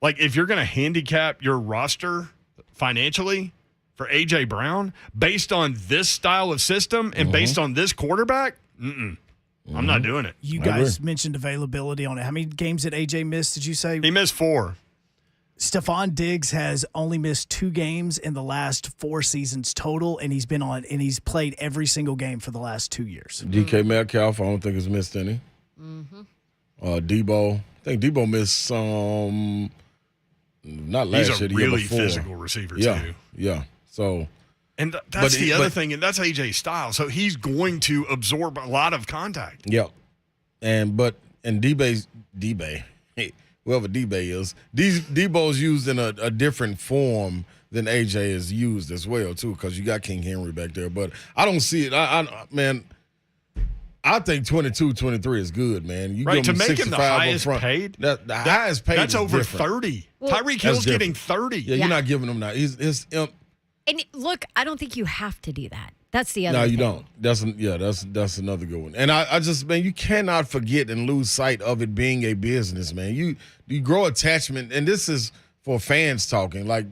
like if you're going to handicap your roster financially for A.J. Brown based on this style of system and based on this quarterback, I'm not doing it. You guys mentioned availability on it. How many games did AJ miss, did you say? He missed 4. Stephon Diggs has only missed 2 games in the last 4 seasons total, and he's played every single game for the last 2 years. DK Metcalf, I don't think has missed any. Deebo, I think Deebo missed some. Not last year. He's a really physical receiver too. Yeah. So. And that's the other thing, and that's AJ's style. So he's going to absorb a lot of contact. Yeah. And D-Bay, whoever D-Bay is, Debo's used in a different form than AJ is used as well, too, because you got King Henry back there. But I don't see it. Man, I think 22-23 is good, man. You right, give to make him the highest paid? The highest paid that's is over different. 30. Tyreek Hill's getting 30. Yeah, you're not giving him that. And look, I don't think you have to do that. That's the other thing. No, you don't. That's another good one. And I just, man, you cannot forget and lose sight of it being a business, man. You grow attachment, and this is for fans talking. Like,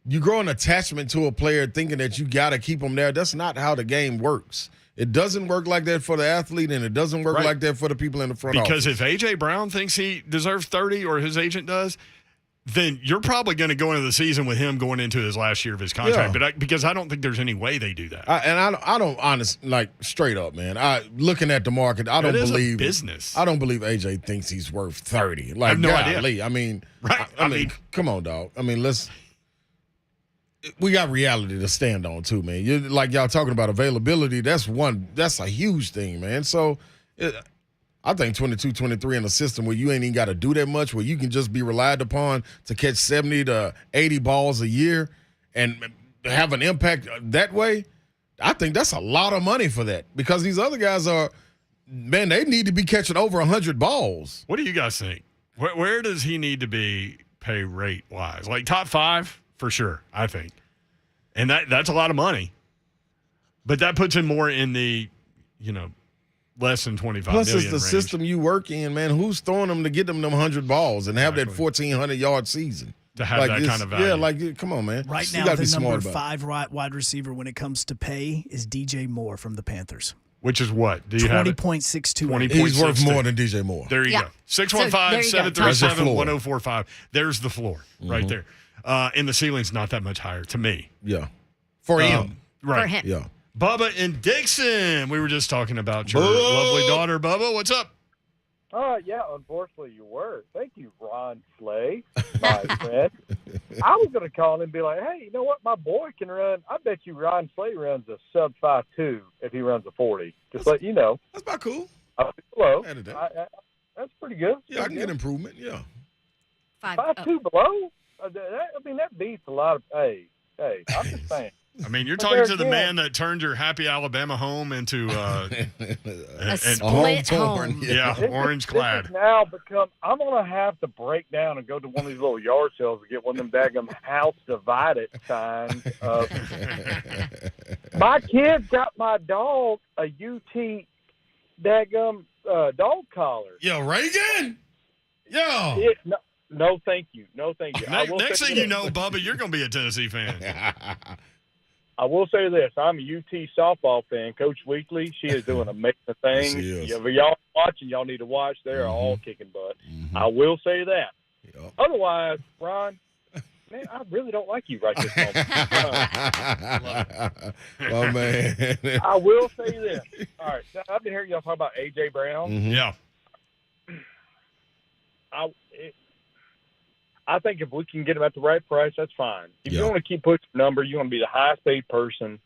you grow an attachment to a player thinking that you got to keep them there. That's not how the game works. It doesn't work like that for the athlete, and it doesn't work like that for the people in the front office. Because if A.J. Brown thinks he deserves 30 or his agent does, then you're probably going to go into the season with him going into his last year of his contract. But because I don't think there's any way they do that. I don't honestly, like, straight up, man. Looking at the market, I don't believe business. I don't believe AJ thinks he's worth 30. Like, I have no idea. I mean, right? I mean, come on, dog. I mean, we got reality to stand on too, man. You like y'all talking about availability. That's a huge thing, man. So. I think 22-23 in a system where you ain't even got to do that much, where you can just be relied upon to catch 70 to 80 balls a year and have an impact that way, I think that's a lot of money for that, because these other guys they need to be catching over 100 balls. What do you guys think? Where does he need to be pay rate-wise? Like top 5 for sure, I think. And that's a lot of money. But that puts him more in the, less than 25 Plus, million it's the range. system you work in, man. Who's throwing them to get them 100 balls and have that 1,400-yard season? To have that kind of value. Yeah, come on, man. Right You now, gotta be the smart number about 5 wide receiver when it comes to pay is DJ Moore from the Panthers. Which is what? Do you have it? 20.62. He's worth more than DJ Moore. There you go. 615-737-1045. There's the floor right there. And the ceiling's not that much higher to me. Yeah. For him. Right. For him. Yeah. Bubba and Dixon. We were just talking about your lovely daughter, Bubba. What's up? Yeah, unfortunately you were. Thank you, Ron Slay, my friend. I was going to call him and be like, hey, you know what? My boy can run. I bet you Ron Slay runs a sub 5.2 if he runs a 40. Just let you know. That's about cool. Below. That's pretty good. Yeah, I can get improvement. Yeah. 5.2 below? That beats a lot of – hey, I'm just saying. I mean, you're talking to the man that turned your happy Alabama home into a split home. Yeah, orange clad. This has now become. I'm gonna have to break down and go to one of these little yard sales and get one of them daggum house divided signs. My kids got my dog a UT daggum dog collar. Yo, Reagan. Yo. No, thank you. No, thank you. Next thing you know, Bubba, you're going to be a Tennessee fan. I will say this. I'm a UT softball fan. Coach Weekly, she is doing amazing things. If y'all watching, y'all need to watch. They are all kicking butt. I will say that. Yep. Otherwise, Ron, man, I really don't like you right this moment. Oh, man. I will say this. All right. I've been hearing y'all talk about A.J. Brown. Yeah. I think if we can get him at the right price, that's fine. If you want to keep pushing the number, you want to be the highest paid person.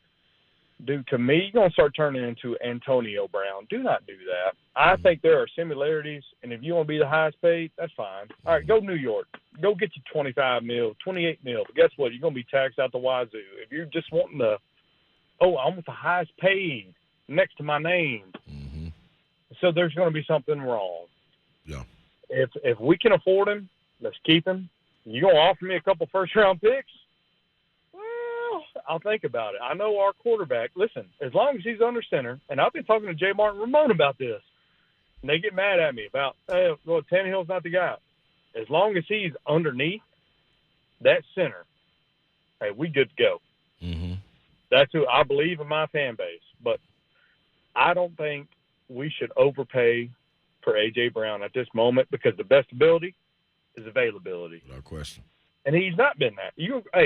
Dude, to me, you're going to start turning into Antonio Brown. Do not do that. I think there are similarities, and if you want to be the highest paid, that's fine. All right, go New York. Go get you 25 mil, 28 mil. But guess what? You're going to be taxed out the wazoo. If you're just wanting I want the highest paid next to my name. So there's going to be something wrong. Yeah. If we can afford him, let's keep him. You going to offer me a couple first-round picks? Well, I'll think about it. I know our quarterback. Listen, as long as he's under center, and I've been talking to J. Martin Ramon about this, and they get mad at me about, Tannehill's not the guy. As long as he's underneath that center, hey, we good to go. That's who I believe in my fan base. But I don't think we should overpay for A.J. Brown at this moment because the best ability is availability. No question. And he's not been that.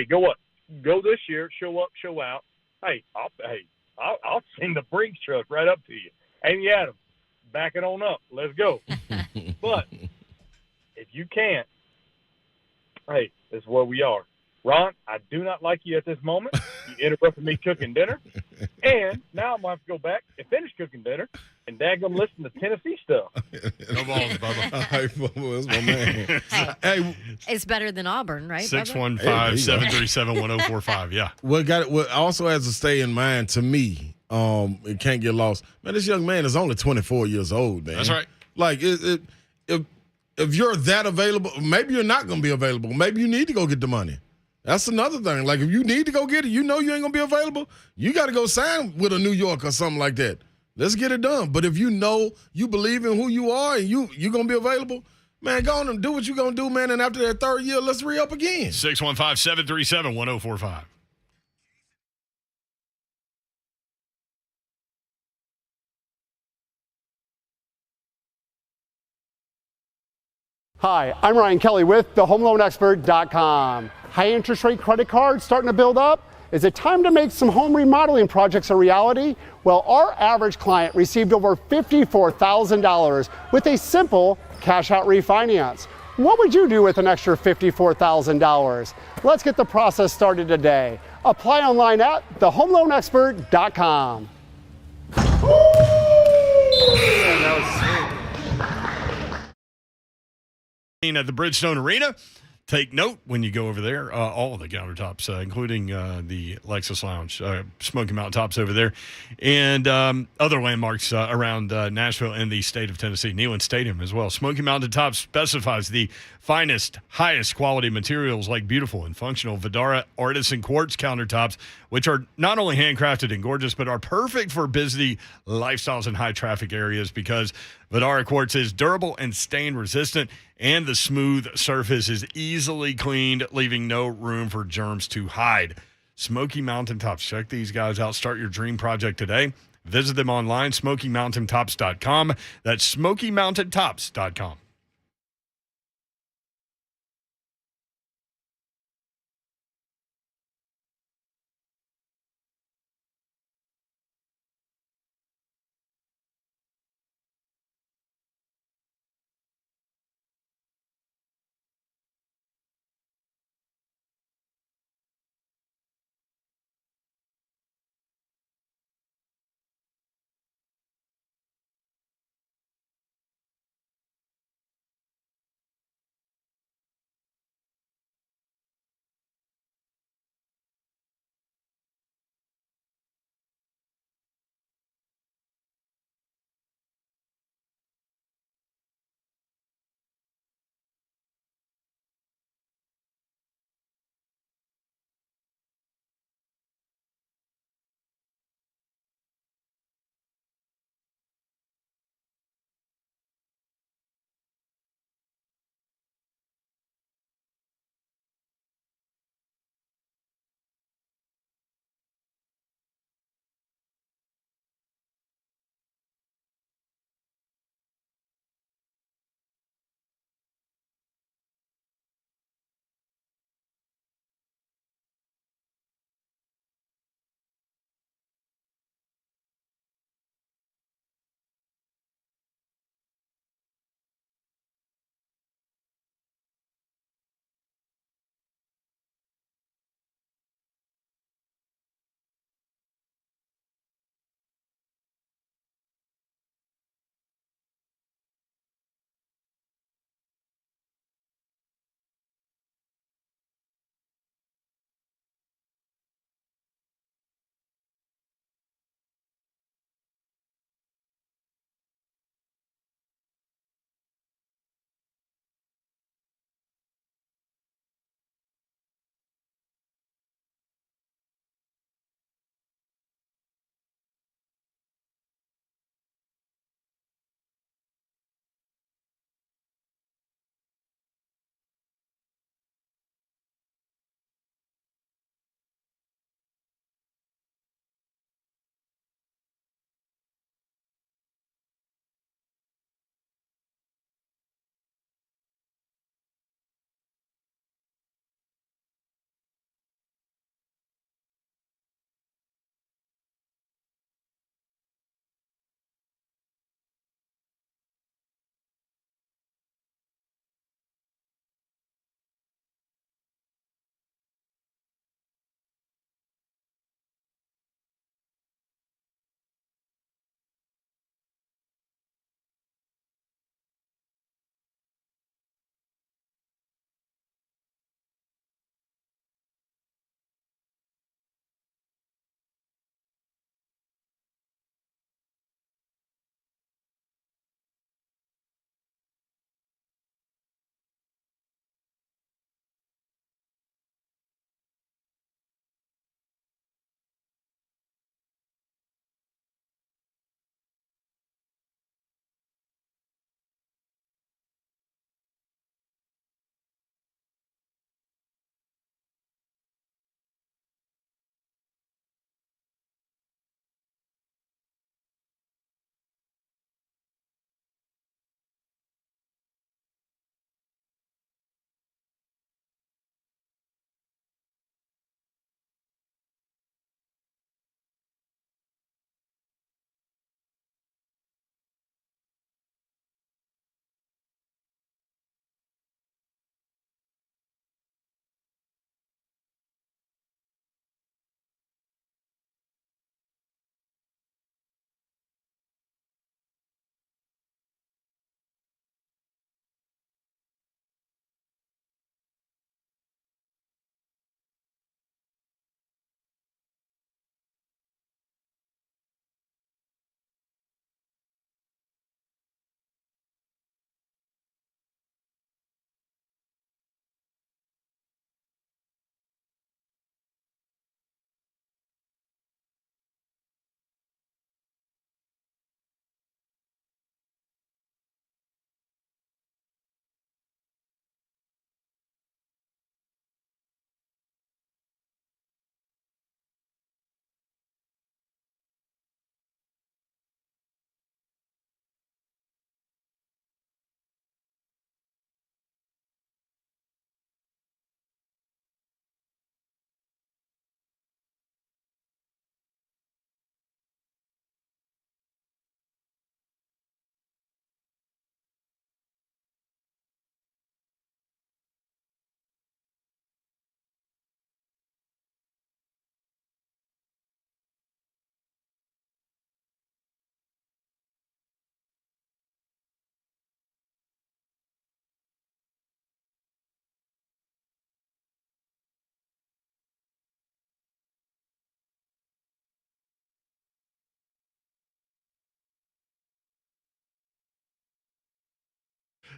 Go what? Go this year, show up, show out. I'll send the Brinks truck right up to you. Amy Adams, back it on up. Let's go. But if you can't, this is where we are. Ron, I do not like you at this moment. You interrupted me cooking dinner. And now I'm going to have to go back and finish cooking dinner and daggum listen to Tennessee stuff. No balls, Bubba. All right, Bubba, that's my man. Hey, it's better than Auburn, right? 615-737-1045. Yeah. What also has to stay in mind to me, it can't get lost. Man, this young man is only 24 years old, man. That's right. Like, if you're that available, maybe you're not going to be available. Maybe you need to go get the money. That's another thing. Like, if you need to go get it, you know you ain't going to be available, you got to go sign with a New York or something like that. Let's get it done. But if you know you believe in who you are and you're going to be available, man, go on and do what you're going to do, man. And after that third year, let's re-up again. 615-737-1045. Hi, I'm Ryan Kelly with thehomeloanexpert.com. High interest rate credit cards starting to build up? Is it time to make some home remodeling projects a reality? Well, our average client received over $54,000 with a simple cash out refinance. What would you do with an extra $54,000? Let's get the process started today. Apply online at thehomeloanexpert.com. At the Bridgestone Arena, take note when you go over there. All of the countertops, including the Lexus Lounge, Smoky Mountain Tops over there, and other landmarks around Nashville and the state of Tennessee. Neyland Stadium as well. Smoky Mountain Tops specifies the finest, highest quality materials like beautiful and functional Vidara Artisan Quartz countertops, which are not only handcrafted and gorgeous, but are perfect for busy lifestyles and high traffic areas because Vidara Quartz is durable and stain resistant, and the smooth surface is easily cleaned, leaving no room for germs to hide. Smoky Mountain Tops. Check these guys out. Start your dream project today. Visit them online, SmokyMountainTops.com. That's SmokyMountainTops.com.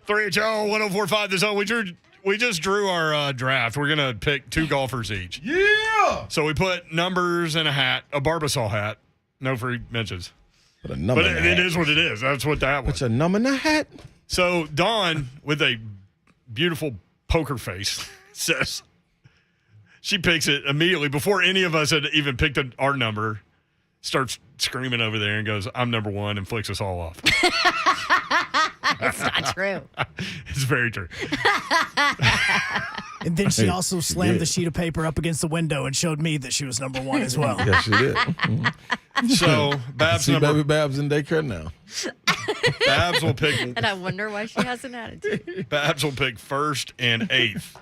3HL 1045 The Zone. We just drew our draft. We're going to pick 2 golfers each. Yeah. So we put numbers in a hat, a Barbasol hat. No free mentions. Put a number in the It hat. is what it is. That's what that was. Put your number in the hat. So Dawn, with a beautiful poker face, says she picks it immediately before any of us had even picked our number, starts screaming over there and goes, "I'm number 1," and flicks us all off. It's not true. It's very true. And then she also slammed the sheet of paper up against the window and showed me that she was number 1 as well. Yes, she did. Mm-hmm. So Babs baby Babs in daycare now. Babs will pick. And I wonder why she has an attitude. Babs will pick 1st and 8th.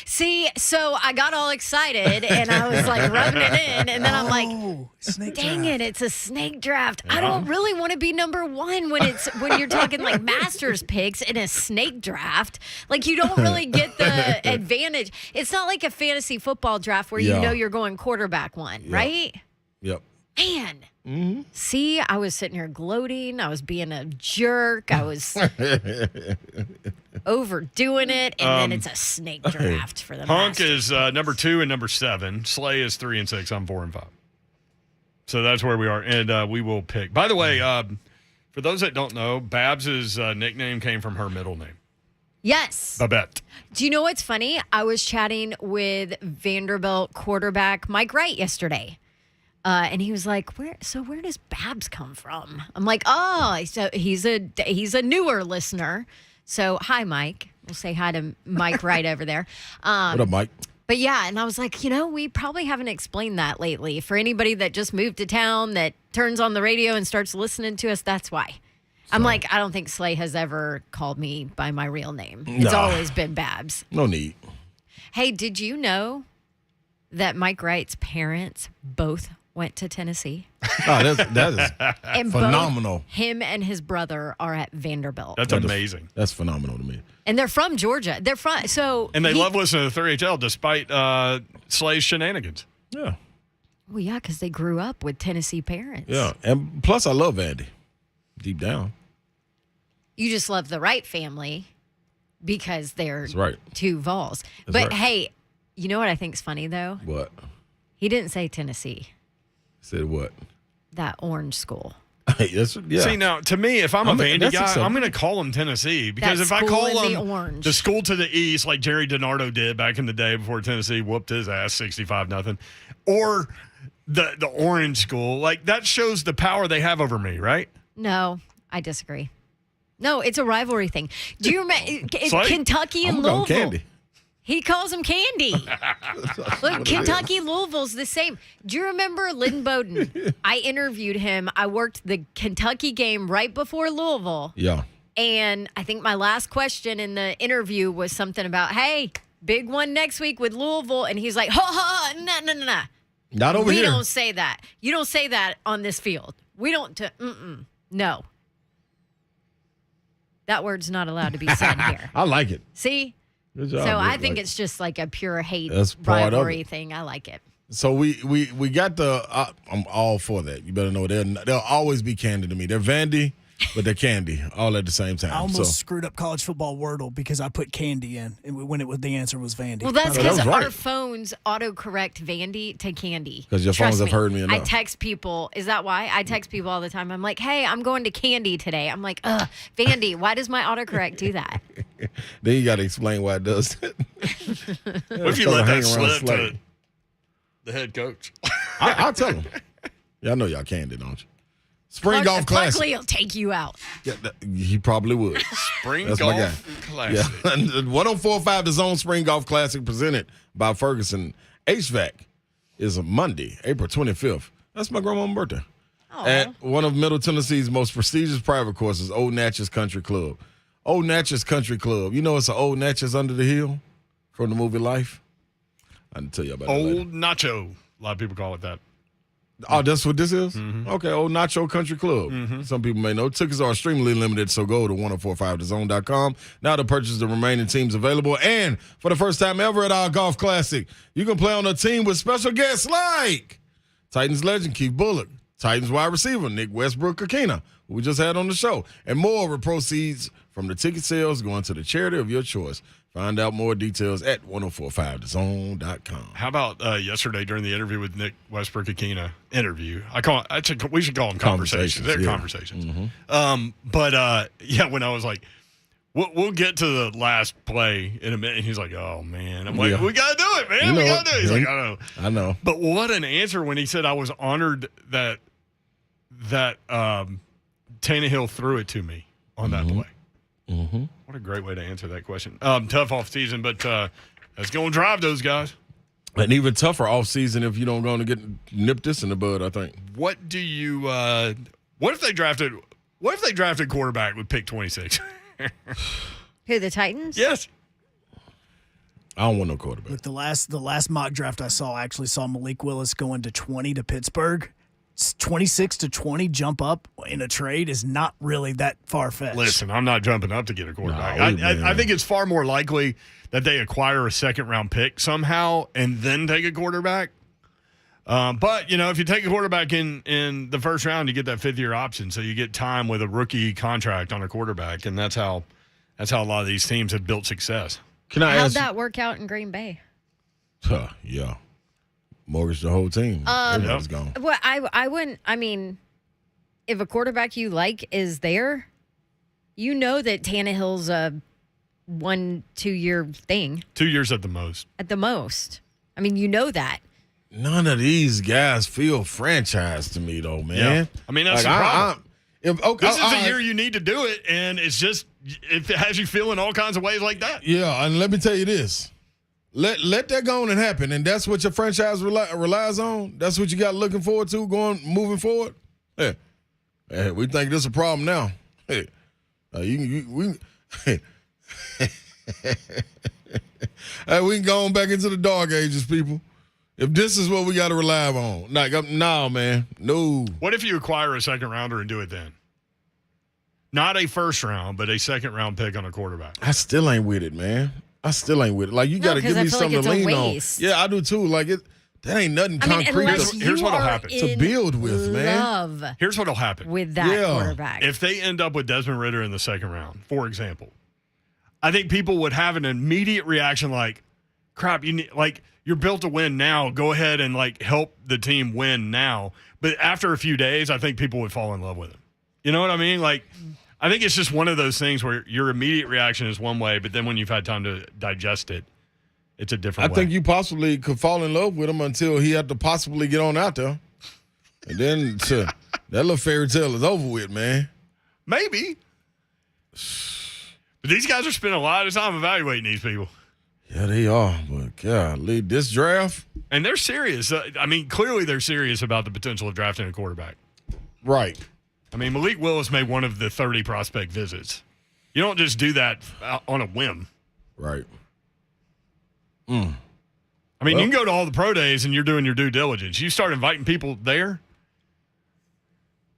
See, so I got all excited and I was like rubbing it in, and then I'm like, dang it, it's a snake draft. I don't really want to be number 1 when you're talking like Masters picks in a snake draft. Like, you don't really get the advantage. It's not like a fantasy football draft where you know you're going quarterback 1, right? Yep. Man. Mm-hmm. See, I was sitting here gloating. I was being a jerk. I was overdoing it, and then it's a snake draft for the Hunk Masters. is number 2 and number 7. Slay is 3 and 6. I'm 4 and 5. So that's where we are, and we will pick. By the way, for those that don't know, Babs's nickname came from her middle name. Yes. Babette. Do you know what's funny? I was chatting with Vanderbilt quarterback Mike Wright yesterday. And he was like, where does Babs come from? I'm like, oh, so he's a newer listener. So hi, Mike. We'll say hi to Mike right over there. What up, Mike? But yeah, and I was like, we probably haven't explained that lately. For anybody that just moved to town that turns on the radio and starts listening to us, that's why. I'm like, I don't think Slay has ever called me by my real name. It's always been Babs. No need. Hey, did you know that Mike Wright's parents both went to Tennessee? Oh, that is And phenomenal. both him and his brother are at Vanderbilt. That's amazing. That's phenomenal to me. And they're from Georgia. They're from And they love listening to 3HL despite Slay's shenanigans. Yeah. Well, yeah, because they grew up with Tennessee parents. Yeah. And plus, I love Andy. Deep down. You just love the Wright family because they're That's right. 2 Vols. That's But right. hey, you know what I think's funny though? What? He didn't say Tennessee. Said what? That orange school. Yeah. See, now, to me, if I'm a Vandy that's guy, acceptable. I'm going to call him Tennessee. Because That if I school call in him the orange. the school to the east, like Jerry DiNardo did back in the day before Tennessee whooped his ass 65-0, or the orange school, like that shows the power they have over me, right? No, I disagree. No, it's a rivalry thing. Do you remember Slay? Kentucky and I'm going Louisville? Candy. He calls them Candy. Look, Kentucky, Louisville's the same. Do you remember Lynn Bowden? I interviewed him. I worked the Kentucky game right before Louisville. Yeah. And I think my last question in the interview was something about, hey, big one next week with Louisville. And he's like, no. Not over here. We don't say that. You don't say that on this field. We don't, no. That word's not allowed to be said here. I like it. See? Good job. So I Rick. think it's just like a pure hate That's part of rivalry it. thing. I like it. So we got the. I'm all for that. You better know they'll always be candy to me. They're Vandy, but they're candy all at the same time. I almost screwed up college football Wordle because I put candy in when the answer was Vandy. Well, that's that because was right. our phones autocorrect Vandy to Candy. 'Cause your Trust phones have me. heard me enough. I text people. Is that why? I text people all the time. I'm like, hey, I'm going to Candy today. I'm like, Vandy, why does my autocorrect do that? Then you got to explain why it does that. What if you let that slip to the head coach? I'll tell him. Y'all know y'all candy, don't you? Spring Clark, Golf Classic. Clark Lee will take you out. Yeah, he probably would. Spring That's my guy. Golf Classic. Yeah. 1045 The Zone Spring Golf Classic presented by Ferguson HVAC is a Monday, April 25th. That's my grandma's birthday. Aww. At one of Middle Tennessee's most prestigious private courses, Old Natchez Country Club. Old Natchez Country Club. You know it's an Old Natchez under the hill from the movie Life? I can tell you about that later. Old Nacho. A lot of people call it that. Oh, that's what this is? Mm-hmm. Okay, Old Nacho Country Club. Some people may know. Tickets are extremely limited, so go to 1045thezone.com. Now to purchase the remaining teams available. And for the first time ever at our Golf Classic, you can play on a team with special guests like Titans legend Keith Bullock, Titans wide receiver Nick Westbrook-Akina, who we just had on the show, and more with proceeds from the ticket sales going to the charity of your choice. Find out more details at 1045thezone.com. How about yesterday during the interview with Nick Westbrook-Akina? We should call them conversations. They're conversations. Mm-hmm. When I was like, we'll get to the last play in a minute. And he's like, oh, man. I'm like, we got to do it, man. We got to do it. He's like, I know. But what an answer when he said I was honored that Tannehill threw it to me on that play. Mm-hmm. What a great way to answer that question. Tough off season, but that's going to drive those guys. And even tougher off season if you don't go and get nip this in the bud, I think. What do you what if they drafted quarterback with pick 26? Who, the Titans? Yes. I don't want no quarterback. Look, the last mock draft I actually saw Malik Willis going to 20 to Pittsburgh. 26 to 20 jump up in a trade is not really that far-fetched. Listen, I'm not jumping up to get a quarterback. No, I think it's far more likely that they acquire a second-round pick somehow and then take a quarterback. But, if you take a quarterback in the first round, you get that fifth-year option, so you get time with a rookie contract on a quarterback, and that's how a lot of these teams have built success. How'd that work out in Green Bay? Yeah. Mortgage the whole team. Everybody's gone. Well, I wouldn't. I mean, if a quarterback you like is there, you know that Tannehill's a 1-2 year thing. 2 years at the most. At the most. I mean, you know that. None of these guys feel franchised to me, though, man. Yeah. I mean, that's the problem. This is the year you need to do it, and it's just it has you feeling all kinds of ways like that. Yeah, and let me tell you this. Let that go on and happen, and that's what your franchise relies on. That's what you got looking forward to moving forward. Hey, we think this is a problem now. Hey, we can go on back into the dark ages, people. If this is what we got to rely on, no, man, no. What if you acquire a second rounder and do it then? Not a first round, but a second round pick on a quarterback. I still ain't with it, man. Like, you got to give me something to lean on. Yeah, I do too. Like, that ain't nothing concrete. Here's what'll happen. To build with, man. Here's what'll happen. With that quarterback. If they end up with Desmond Ridder in the second round, for example, I think people would have an immediate reaction like, crap, you're built to win now. Go ahead and, help the team win now. But after a few days, I think people would fall in love with him. You know what I mean? I think it's just one of those things where your immediate reaction is one way, but then when you've had time to digest it, it's a different way. I think you possibly could fall in love with him until he had to possibly get on out there. And then that little fairy tale is over with, man. Maybe. But these guys are spending a lot of time evaluating these people. Yeah, they are. But, golly, this draft. And they're serious. Clearly they're serious about the potential of drafting a quarterback. Right. I mean, Malik Willis made one of the 30 prospect visits. You don't just do that on a whim. Right. You can go to all the pro days and you're doing your due diligence. You start inviting people there.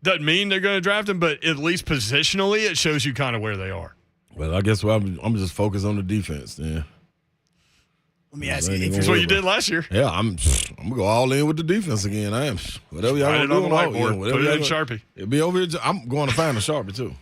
Doesn't mean they're going to draft them, but at least positionally, it shows you kind of where they are. Well, I guess I'm just focused on the defense then. Let me ask you. That's what you did last year. Yeah, I'm going to go all in with the defense again. I am. Whatever y'all want to do. Write it on the whiteboard. Put it in Sharpie. It'll be over here. I'm going to find a Sharpie, too.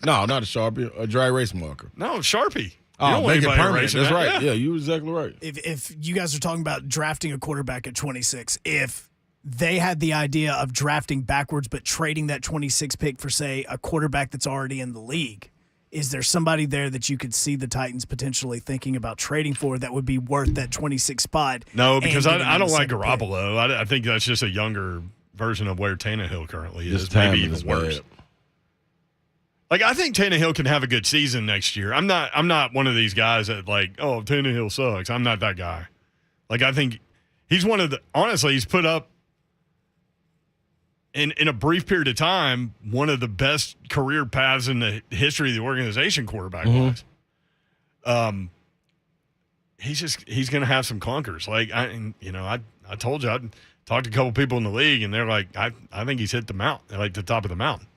No, not a Sharpie. A dry erase marker. No, Sharpie. Oh, make it permanent. That's right. Yeah, you're exactly right. If you guys are talking about drafting a quarterback at 26, if they had the idea of drafting backwards but trading that 26 pick for, say, a quarterback that's already in the league, is there somebody there that you could see the Titans potentially thinking about trading for that would be worth that 26 spot? No, because I don't like Garoppolo. I think that's just a younger version of where Tannehill currently is. Maybe even worse. I think Tannehill can have a good season next year. I'm not one of these guys that Tannehill sucks. I'm not that guy. I think he's one of the – honestly, he's put up in a brief period of time, one of the best career paths in the history of the organization quarterback-wise. He's going to have some clunkers. I told you, I talked to a couple people in the league, and they're like, I think he's hit the mountain, the top of the mountain.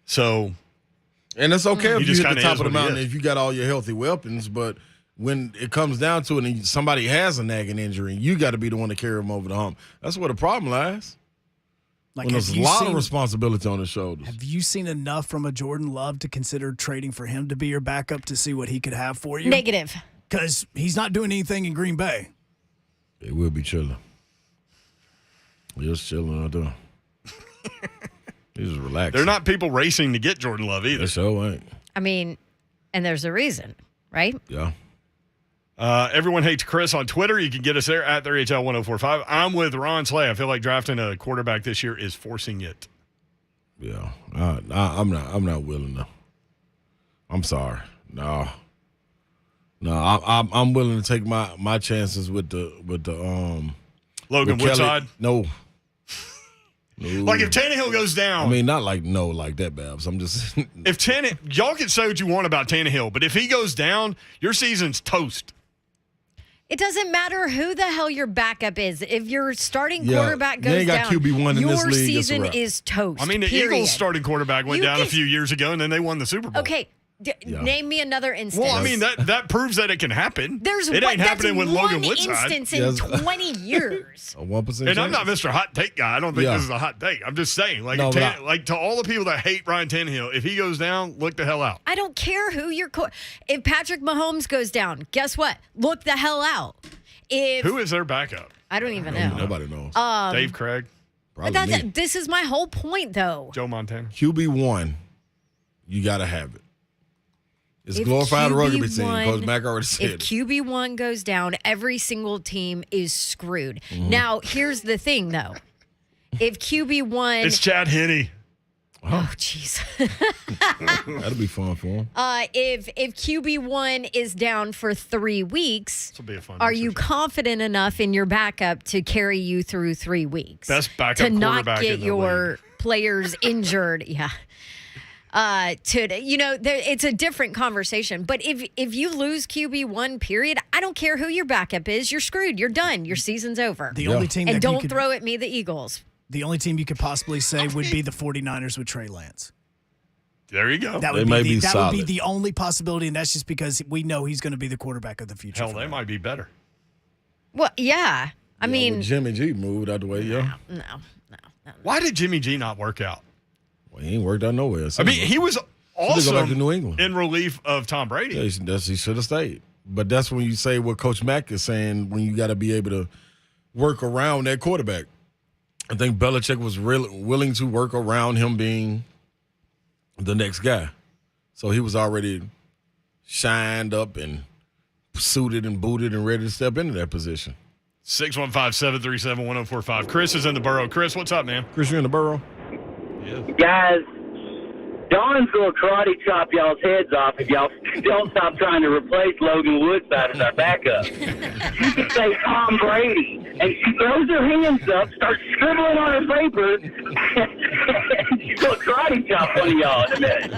So – and it's okay if you hit the top of the mountain if you got all your healthy weapons, but when it comes down to it and somebody has a nagging injury, you got to be the one to carry them over the hump. That's where the problem lies. Like, Well, there's a lot of responsibility on his shoulders. Have you seen enough from a Jordan Love to consider trading for him to be your backup to see what he could have for you? Negative. Because he's not doing anything in Green Bay. It will be chilling. Just chilling out there. He's just relaxing. They're not people racing to get Jordan Love either. They sure ain't. I mean, and there's a reason, right? Yeah. Everyone hates Chris on Twitter. You can get us there at TheRHL1045. I'm with Ron Slay. I feel like drafting a quarterback this year is forcing it. Yeah. I'm not willing to. I'm sorry. No, I'm willing to take my chances with the Logan with Woodside? No. Like if Tannehill goes down. I mean, not like that, Babs. I'm just. If y'all can say what you want about Tannehill, but if he goes down, your season's toast. It doesn't matter who the hell your backup is. If your starting quarterback goes ain't got down, QB1 in your this league, season is toast. I mean, the period. Eagles' starting quarterback went down a few years ago, and then they won the Super Bowl. Okay, name me another instance. Well, I mean, that proves that it can happen. It ain't happening with Logan Woodside. Instance in 20 years. A 1% And I'm not Mr. Hot Take guy. I don't think this is a hot take. I'm just saying, like to all the people that hate Ryan Tannehill, if he goes down, look the hell out. I don't care who your if Patrick Mahomes goes down, guess what? Look the hell out. Who is their backup? I don't even know. Nobody knows. Dave Craig. Probably me. This is my whole point, though. Joe Montana. QB1, you got to have it. It's glorified rugby team. Coach Mack already said if QB1 goes down, every single team is screwed. Now, here's the thing, though. If QB1... It's Chad Henne. Oh, jeez. That'll be fun for him. If QB1 is down for 3 weeks, this will be a fun are you confident enough in your backup to carry you through 3 weeks? Best backup to not quarterback get in the your league. players injured. Yeah. It's a different conversation. But if you lose QB1, period, I don't care who your backup is. You're screwed. You're done. Your season's over. The only team and that don't throw at me the Eagles. The only team you could possibly say would be the 49ers with Trey Lance. There you go. That would be the only possibility, and that's just because we know he's going to be the quarterback of the future. Hell, they might be better. Well, yeah. I mean, when Jimmy G moved out the way, No. Why did Jimmy G not work out? Well, he ain't worked out nowhere. I mean, he was awesome go back to New England. in relief of Tom Brady. Yeah, he should have stayed. But that's when you say what Coach Mack is saying, when you got to be able to work around that quarterback. I think Belichick was willing to work around him being the next guy. So he was already shined up and suited and booted and ready to step into that position. 615-737-1045. Chris is in the borough. Chris, what's up, man? Chris, you're in the borough? Yeah. Guys, Don's going to karate chop y'all's heads off if y'all don't stop trying to replace Logan Woodside as our backup. She could say Tom Brady, and she throws her hands up, starts scribbling on her paper, and she's going to karate chop one of y'all in a minute.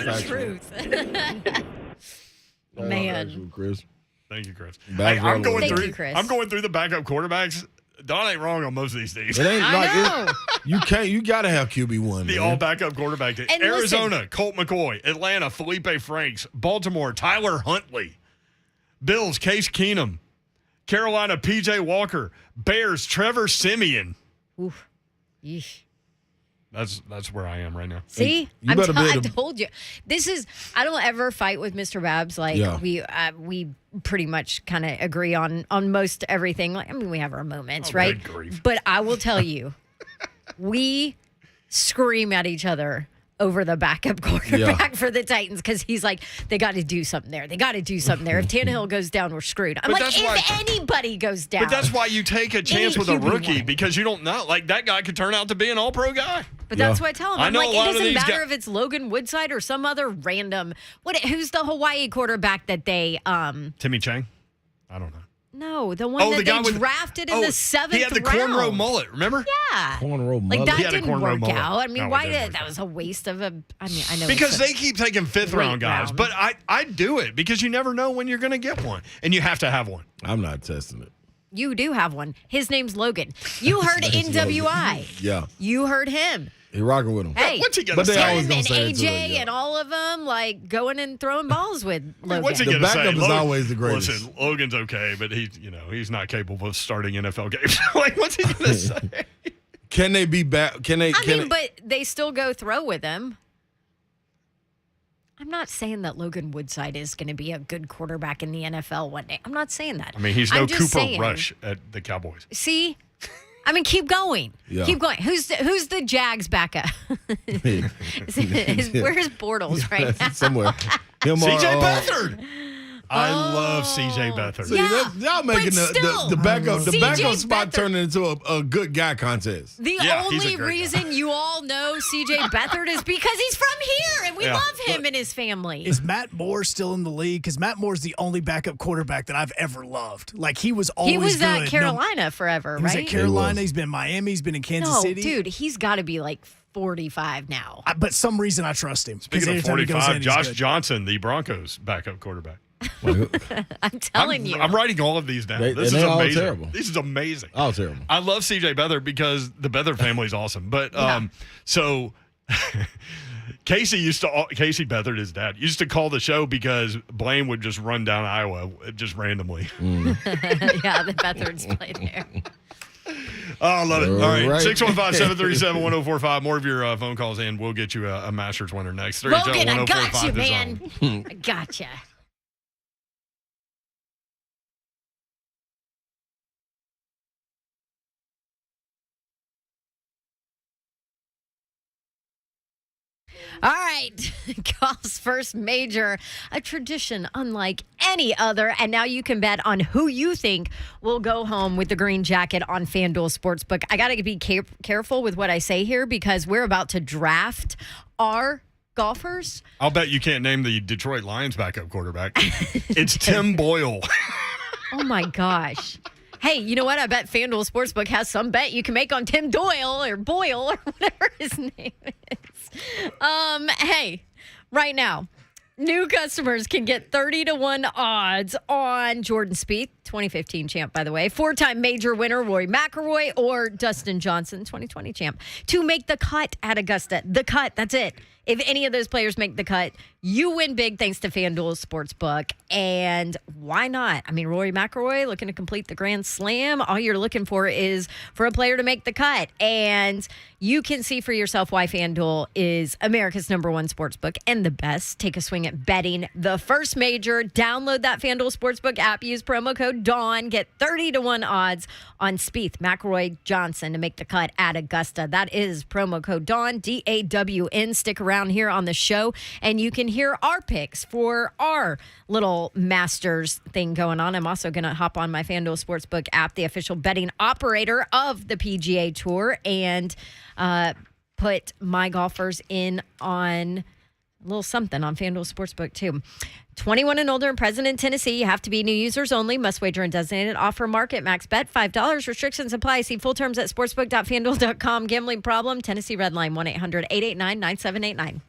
That's truth. Man. Chris. Thank you, Chris. Thank I'm you, Chris. going through the backup quarterbacks. Don ain't wrong on most of these things. It ain't you got to have QB1. The all backup quarterback. And Arizona, Colt McCoy. Atlanta, Felipe Franks. Baltimore, Tyler Huntley. Bills, Case Keenum. Carolina, PJ Walker. Bears, Trevor Siemian. Oof. Yeesh. That's where I am right now. See, You better be I able to- told you. This is. I don't ever fight with Mr. Babs. Like we pretty much kind of agree on most everything. Like, I mean, we have our moments, right? good grief. But I will tell you, we scream at each other over the backup quarterback for the Titans because he's like, they got to do something there. They got to do something there. If Tannehill goes down, we're screwed. I'm But like, that's why- if anybody goes down. But that's why you take a chance with a QB1. rookie because you don't know. Like, that guy could turn out to be an all-pro guy. But that's what I tell him. I I'm know like, a it lot of doesn't these matter guys- if it's Logan Woodside or some other random. Who's the Hawaii quarterback that they Timmy Chang? I don't know. No, the one that they drafted in the 7th round. He had the cornrow mullet, remember? Yeah. Cornrow Like, mullet. that He had a didn't cornrow work mullet. out. I mean, No, it why didn't did work that was a waste of a. I mean, I know. Because it's a they keep taking fifth great round guys. round. But I do it because you never know when you're going to get one. And you have to have one. I'm not testing it. You do have one. His name's Logan. You heard His name's NWI. Yeah. You heard him. He rocking with him. Hey, What's he gonna But they say? always him gonna and say it to AJ him, yeah. and all of them, like, going and throwing balls with Logan. What's he The going to say? backup is always the greatest. Listen, Logan's okay, but he's not capable of starting NFL games. Like, what's he going to say? Can they be back? But they still go throw with him. I'm not saying that Logan Woodside is going to be a good quarterback in the NFL one day. I'm not saying that. I mean, he's no Cooper Rush at the Cowboys. See? I mean, keep going. Yeah. Keep going. Who's the Jags backup? Where's Bortles right now? Somewhere. CJ Beathard. I love CJ Beathard. See, y'all making the backup spot turning into a good guy contest. The only reason you all know CJ Beathard is because he's from here and we love him and his family. Is Matt Moore still in the league? Because Matt Moore's the only backup quarterback that I've ever loved. Like, he was always He was good. at Carolina forever, right? He was at Carolina. He's been in Miami. He's been in Kansas City. Dude, he's got to be like 45 now. But some reason I trust him. Speaking of 45, Josh Johnson, the Broncos backup quarterback. I'm telling you. I'm writing all of these down. This is amazing. All terrible. This is amazing. All terrible. I love CJ Beathard because the Beathard family is awesome. But so Casey Beathard, his dad, used to call the show because Blaine would just run down Iowa just randomly. Yeah, the Beathards play there. Oh, I love it. All right. 615-737-1045. More of your phone calls in. We'll get you a Masters winner next. Logan, I got you, man. I got you. All right, golf's first major, a tradition unlike any other. And now you can bet on who you think will go home with the green jacket on FanDuel Sportsbook. I got to be careful with what I say here because we're about to draft our golfers. I'll bet you can't name the Detroit Lions backup quarterback. It's Tim Boyle. Oh, my gosh. Hey, you know what? I bet FanDuel Sportsbook has some bet you can make on Tim Doyle or Boyle or whatever his name is. Hey, right now, new customers can get 30-1 odds on Jordan Spieth, 2015 champ, by the way, 4-time major winner Rory Mcilroy, or Dustin Johnson, 2020 champ, to make the cut at Augusta. The cut, that's it. If any of those players make the cut, you win big thanks to FanDuel Sportsbook. And why not? I mean, Rory Mcilroy looking to complete the Grand Slam. All you're looking for is for a player to make the cut. And you can see for yourself why FanDuel is America's #1 sportsbook and the best. Take a swing at betting the first major. Download that FanDuel Sportsbook app. Use promo code DAWN. Get 30-1 odds on Spieth, McIlroy, Johnson to make the cut at Augusta. That is promo code DAWN, DAWN. Stick around here on the show and you can hear our picks for our little Masters thing going on. I'm also going to hop on my FanDuel Sportsbook app, the official betting operator of the PGA Tour, and put my golfers in on a little something on FanDuel Sportsbook too. 21 and older and present in Tennessee. You have to be new users only. Must wager in designated offer market. Max bet $5. Restrictions apply. See full terms at sportsbook.fanduel.com. Gambling problem? Tennessee Red Line 1-800-889-9789.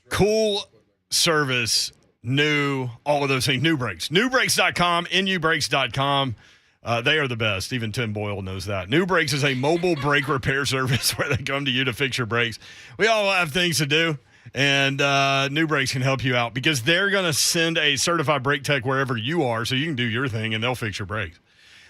Cool service, new, all of those things. New Brakes. Newbrakes.com, nubrakes.com. They are the best. Even Tim Boyle knows that. New Brakes is a mobile brake repair service where they come to you to fix your brakes. We all have things to do, and New Brakes can help you out because they're going to send a certified brake tech wherever you are so you can do your thing, and they'll fix your brakes.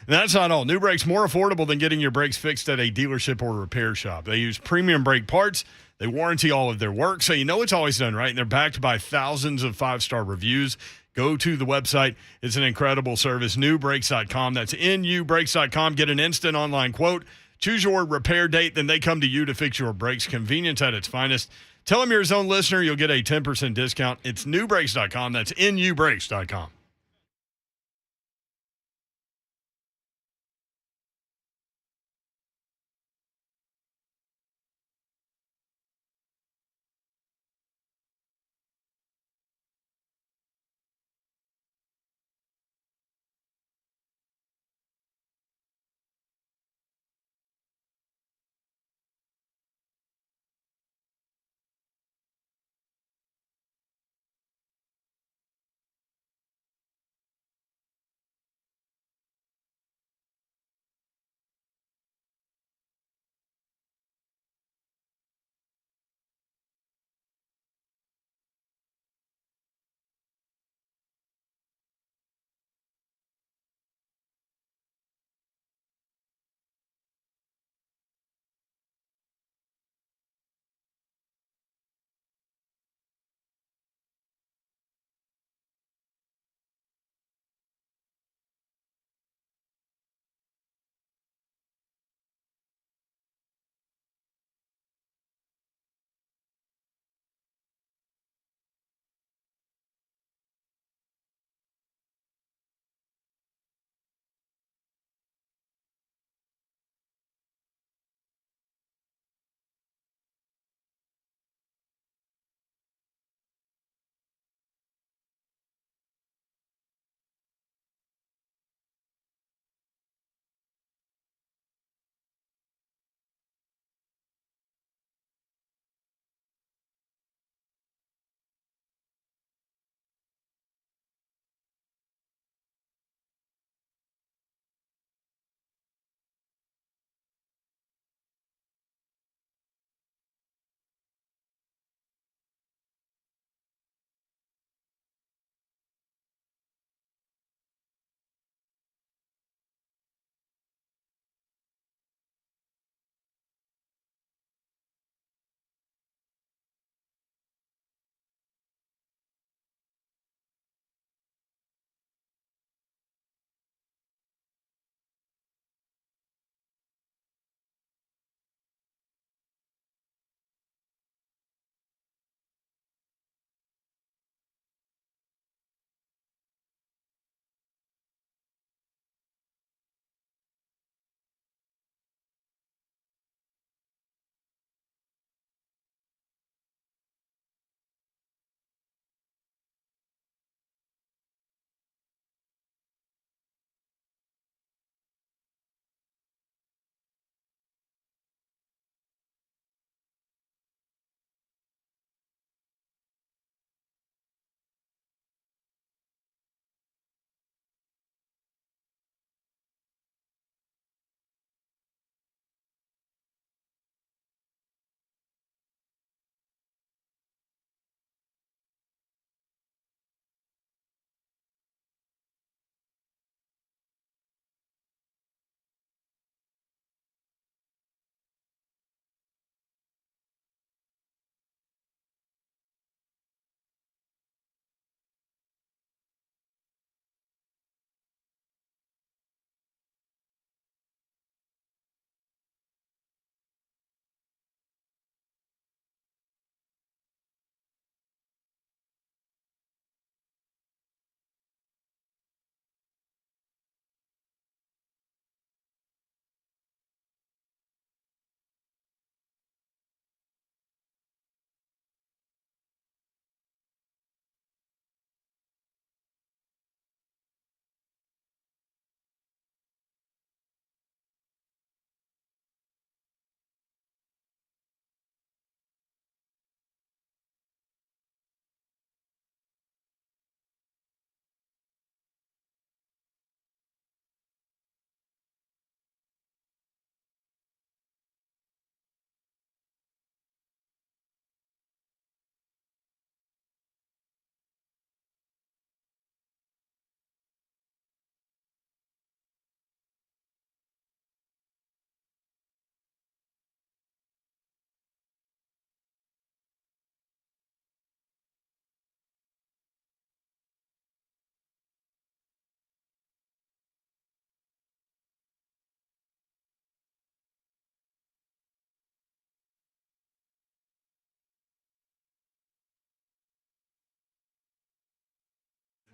And that's not all. New Brakes more affordable than getting your brakes fixed at a dealership or repair shop. They use premium brake parts. They warranty all of their work, so you know it's always done right. And they're backed by thousands of 5-star reviews. Go to the website. It's an incredible service. Newbrakes.com. That's nubrakes.com. Get an instant online quote. Choose your repair date. Then they come to you to fix your brakes. Convenience at its finest. Tell them you're a Zone listener. You'll get a 10% discount. It's newbrakes.com. That's nubrakes.com.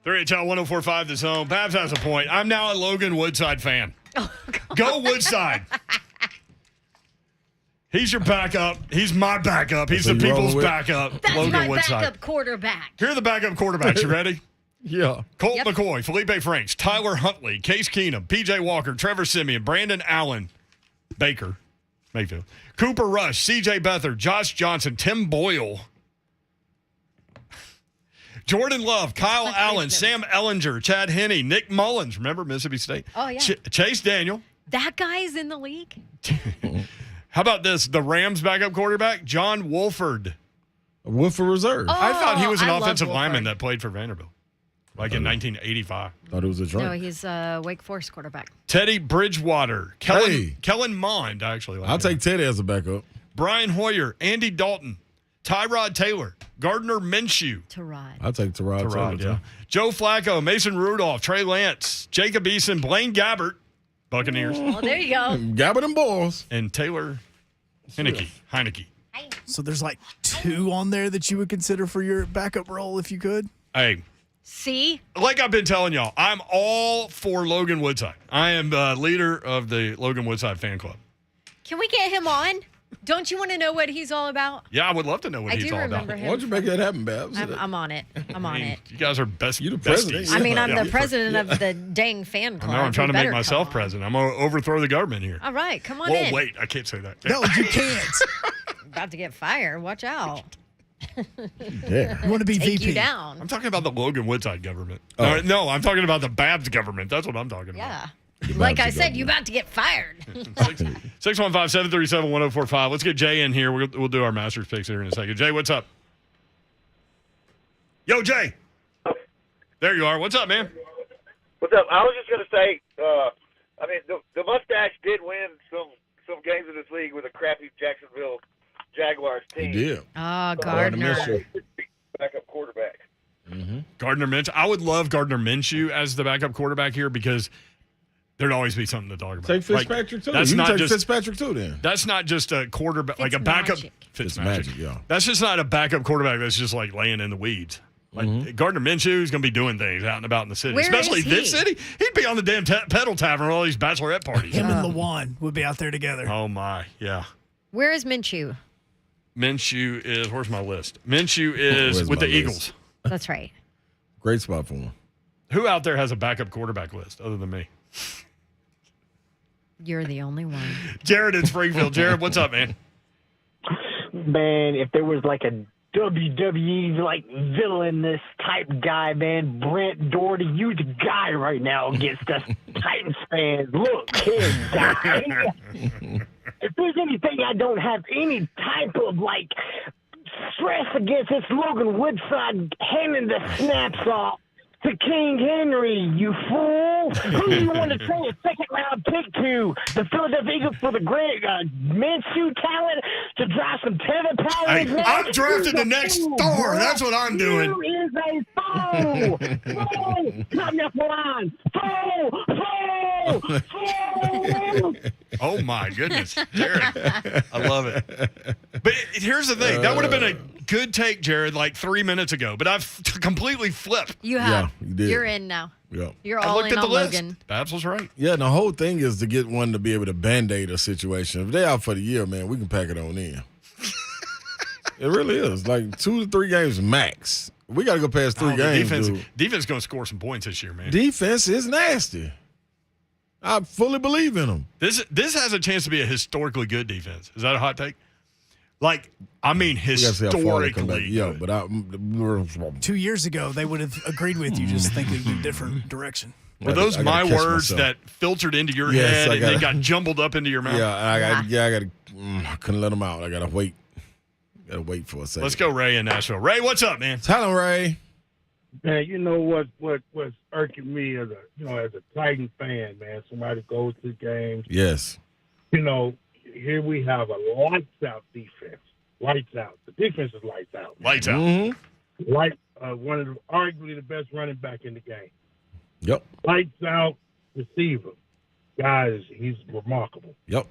3HL 1045 The Zone. Babs has a point. I'm now a Logan Woodside fan. Go Woodside. He's your backup. He's my backup. He's the people's backup. That's Logan my Woodside. backup quarterback. Here are the backup quarterbacks. You ready? Yeah. Colt McCoy, Felipe Franks, Tyler Huntley, Case Keenum, P.J. Walker, Trevor Siemian, Brandon Allen, Baker, Mayfield, Cooper Rush, C.J. Beathard, Josh Johnson, Tim Boyle, Jordan Love, Kyle Allen, Sam Ellinger, Chad Henne, Nick Mullins. Remember Mississippi State? Oh, yeah. Chase Daniel. That guy's in the league? How about this? The Rams backup quarterback, John Wolford. Wolford Reserve. Oh, I thought he was an I love offensive Wolford. lineman that played for Vanderbilt, like in 1985. Thought it was a joint. No, he's a Wake Forest quarterback. Teddy Bridgewater, Kellen Mond. I actually like I'll him. take Teddy as a backup. Brian Hoyer, Andy Dalton, Tyrod Taylor, Gardner Minshew. I'll take Tyrod Taylor. Yeah. Joe Flacco, Mason Rudolph, Trey Lance, Jacob Eason, Blaine Gabbert, Buccaneers. Well, there you go. Gabbert and Boys. And Taylor Heineke. So there's like 2 on there that you would consider for your backup role if you could? Hey, See? like I've been telling y'all, I'm all for Logan Woodside. I am the leader of the Logan Woodside fan club. Can we get him on? Don't you want to know what he's all about? Yeah, I would love to know what I he's do all about. remember him. Why don't you make that happen, Babs? I'm on it. I'm on it. You guys are best. You the president. besties. I mean, I'm Yeah. the president of the dang fan I club. know, I'm trying You to make better myself come on. president. I'm going to overthrow the government here. All right, come on Whoa, in. wait. I can't say that. No, you can't. About to get fired. Watch out. Yeah. You want to be Take VP? you down. I'm talking about the Logan Woodside government. Oh. No, I'm talking about the Babs government. That's what I'm talking about. Yeah. Like I said, you about to get fired. 615-737-1045. Let's get Jay in here. We'll do our Masters picks here in a second. Jay, what's up? Yo, Jay. There you are. What's up, man? What's up? I was just going to say, I mean, the mustache did win some games in this league with a crappy Jacksonville Jaguars team. He did. Oh, Gardner. Backup quarterback. Mm-hmm. Gardner Minshew. I would love Gardner Minshew as the backup quarterback here because there'd always be something to talk about. Take Fitzpatrick too. That's You not take just Fitzpatrick too then. That's not just a quarterback, like a backup. Fitzmagic, yeah. That's just not a backup quarterback that's just like laying in the weeds. Like Gardner Minshew is going to be doing things out and about in the city, Where especially is this he? city. He'd be on the damn pedal tavern with all these bachelorette parties. Him and LaJuan would be out there together. Oh my, yeah. Where is Minshew? Minshew is where's my list? Minshew is Where's with the my Eagles. list? That's right. Great spot for him. Who out there has a backup quarterback list other than me? You're the only one. Jared in Springfield. Jared, what's up, man? Man, if there was like a WWE like villainous type guy, man, Brent Doherty, you the guy right now against us Titans fans. Look, kid, guy. If there's anything I don't have any type of like stress against, it's Logan Woodside handing the snaps off to King Henry, you fool. Who do you want to trade a second-round pick to? The Philadelphia Eagles for the great Minshew talent to drive some tether power? Hey, I'm drafting the next star. That's what I'm doing. You is a fool. Fool. Come up the line. Fool. Fool. Fool. Oh my goodness, Jared, I love it. But here's the thing: that would have been a good take, Jared, like 3 minutes ago. But I've completely flipped. You have. Yeah, you did. You're in now. Yeah. You're I all looked in at the on list. Logan. Babs was right. Yeah, and the whole thing is to get one to be able to band-aid a situation. If they're out for the year, man, we can pack it on in. It really is. Like 2 to 3 games max. We got to go past 3 games, dude. Defense going to score some points this year, man. Defense is nasty. I fully believe in them. This has a chance to be a historically good defense. Is that a hot take? Like, I mean, We gotta see how far they come back. historically. Yeah, but 2 years ago, they would have agreed with you, just thinking in a different direction. Were those I gotta my catch words myself. that filtered into your Yes, head I and then gotta- got jumbled up into your mouth? I got to. I couldn't let them out. I got to wait. Got to wait for a second. Let's go, Ray in Nashville. Ray, what's up, man? Tell him, Ray. Man, you know what's irking me as a Titan fan, man. Somebody goes to the games. Yes. You know, here we have a lights out defense. Lights out. The defense is lights out. Man. Lights out. Mm-hmm. One of arguably the best running back in the game. Yep. Lights out receiver. Guys, he's remarkable. Yep.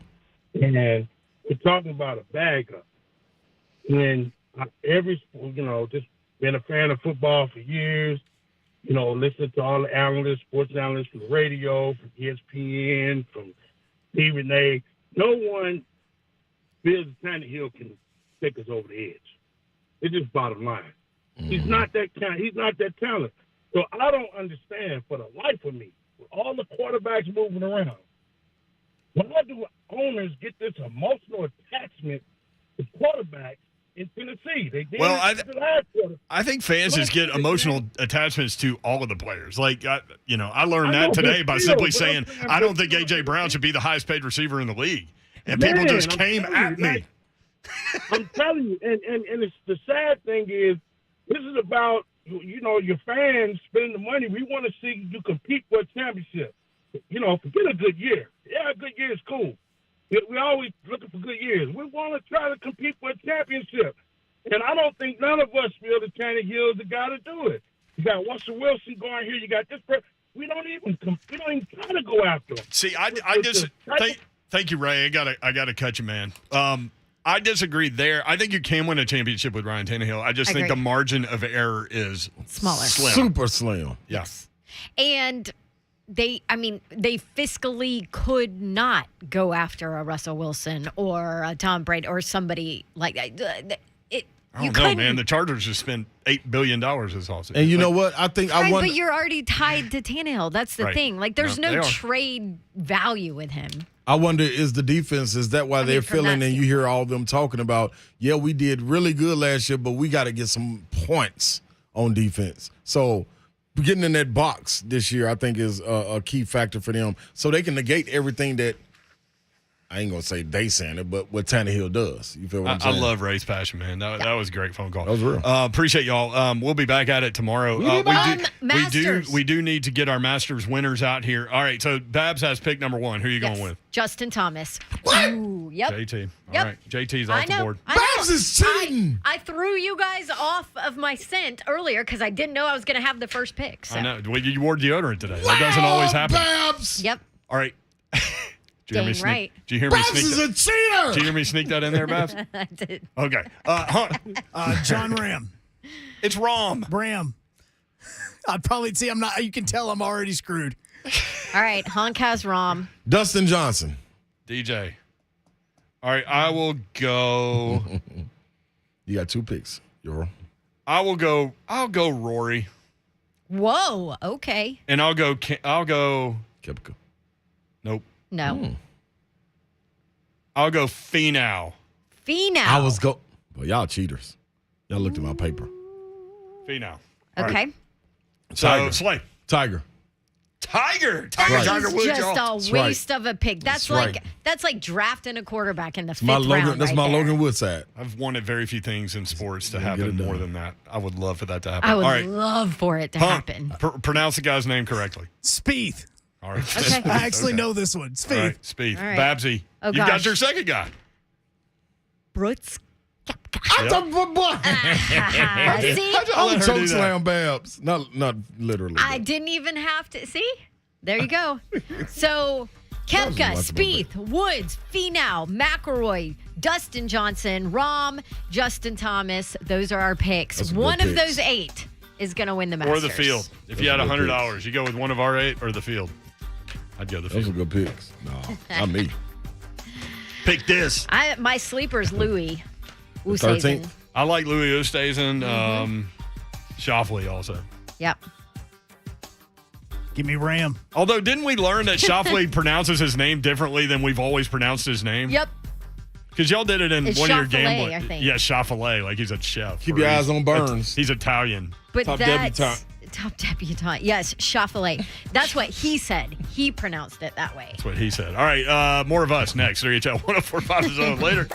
And we're talking about a backup. And just been a fan of football for years. listening to all the analysts, sports analysts from the radio, from ESPN, from Stephen A. No one feels Tannehill can take us over the edge. It's just bottom line. He's not that talent. So I don't understand for the life of me, with all the quarterbacks moving around, why do owners get this emotional attachment to quarterbacks in Tennessee? They did I think fans just get emotional attachments to all of the players. Like, I learned that today by simply saying, I don't think A.J. Brown should be the highest paid receiver in the league. And people just came at me. I'm telling you. And it's, the sad thing is, this is about, your fans spending the money. We want to see you compete for a championship. Forget a good year. Yeah, a good year is cool. We're always looking for good years. We want to try to compete for a championship. And I don't think none of us feel that Tannehill is the guy to do it. You got Russell Wilson going here. You got this person. We don't even try to go after him. See, thank you, Ray. I gotta cut you, man. I disagree there. I think you can win a championship with Ryan Tannehill. I just think the margin of error is smaller. Slim. Super slim. Yes. And they fiscally could not go after a Russell Wilson or a Tom Brady or somebody like that. I don't know, man. The Chargers just spent $8 billion this offseason. And you know what? I think I wonder. But you're already tied to Tannehill. That's the thing. Like, there's no trade value with him. I wonder, is the defense, is that why they're feeling, and you hear all of them talking about, yeah, we did really good last year, but we got to get some points on defense. So getting in that box this year, I think, is a key factor for them. So they can negate everything that, I ain't going to say they saying it, but what Tannehill does. You feel what I'm saying? I love Ray's passion, man. That was a great phone call. That was real. Appreciate y'all. We'll be back at it tomorrow. We do need to get our Masters winners out here. All right, so Babs has pick number 1. Who are you going with? Justin Thomas. What? Ooh, yep. JT. All Yep. right, JT's off the board. Babs is cheating. I threw you guys off of my scent earlier because I didn't know I was going to have the first pick. So. I know. Well, you wore deodorant today. That doesn't always happen. Babs. Yep. All right. Dang right. Did you hear me Babs sneak is that? a cheater. Did you hear me sneak that in there, Babs? I did. Okay. John Ram. It's Ram. Ram. I'd probably see. I'm not. You can tell I'm already screwed. All right. Honk has Rom. Dustin Johnson. DJ. All right. I will go. You got 2 picks. I'll go Rory. Whoa. Okay. And I'll go. Kepka. Nope. No. I'll go Finau. Finau. Well, y'all cheaters. Y'all looked at my paper. Finau. Okay. Right. So, Slay. Tiger. Tiger That is Woods. just a waste of a pick. That's like drafting a quarterback in the 5th round. That's my Logan Woodside. I've wanted very few things in sports to happen more than that. I would love for that to happen. I would love for it to happen. Pronounce the guy's name correctly. Spieth. All right. Okay. I actually know this one. Spieth. All right. Spieth. All right. Babsy. Oh, You've got gosh. your second guy. Brooks. I See? I'm choke slam Babs. Not literally. I didn't even have to. See? There you go. So, Kepka, Spieth, Woods, Finau, McIlroy, Dustin Johnson, Rom, Justin Thomas. Those are our picks. One of those 8 is going to win the Masters. Or the field. If you had $100, you go with one of our 8 or the field. I'd go the field. Those are good picks. No, not me. Pick this. My sleeper's Louis. 13th. I like Louis Oosthuizen. Schauffele also. Yep. Give me Ram. Although, didn't we learn that Schauffele pronounces his name differently than we've always pronounced his name? Yep. Because y'all did it in It's one of your Schauffele, gambling. I think. Yeah, Schauffele, like he's a chef. Keep your eyes on Burns. He's Italian. But Top that's debutante. top debutante. Yes, Schauffele. That's what he said. He pronounced it that way. That's what he said. All right, more of us next. 3HL 1045 is on later.